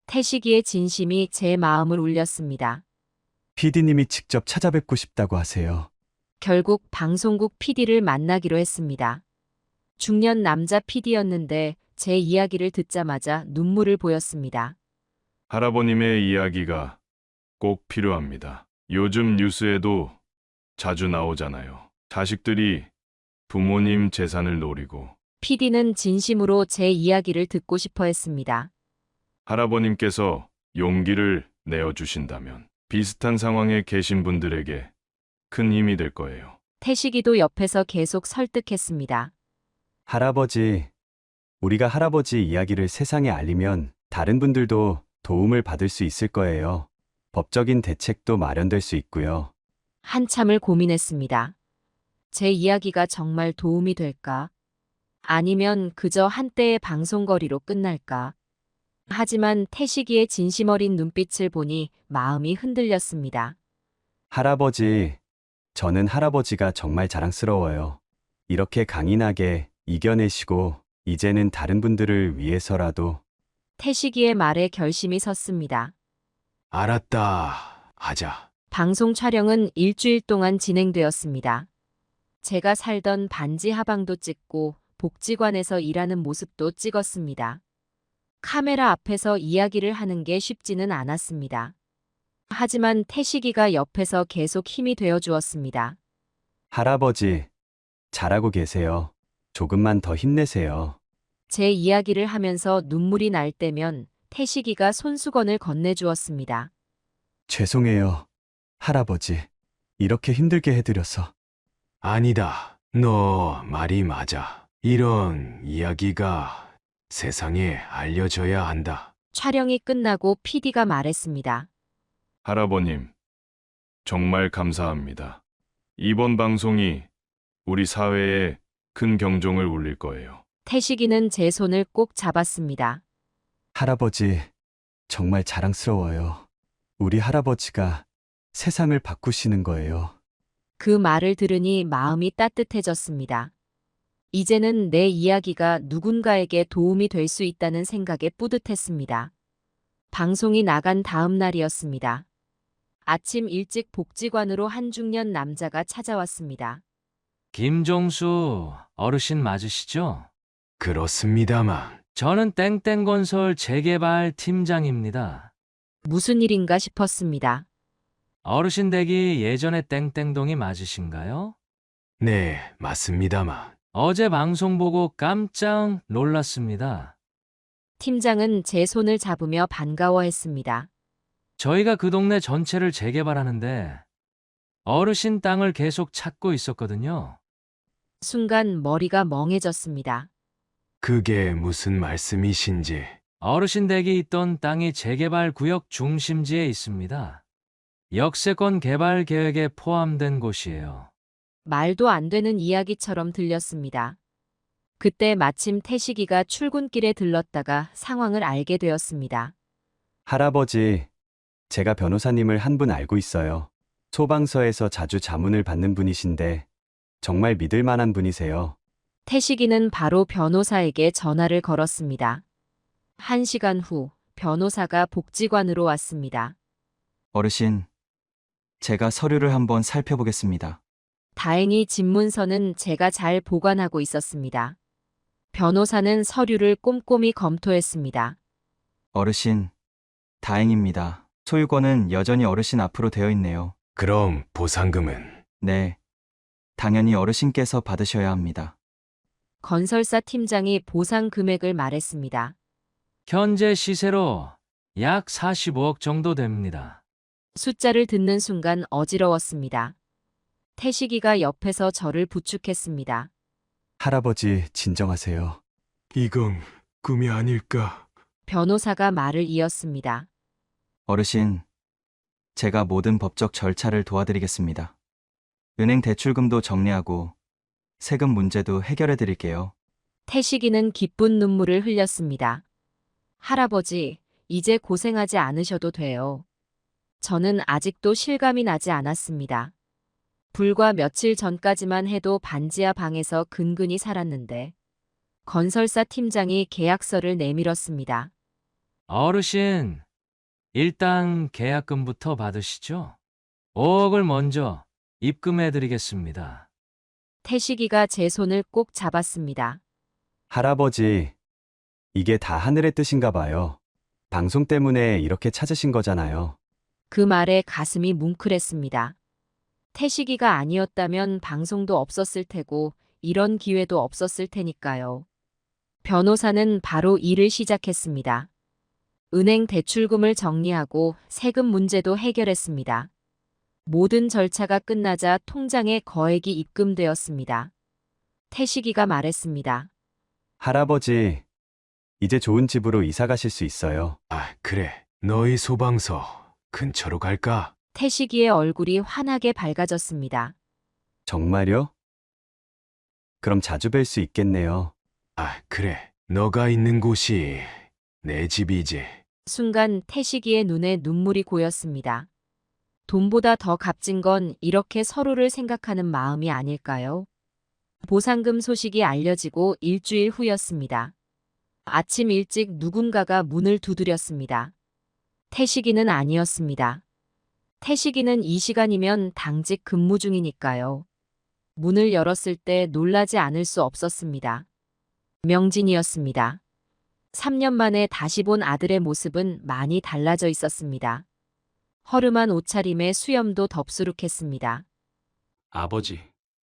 태식이의 진심이 제 마음을 울렸습니다. PD님이 직접 찾아뵙고 싶다고 하세요. 결국 방송국 PD를 만나기로 했습니다. 중년 남자 PD였는데 제 이야기를 듣자마자 눈물을 보였습니다. 할아버님의 이야기가 꼭 필요합니다. 요즘 뉴스에도 자주 나오잖아요. 자식들이 부모님 재산을 노리고. PD는 진심으로 제 이야기를 듣고 싶어 했습니다. 할아버님께서 용기를 내어주신다면 비슷한 상황에 계신 분들에게 큰 힘이 될 거예요. 태식이도 옆에서 계속 설득했습니다. 할아버지, 우리가 할아버지 이야기를 세상에 알리면 다른 분들도 도움을 받을 수 있을 거예요. 법적인 대책도 마련될 수 있고요. 한참을 고민했습니다. 제 이야기가 정말 도움이 될까? 아니면 그저 한때의 방송거리로 끝날까? 하지만 태식이의 진심 어린 눈빛을 보니 마음이 흔들렸습니다. 할아버지, 저는 할아버지가 정말 자랑스러워요. 이렇게 강인하게 이겨내시고 이제는 다른 분들을 위해서라도. 태식이의 말에 결심이 섰습니다. 알았다. 하자. 방송 촬영은 일주일 동안 진행되었습니다. 제가 살던 반지 하방도 찍고 복지관에서 일하는 모습도 찍었습니다. 카메라 앞에서 이야기를 하는 게 쉽지는 않았습니다. 하지만 태식이가 옆에서 계속 힘이 되어 주었습니다. 할아버지, 잘하고 계세요. 조금만 더 힘내세요. 제 이야기를 하면서 눈물이 날 때면 태식이가 손수건을 건네주었습니다. 죄송해요, 할아버지. 이렇게 힘들게 해드려서. 아니다. 너 말이 맞아. 이런 이야기가 세상에 알려져야 한다. 촬영이 끝나고 PD가 말했습니다. 할아버님, 정말 감사합니다. 이번 방송이 우리 사회에 큰 경종을 울릴 거예요. 태식이는 제 손을 꼭 잡았습니다. 할아버지, 정말 자랑스러워요. 우리 할아버지가 세상을 바꾸시는 거예요. 그 말을 들으니 마음이 따뜻해졌습니다. 이제는 내 이야기가 누군가에게 도움이 될 수 있다는 생각에 뿌듯했습니다. 방송이 나간 다음 날이었습니다. 아침 일찍 복지관으로 한 중년 남자가 찾아왔습니다. 김종수 어르신 맞으시죠? 그렇습니다만. 저는 땡땡건설 재개발 팀장입니다. 무슨 일인가 싶었습니다. 어르신 댁이 예전에 땡땡동이 맞으신가요? 네, 맞습니다만. 어제 방송 보고 깜짝 놀랐습니다. 팀장은 제 손을 잡으며 반가워했습니다. 저희가 그 동네 전체를 재개발하는데 어르신 땅을 계속 찾고 있었거든요. 순간 머리가 멍해졌습니다. 그게 무슨 말씀이신지. 어르신 댁이 있던 땅이 재개발 구역 중심지에 있습니다. 역세권 개발 계획에 포함된 곳이에요. 말도 안 되는 이야기처럼 들렸습니다. 그때 마침 태식이가 출근길에 들렀다가 상황을 알게 되었습니다. 할아버지, 제가 변호사님을 한 분 알고 있어요. 소방서에서 자주 자문을 받는 분이신데 정말 믿을 만한 분이세요. 태식이는 바로 변호사에게 전화를 걸었습니다. 1시간 후 변호사가 복지관으로 왔습니다. 어르신, 제가 서류를 한번 살펴보겠습니다. 다행히 집문서는 제가 잘 보관하고 있었습니다. 변호사는 서류를 꼼꼼히 검토했습니다. 어르신, 다행입니다. 소유권은 여전히 어르신 앞으로 되어 있네요. 그럼 보상금은? 네, 당연히 어르신께서 받으셔야 합니다. 건설사 팀장이 보상 금액을 말했습니다. 현재 시세로 약 45억 정도 됩니다. 숫자를 듣는 순간 어지러웠습니다. 태식이가 옆에서 저를 부축했습니다. 할아버지, 진정하세요. 이건 꿈이 아닐까? 변호사가 말을 이었습니다. 어르신, 제가 모든 법적 절차를 도와드리겠습니다. 은행 대출금도 정리하고 세금 문제도 해결해 드릴게요. 태식이는 기쁜 눈물을 흘렸습니다. 할아버지, 이제 고생하지 않으셔도 돼요. 저는 아직도 실감이 나지 않았습니다. 불과 며칠 전까지만 해도 반지하 방에서 근근히 살았는데 건설사 팀장이 계약서를 내밀었습니다. 어르신, 일단 계약금부터 받으시죠. 5억을 먼저 입금해 드리겠습니다. 태식이가 제 손을 꼭 잡았습니다. 할아버지, 이게 다 하늘의 뜻인가 봐요. 방송 때문에 이렇게 찾으신 거잖아요. 그 말에 가슴이 뭉클했습니다. 태식이가 아니었다면 방송도 없었을 테고 이런 기회도 없었을 테니까요. 변호사는 바로 일을 시작했습니다. 은행 대출금을 정리하고 세금 문제도 해결했습니다. 모든 절차가 끝나자 통장에 거액이 입금되었습니다. 태식이가 말했습니다. 할아버지, 이제 좋은 집으로 이사 가실 수 있어요. 아, 그래. 너희 소방서 근처로 갈까? 태식이의 얼굴이 환하게 밝아졌습니다. 정말요? 그럼 자주 뵐 수 있겠네요. 아, 그래. 너가 있는 곳이 내 집이지. 순간 태식이의 눈에 눈물이 고였습니다. 돈보다 더 값진 건 이렇게 서로를 생각하는 마음이 아닐까요? 보상금 소식이 알려지고 일주일 후였습니다. 아침 일찍 누군가가 문을 두드렸습니다. 태식이는 아니었습니다. 태식이는 이 시간이면 당직 근무 중이니까요. 문을 열었을 때 놀라지 않을 수 없었습니다. 명진이었습니다. 3년 만에 다시 본 아들의 모습은 많이 달라져 있었습니다. 허름한 옷차림에 수염도 덥수룩했습니다. 아버지,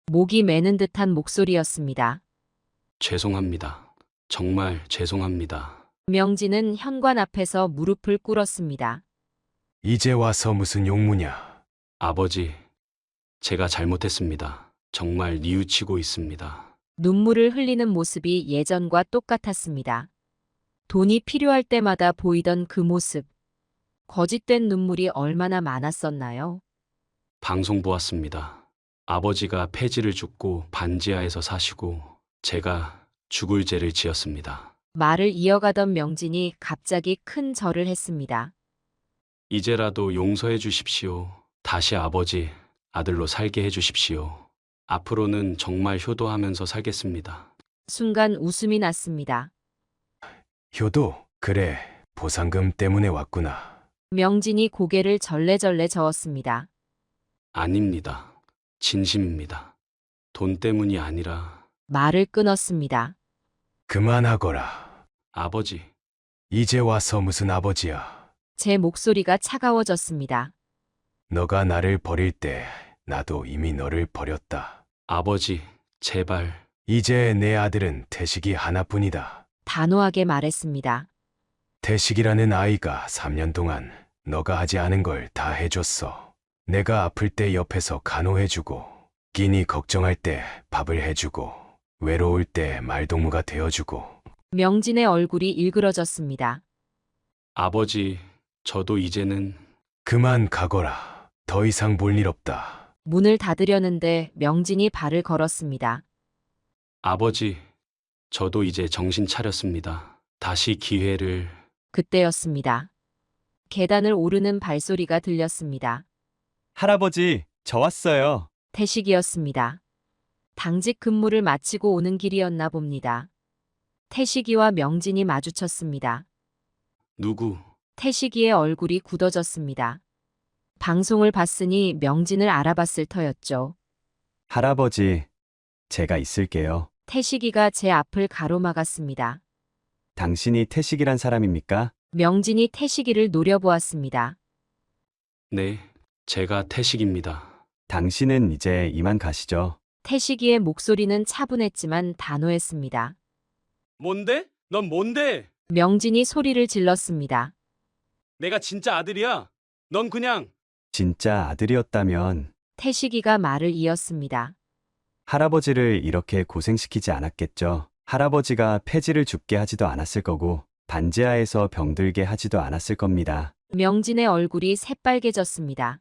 목이 매는 듯한 목소리였습니다. 죄송합니다. 정말 죄송합니다. 명진은 현관 앞에서 무릎을 꿇었습니다. 이제 와서 무슨 용무냐? 아버지, 제가 잘못했습니다. 정말 뉘우치고 있습니다. 눈물을 흘리는 모습이 예전과 똑같았습니다. 돈이 필요할 때마다 보이던 그 모습. 거짓된 눈물이 얼마나 많았었나요? 방송 보았습니다. 아버지가 폐지를 줍고 반지하에서 사시고 제가 죽을 죄를 지었습니다. 말을 이어가던 명진이 갑자기 큰 절을 했습니다. 이제라도 용서해 주십시오. 다시 아버지, 아들로 살게 해 주십시오. 앞으로는 정말 효도하면서 살겠습니다. 순간 웃음이 났습니다. 효도, 그래. 보상금 때문에 왔구나. 명진이 고개를 절레절레 저었습니다. 아닙니다. 진심입니다. 돈 때문이 아니라 말을 끊었습니다. 그만하거라. 아버지, 이제 와서 무슨 아버지야. 제 목소리가 차가워졌습니다. 너가 나를 버릴 때 나도 이미 너를 버렸다. 아버지, 제발. 이제 내 아들은 태식이 하나뿐이다. 단호하게 말했습니다. 태식이라는 아이가 3년 동안 너가 하지 않은 걸 다 해줬어. 내가 아플 때 옆에서 간호해주고, 끼니 걱정할 때 밥을 해주고, 외로울 때 말동무가 되어주고. 명진의 얼굴이 일그러졌습니다. 아버지, 저도 이제는 그만 가거라. 더 이상 볼 일 없다. 문을 닫으려는데 명진이 발을 걸었습니다. 아버지, 저도 이제 정신 차렸습니다. 다시 기회를. 그때였습니다. 계단을 오르는 발소리가 들렸습니다. 할아버지, 저 왔어요. 태식이었습니다. 당직 근무를 마치고 오는 길이었나 봅니다. 태식이와 명진이 마주쳤습니다. 누구? 태식이의 얼굴이 굳어졌습니다. 방송을 봤으니 명진을 알아봤을 터였죠. 할아버지, 제가 있을게요. 태식이가 제 앞을 가로막았습니다. 당신이 태식이란 사람입니까? 명진이 태식이를 노려보았습니다. 네, 제가 태식입니다. 당신은 이제 이만 가시죠. 태식이의 목소리는 차분했지만 단호했습니다. 뭔데? 넌 뭔데? 명진이 소리를 질렀습니다. 내가 진짜 아들이야. 넌 그냥. 진짜 아들이었다면 태식이가 말을 이었습니다. 할아버지를 이렇게 고생시키지 않았겠죠. 할아버지가 폐지를 줍게 하지도 않았을 거고 반지하에서 병들게 하지도 않았을 겁니다. 명진의 얼굴이 새빨개졌습니다.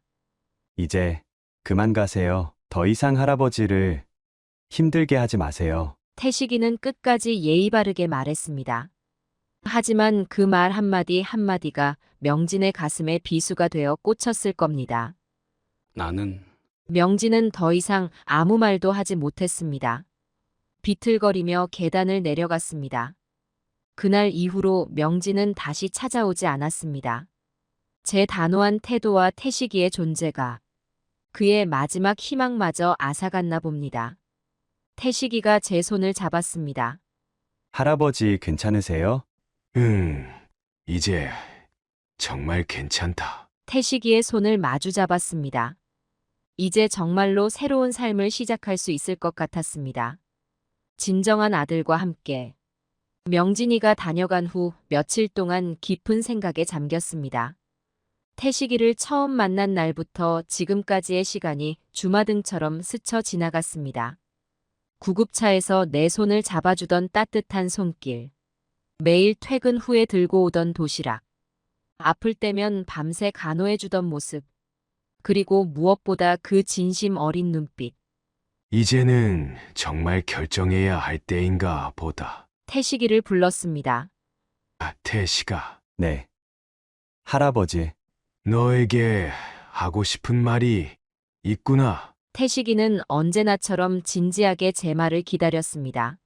이제 그만 가세요. 더 이상 할아버지를 힘들게 하지 마세요. 태식이는 끝까지 예의 바르게 말했습니다. 하지만 그 말 한마디 한마디가 명진의 가슴에 비수가 되어 꽂혔을 겁니다. 나는 명진은 더 이상 아무 말도 하지 못했습니다. 비틀거리며 계단을 내려갔습니다. 그날 이후로 명진은 다시 찾아오지 않았습니다. 제 단호한 태도와 태식이의 존재가 그의 마지막 희망마저 앗아갔나 봅니다. 태식이가 제 손을 잡았습니다. 할아버지 괜찮으세요? 이제 정말 괜찮다. 태식이의 손을 마주 잡았습니다. 이제 정말로 새로운 삶을 시작할 수 있을 것 같았습니다. 진정한 아들과 함께 명진이가 다녀간 후 며칠 동안 깊은 생각에 잠겼습니다. 태식이를 처음 만난 날부터 지금까지의 시간이 주마등처럼 스쳐 지나갔습니다. 구급차에서 내 손을 잡아주던 따뜻한 손길, 매일 퇴근 후에 들고 오던 도시락, 아플 때면 밤새 간호해주던 모습, 그리고 무엇보다 그 진심 어린 눈빛. 이제는 정말 결정해야 할 때인가 보다. 태식이를 불렀습니다. 태식아, 네. 할아버지, 너에게 하고 싶은 말이 있구나. 태식이는 언제나처럼 진지하게 제 말을 기다렸습니다.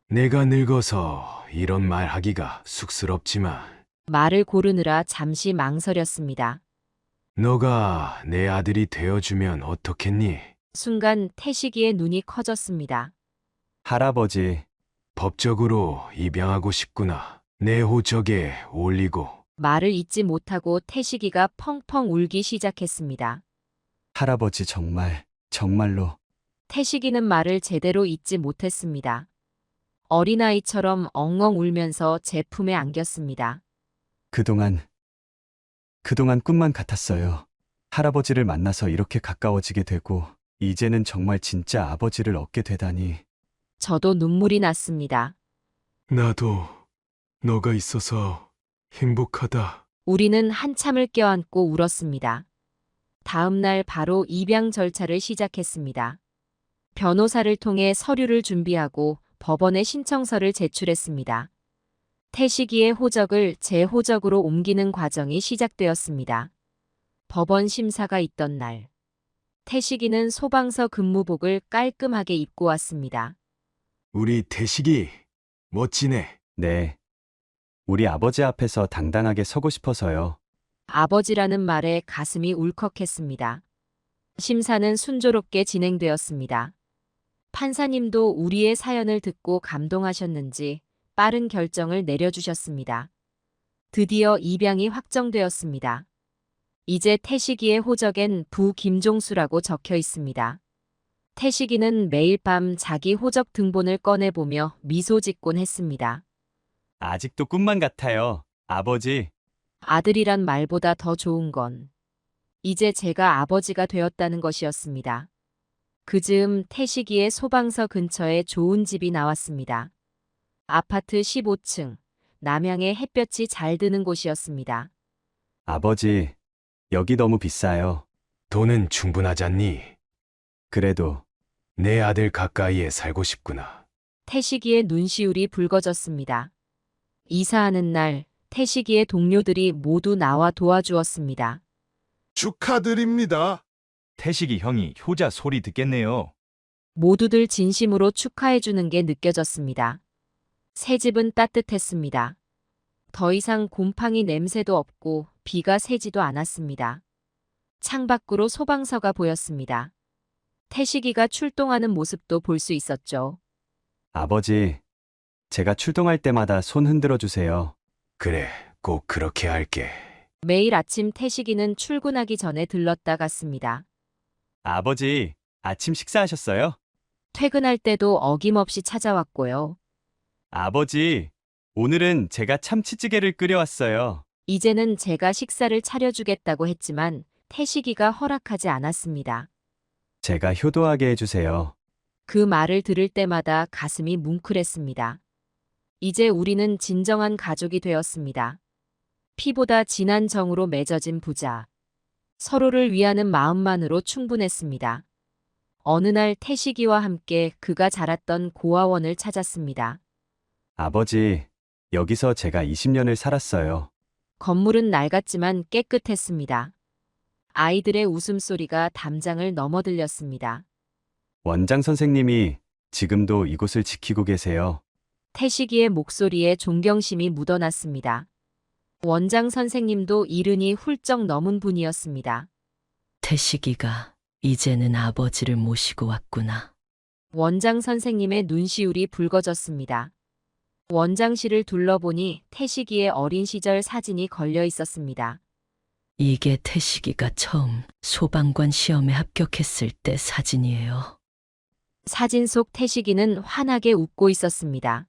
내가 늙어서 이런 말 하기가 쑥스럽지만 말을 고르느라 잠시 망설였습니다. 너가 내 아들이 되어주면 어떻겠니? 순간 태식이의 눈이 커졌습니다. 할아버지, 법적으로 입양하고 싶구나. 내 호적에 올리고. 말을 잇지 못하고 태식이가 펑펑 울기 시작했습니다. 할아버지 정말로. 태식이는 말을 제대로 잇지 못했습니다. 어린아이처럼 엉엉 울면서 제 품에 안겼습니다. 그동안 꿈만 같았어요. 할아버지를 만나서 이렇게 가까워지게 되고, 이제는 정말 진짜 아버지를 얻게 되다니. 저도 눈물이 났습니다. 나도 너가 있어서 행복하다. 우리는 한참을 껴안고 울었습니다. 다음 날 바로 입양 절차를 시작했습니다. 변호사를 통해 서류를 준비하고 법원에 신청서를 제출했습니다. 태식이의 호적을 제 호적으로 옮기는 과정이 시작되었습니다. 법원 심사가 있던 날, 태식이는 소방서 근무복을 깔끔하게 입고 왔습니다. 우리 태식이 멋지네. 네. 우리 아버지 앞에서 당당하게 서고 싶어서요. 아버지라는 말에 가슴이 울컥했습니다. 심사는 순조롭게 진행되었습니다. 판사님도 우리의 사연을 듣고 감동하셨는지 빠른 결정을 내려주셨습니다. 드디어 입양이 확정되었습니다. 이제 태식이의 호적엔 부 김종수라고 적혀 있습니다. 태식이는 매일 밤 자기 호적 등본을 꺼내보며 미소 짓곤 했습니다. 아직도 꿈만 같아요. 아버지. 아들이란 말보다 더 좋은 건 이제 제가 아버지가 되었다는 것이었습니다. 그 즈음 태식이의 소방서 근처에 좋은 집이 나왔습니다. 아파트 15층, 남향에 햇볕이 잘 드는 곳이었습니다. 아버지, 여기 너무 비싸요. 돈은 충분하잖니? 그래도 내 아들 가까이에 살고 싶구나. 태식이의 눈시울이 붉어졌습니다. 이사하는 날, 태식이의 동료들이 모두 나와 도와주었습니다. 축하드립니다. 태식이 형이 효자 소리 듣겠네요. 모두들 진심으로 축하해주는 게 느껴졌습니다. 새 집은 따뜻했습니다. 더 이상 곰팡이 냄새도 없고 비가 새지도 않았습니다. 창밖으로 소방서가 보였습니다. 태식이가 출동하는 모습도 볼 수 있었죠. 아버지, 제가 출동할 때마다 손 흔들어 주세요. 그래, 꼭 그렇게 할게. 매일 아침 태식이는 출근하기 전에 들렀다 갔습니다. 아버지, 아침 식사하셨어요? 퇴근할 때도 어김없이 찾아왔고요. 아버지, 오늘은 제가 참치찌개를 끓여왔어요. 이제는 제가 식사를 차려주겠다고 했지만 태식이가 허락하지 않았습니다. 제가 효도하게 해주세요. 그 말을 들을 때마다 가슴이 뭉클했습니다. 이제 우리는 진정한 가족이 되었습니다. 피보다 진한 정으로 맺어진 부자. 서로를 위하는 마음만으로 충분했습니다. 어느 날 태식이와 함께 그가 자랐던 고아원을 찾았습니다. 아버지, 여기서 제가 20년을 살았어요. 건물은 낡았지만 깨끗했습니다. 아이들의 웃음소리가 담장을 넘어들렸습니다. 원장 선생님이 지금도 이곳을 지키고 계세요. 태식이의 목소리에 존경심이 묻어났습니다. 원장 선생님도 이른이 훌쩍 넘은 분이었습니다. 태식이가 이제는 아버지를 모시고 왔구나. 원장 선생님의 눈시울이 붉어졌습니다. 원장실을 둘러보니 태식이의 어린 시절 사진이 걸려 있었습니다. 이게 태식이가 처음 소방관 시험에 합격했을 때 사진이에요. 사진 속 태식이는 환하게 웃고 있었습니다.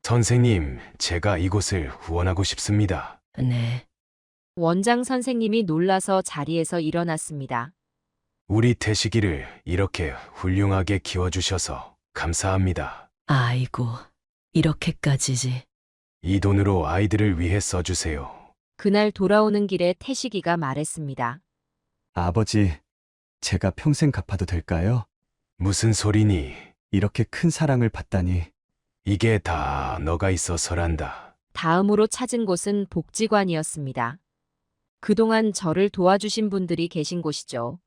선생님, 제가 이곳을 후원하고 싶습니다. 네. 원장 선생님이 놀라서 자리에서 일어났습니다. 우리 태식이를 이렇게 훌륭하게 키워주셔서 감사합니다. 아이고, 이렇게까지지. 이 돈으로 아이들을 위해 써주세요. 그날 돌아오는 길에 태식이가 말했습니다. 아버지, 제가 평생 갚아도 될까요? 무슨 소리니? 이렇게 큰 사랑을 받다니. 이게 다 너가 있어서란다. 다음으로 찾은 곳은 복지관이었습니다. 그동안 저를 도와주신 분들이 계신 곳이죠.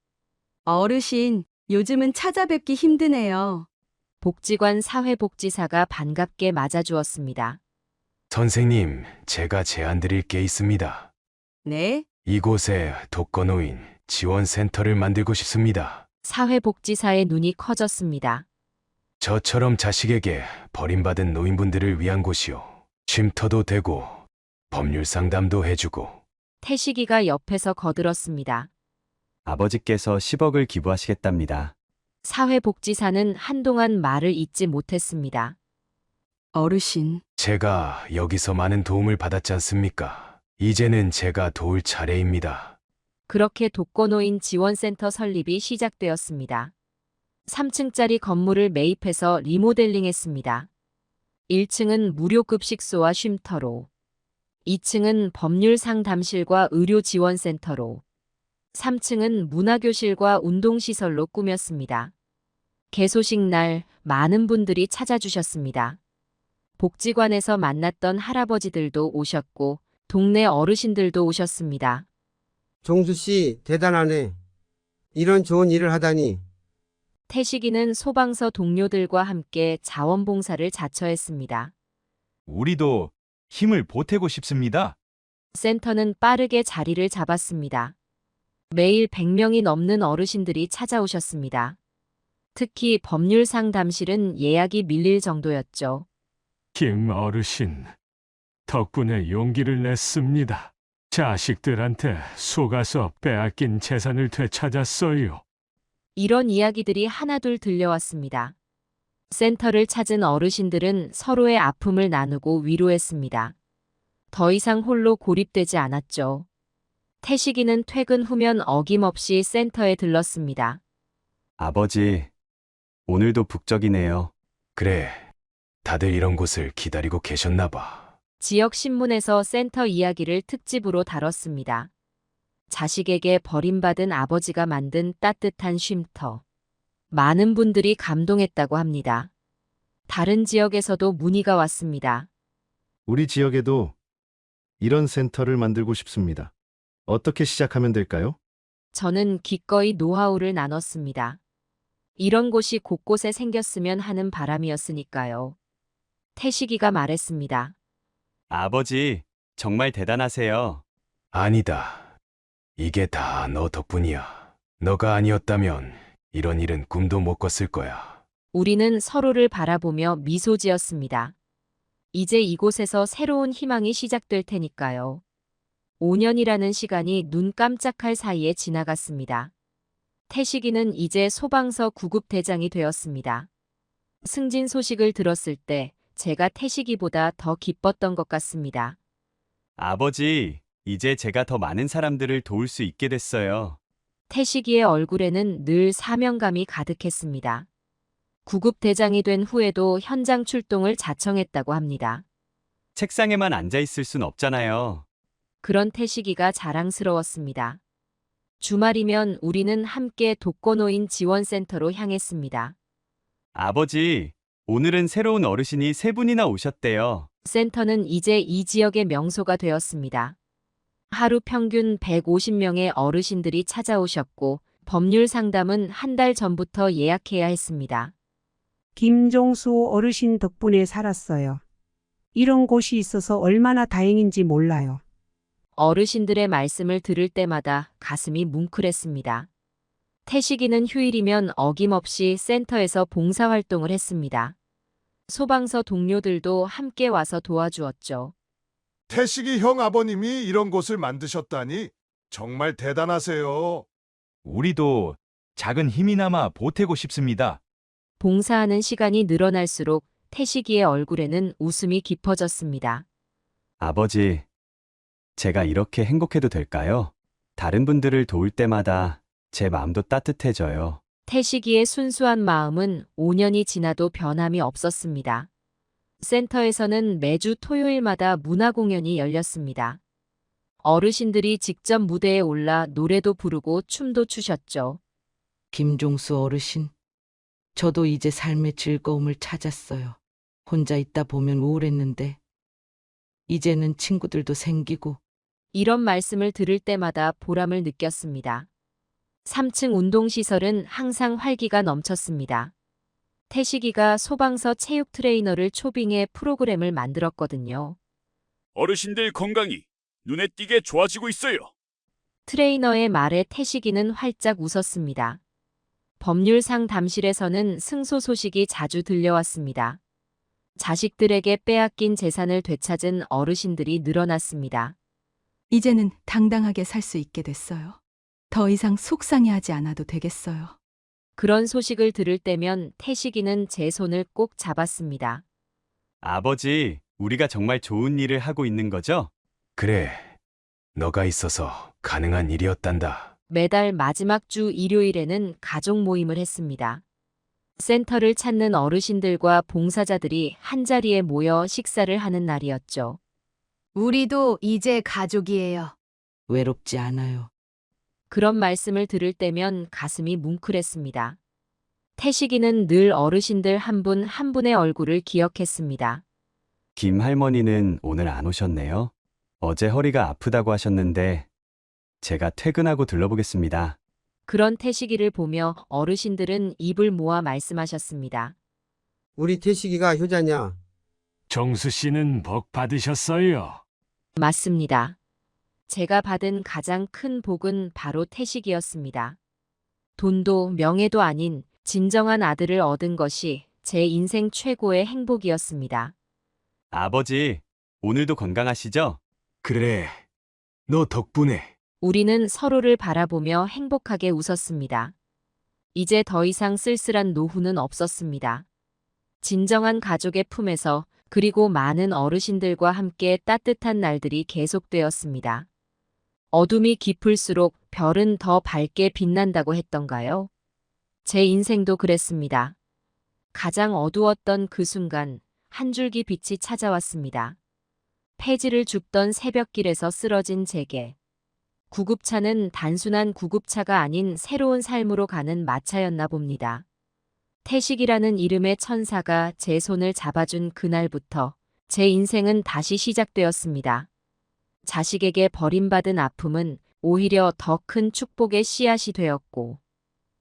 어르신, 요즘은 찾아뵙기 힘드네요. 복지관 사회복지사가 반갑게 맞아주었습니다. 선생님, 제가 제안 드릴 게 있습니다. 네? 이곳에 독거노인 지원센터를 만들고 싶습니다. 사회복지사의 눈이 커졌습니다. 저처럼 자식에게 버림받은 노인분들을 위한 곳이요. 쉼터도 되고 법률 상담도 해주고. 태식이가 옆에서 거들었습니다. 아버지께서 10억을 기부하시겠답니다. 사회복지사는 한동안 말을 잇지 못했습니다. 어르신, 제가 여기서 많은 도움을 받았지 않습니까? 이제는 제가 도울 차례입니다. 그렇게 독거노인 지원센터 설립이 시작되었습니다. 3층짜리 건물을 매입해서 리모델링했습니다. 1층은 무료급식소와 쉼터로, 2층은 법률상담실과 의료지원센터로, 3층은 문화교실과 운동시설로 꾸몄습니다. 개소식 날 많은 분들이 찾아주셨습니다. 복지관에서 만났던 할아버지들도 오셨고 동네 어르신들도 오셨습니다. 종수 씨, 대단하네. 이런 좋은 일을 하다니. 태식이는 소방서 동료들과 함께 자원봉사를 자처했습니다. 우리도 힘을 보태고 싶습니다. 센터는 빠르게 자리를 잡았습니다. 매일 100명이 넘는 어르신들이 찾아오셨습니다. 특히 법률상담실은 예약이 밀릴 정도였죠. 김 어르신, 덕분에 용기를 냈습니다. 자식들한테 속아서 빼앗긴 재산을 되찾았어요. 이런 이야기들이 하나둘 들려왔습니다. 센터를 찾은 어르신들은 서로의 아픔을 나누고 위로했습니다. 더 이상 홀로 고립되지 않았죠. 태식이는 퇴근 후면 어김없이 센터에 들렀습니다. 아버지, 오늘도 북적이네요. 그래, 다들 이런 곳을 기다리고 계셨나 봐. 지역 신문에서 센터 이야기를 특집으로 다뤘습니다. 자식에게 버림받은 아버지가 만든 따뜻한 쉼터. 많은 분들이 감동했다고 합니다. 다른 지역에서도 문의가 왔습니다. 우리 지역에도 이런 센터를 만들고 싶습니다. 어떻게 시작하면 될까요? 저는 기꺼이 노하우를 나눴습니다. 이런 곳이 곳곳에 생겼으면 하는 바람이었으니까요. 태식이가 말했습니다. 아버지, 정말 대단하세요. 아니다. 이게 다 너 덕분이야. 너가 아니었다면 이런 일은 꿈도 못 꿨을 거야. 우리는 서로를 바라보며 미소 지었습니다. 이제 이곳에서 새로운 희망이 시작될 테니까요. 5년이라는 시간이 눈 깜짝할 사이에 지나갔습니다. 태식이는 이제 소방서 구급대장이 되었습니다. 승진 소식을 들었을 때 제가 태식이보다 더 기뻤던 것 같습니다. 아버지, 이제 제가 더 많은 사람들을 도울 수 있게 됐어요. 태식이의 얼굴에는 늘 사명감이 가득했습니다. 구급대장이 된 후에도 현장 출동을 자청했다고 합니다. 책상에만 앉아 있을 순 없잖아요. 그런 태식이가 자랑스러웠습니다. 주말이면 우리는 함께 독거노인 지원센터로 향했습니다. 아버지, 오늘은 새로운 어르신이 3분이나 오셨대요. 센터는 이제 이 지역의 명소가 되었습니다. 하루 평균 150명의 어르신들이 찾아오셨고 법률 상담은 한 달 전부터 예약해야 했습니다. 김종수 어르신 덕분에 살았어요. 이런 곳이 있어서 얼마나 다행인지 몰라요. 어르신들의 말씀을 들을 때마다 가슴이 뭉클했습니다. 태식이는 휴일이면 어김없이 센터에서 봉사활동을 했습니다. 소방서 동료들도 함께 와서 도와주었죠. 태식이 형 아버님이 이런 곳을 만드셨다니 정말 대단하세요. 우리도 작은 힘이나마 보태고 싶습니다. 봉사하는 시간이 늘어날수록 태식이의 얼굴에는 웃음이 깊어졌습니다. 아버지, 제가 이렇게 행복해도 될까요? 다른 분들을 도울 때마다 제 마음도 따뜻해져요. 태식이의 순수한 마음은 5년이 지나도 변함이 없었습니다. 센터에서는 매주 토요일마다 문화 공연이 열렸습니다. 어르신들이 직접 무대에 올라 노래도 부르고 춤도 추셨죠. 김종수 어르신, 저도 이제 삶의 즐거움을 찾았어요. 혼자 있다 보면 우울했는데 이제는 친구들도 생기고. 이런 말씀을 들을 때마다 보람을 느꼈습니다. 3층 운동시설은 항상 활기가 넘쳤습니다. 태식이가 소방서 체육 트레이너를 초빙해 프로그램을 만들었거든요. 어르신들 건강이 눈에 띄게 좋아지고 있어요. 트레이너의 말에 태식이는 활짝 웃었습니다. 법률 상담실에서는 승소 소식이 자주 들려왔습니다. 자식들에게 빼앗긴 재산을 되찾은 어르신들이 늘어났습니다. 이제는 당당하게 살 수 있게 됐어요. 더 이상 속상해하지 않아도 되겠어요. 그런 소식을 들을 때면 태식이는 제 손을 꼭 잡았습니다. 아버지, 우리가 정말 좋은 일을 하고 있는 거죠? 그래, 너가 있어서 가능한 일이었단다. 매달 마지막 주 일요일에는 가족 모임을 했습니다. 센터를 찾는 어르신들과 봉사자들이 한자리에 모여 식사를 하는 날이었죠. 우리도 이제 가족이에요. 외롭지 않아요. 그런 말씀을 들을 때면 가슴이 뭉클했습니다. 태식이는 늘 어르신들 한 분 한 분의 얼굴을 기억했습니다. 김 할머니는 오늘 안 오셨네요. 어제 허리가 아프다고 하셨는데 제가 퇴근하고 들러보겠습니다. 그런 태식이를 보며 어르신들은 입을 모아 말씀하셨습니다. 우리 태식이가 효자냐? 정수 씨는 복 받으셨어요. 맞습니다. 제가 받은 가장 큰 복은 바로 태식이었습니다. 돈도 명예도 아닌 진정한 아들을 얻은 것이 제 인생 최고의 행복이었습니다. 아버지, 오늘도 건강하시죠? 그래, 너 덕분에. 우리는 서로를 바라보며 행복하게 웃었습니다. 이제 더 이상 쓸쓸한 노후는 없었습니다. 진정한 가족의 품에서 그리고 많은 어르신들과 함께 따뜻한 날들이 계속되었습니다. 어둠이 깊을수록 별은 더 밝게 빛난다고 했던가요? 제 인생도 그랬습니다. 가장 어두웠던 그 순간 한 줄기 빛이 찾아왔습니다. 폐지를 줍던 새벽길에서 쓰러진 제게. 구급차는 단순한 구급차가 아닌 새로운 삶으로 가는 마차였나 봅니다. 태식이라는 이름의 천사가 제 손을 잡아준 그날부터 제 인생은 다시 시작되었습니다. 자식에게 버림받은 아픔은 오히려 더 큰 축복의 씨앗이 되었고,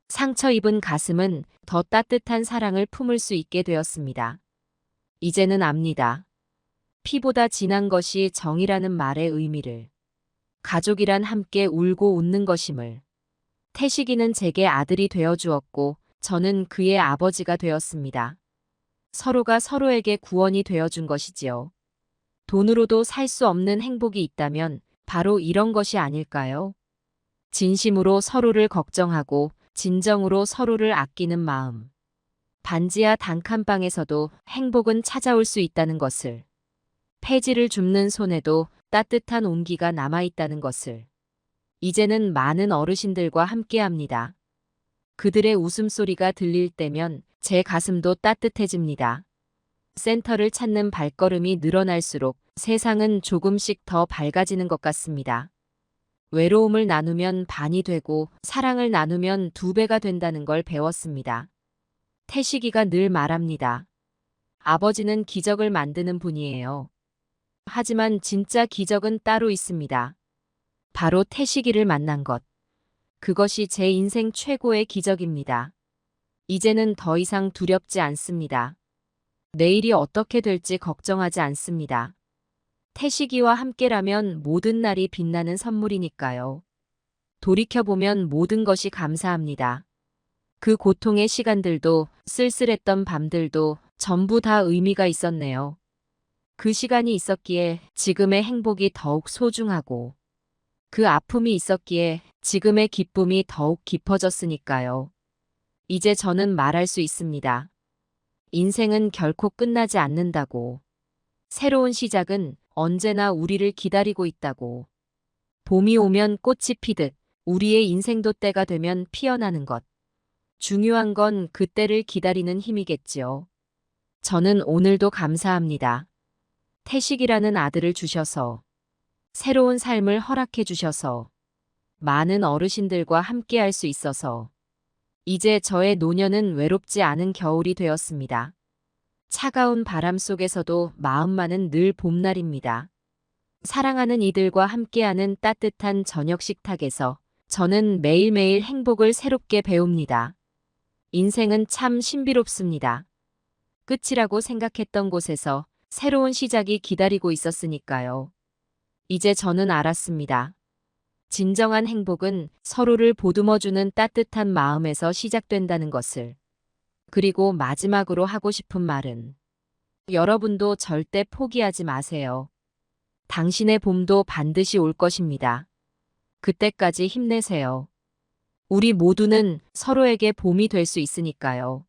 상처 입은 가슴은 더 따뜻한 사랑을 품을 수 있게 되었습니다. 이제는 압니다. 피보다 진한 것이 정이라는 말의 의미를. 가족이란 함께 울고 웃는 것임을. 태식이는 제게 아들이 되어 주었고 저는 그의 아버지가 되었습니다. 서로가 서로에게 구원이 되어 준 것이지요. 돈으로도 살 수 없는 행복이 있다면 바로 이런 것이 아닐까요? 진심으로 서로를 걱정하고 진정으로 서로를 아끼는 마음. 반지하 단칸방에서도 행복은 찾아올 수 있다는 것을. 폐지를 줍는 손에도 따뜻한 온기가 남아있다는 것을. 이제는 많은 어르신들과 함께합니다. 그들의 웃음소리가 들릴 때면 제 가슴도 따뜻해집니다. 센터를 찾는 발걸음이 늘어날수록 세상은 조금씩 더 밝아지는 것 같습니다. 외로움을 나누면 반이 되고 사랑을 나누면 2배가 된다는 걸 배웠습니다. 태식이가 늘 말합니다. 아버지는 기적을 만드는 분이에요. 하지만 진짜 기적은 따로 있습니다. 바로 태식이를 만난 것. 그것이 제 인생 최고의 기적입니다. 이제는 더 이상 두렵지 않습니다. 내일이 어떻게 될지 걱정하지 않습니다. 태식이와 함께라면 모든 날이 빛나는 선물이니까요. 돌이켜보면 모든 것이 감사합니다. 그 고통의 시간들도 쓸쓸했던 밤들도 전부 다 의미가 있었네요. 그 시간이 있었기에 지금의 행복이 더욱 소중하고 그 아픔이 있었기에 지금의 기쁨이 더욱 깊어졌으니까요. 이제 저는 말할 수 있습니다. 인생은 결코 끝나지 않는다고. 새로운 시작은 언제나 우리를 기다리고 있다고. 봄이 오면 꽃이 피듯 우리의 인생도 때가 되면 피어나는 것. 중요한 건 그때를 기다리는 힘이겠지요. 저는 오늘도 감사합니다. 태식이라는 아들을 주셔서, 새로운 삶을 허락해 주셔서, 많은 어르신들과 함께할 수 있어서, 이제 저의 노년은 외롭지 않은 겨울이 되었습니다. 차가운 바람 속에서도 마음만은 늘 봄날입니다. 사랑하는 이들과 함께하는 따뜻한 저녁 식탁에서 저는 매일매일 행복을 새롭게 배웁니다. 인생은 참 신비롭습니다. 끝이라고 생각했던 곳에서 새로운 시작이 기다리고 있었으니까요. 이제 저는 알았습니다. 진정한 행복은 서로를 보듬어주는 따뜻한 마음에서 시작된다는 것을. 그리고 마지막으로 하고 싶은 말은 여러분도 절대 포기하지 마세요. 당신의 봄도 반드시 올 것입니다. 그때까지 힘내세요. 우리 모두는 서로에게 봄이 될 수 있으니까요.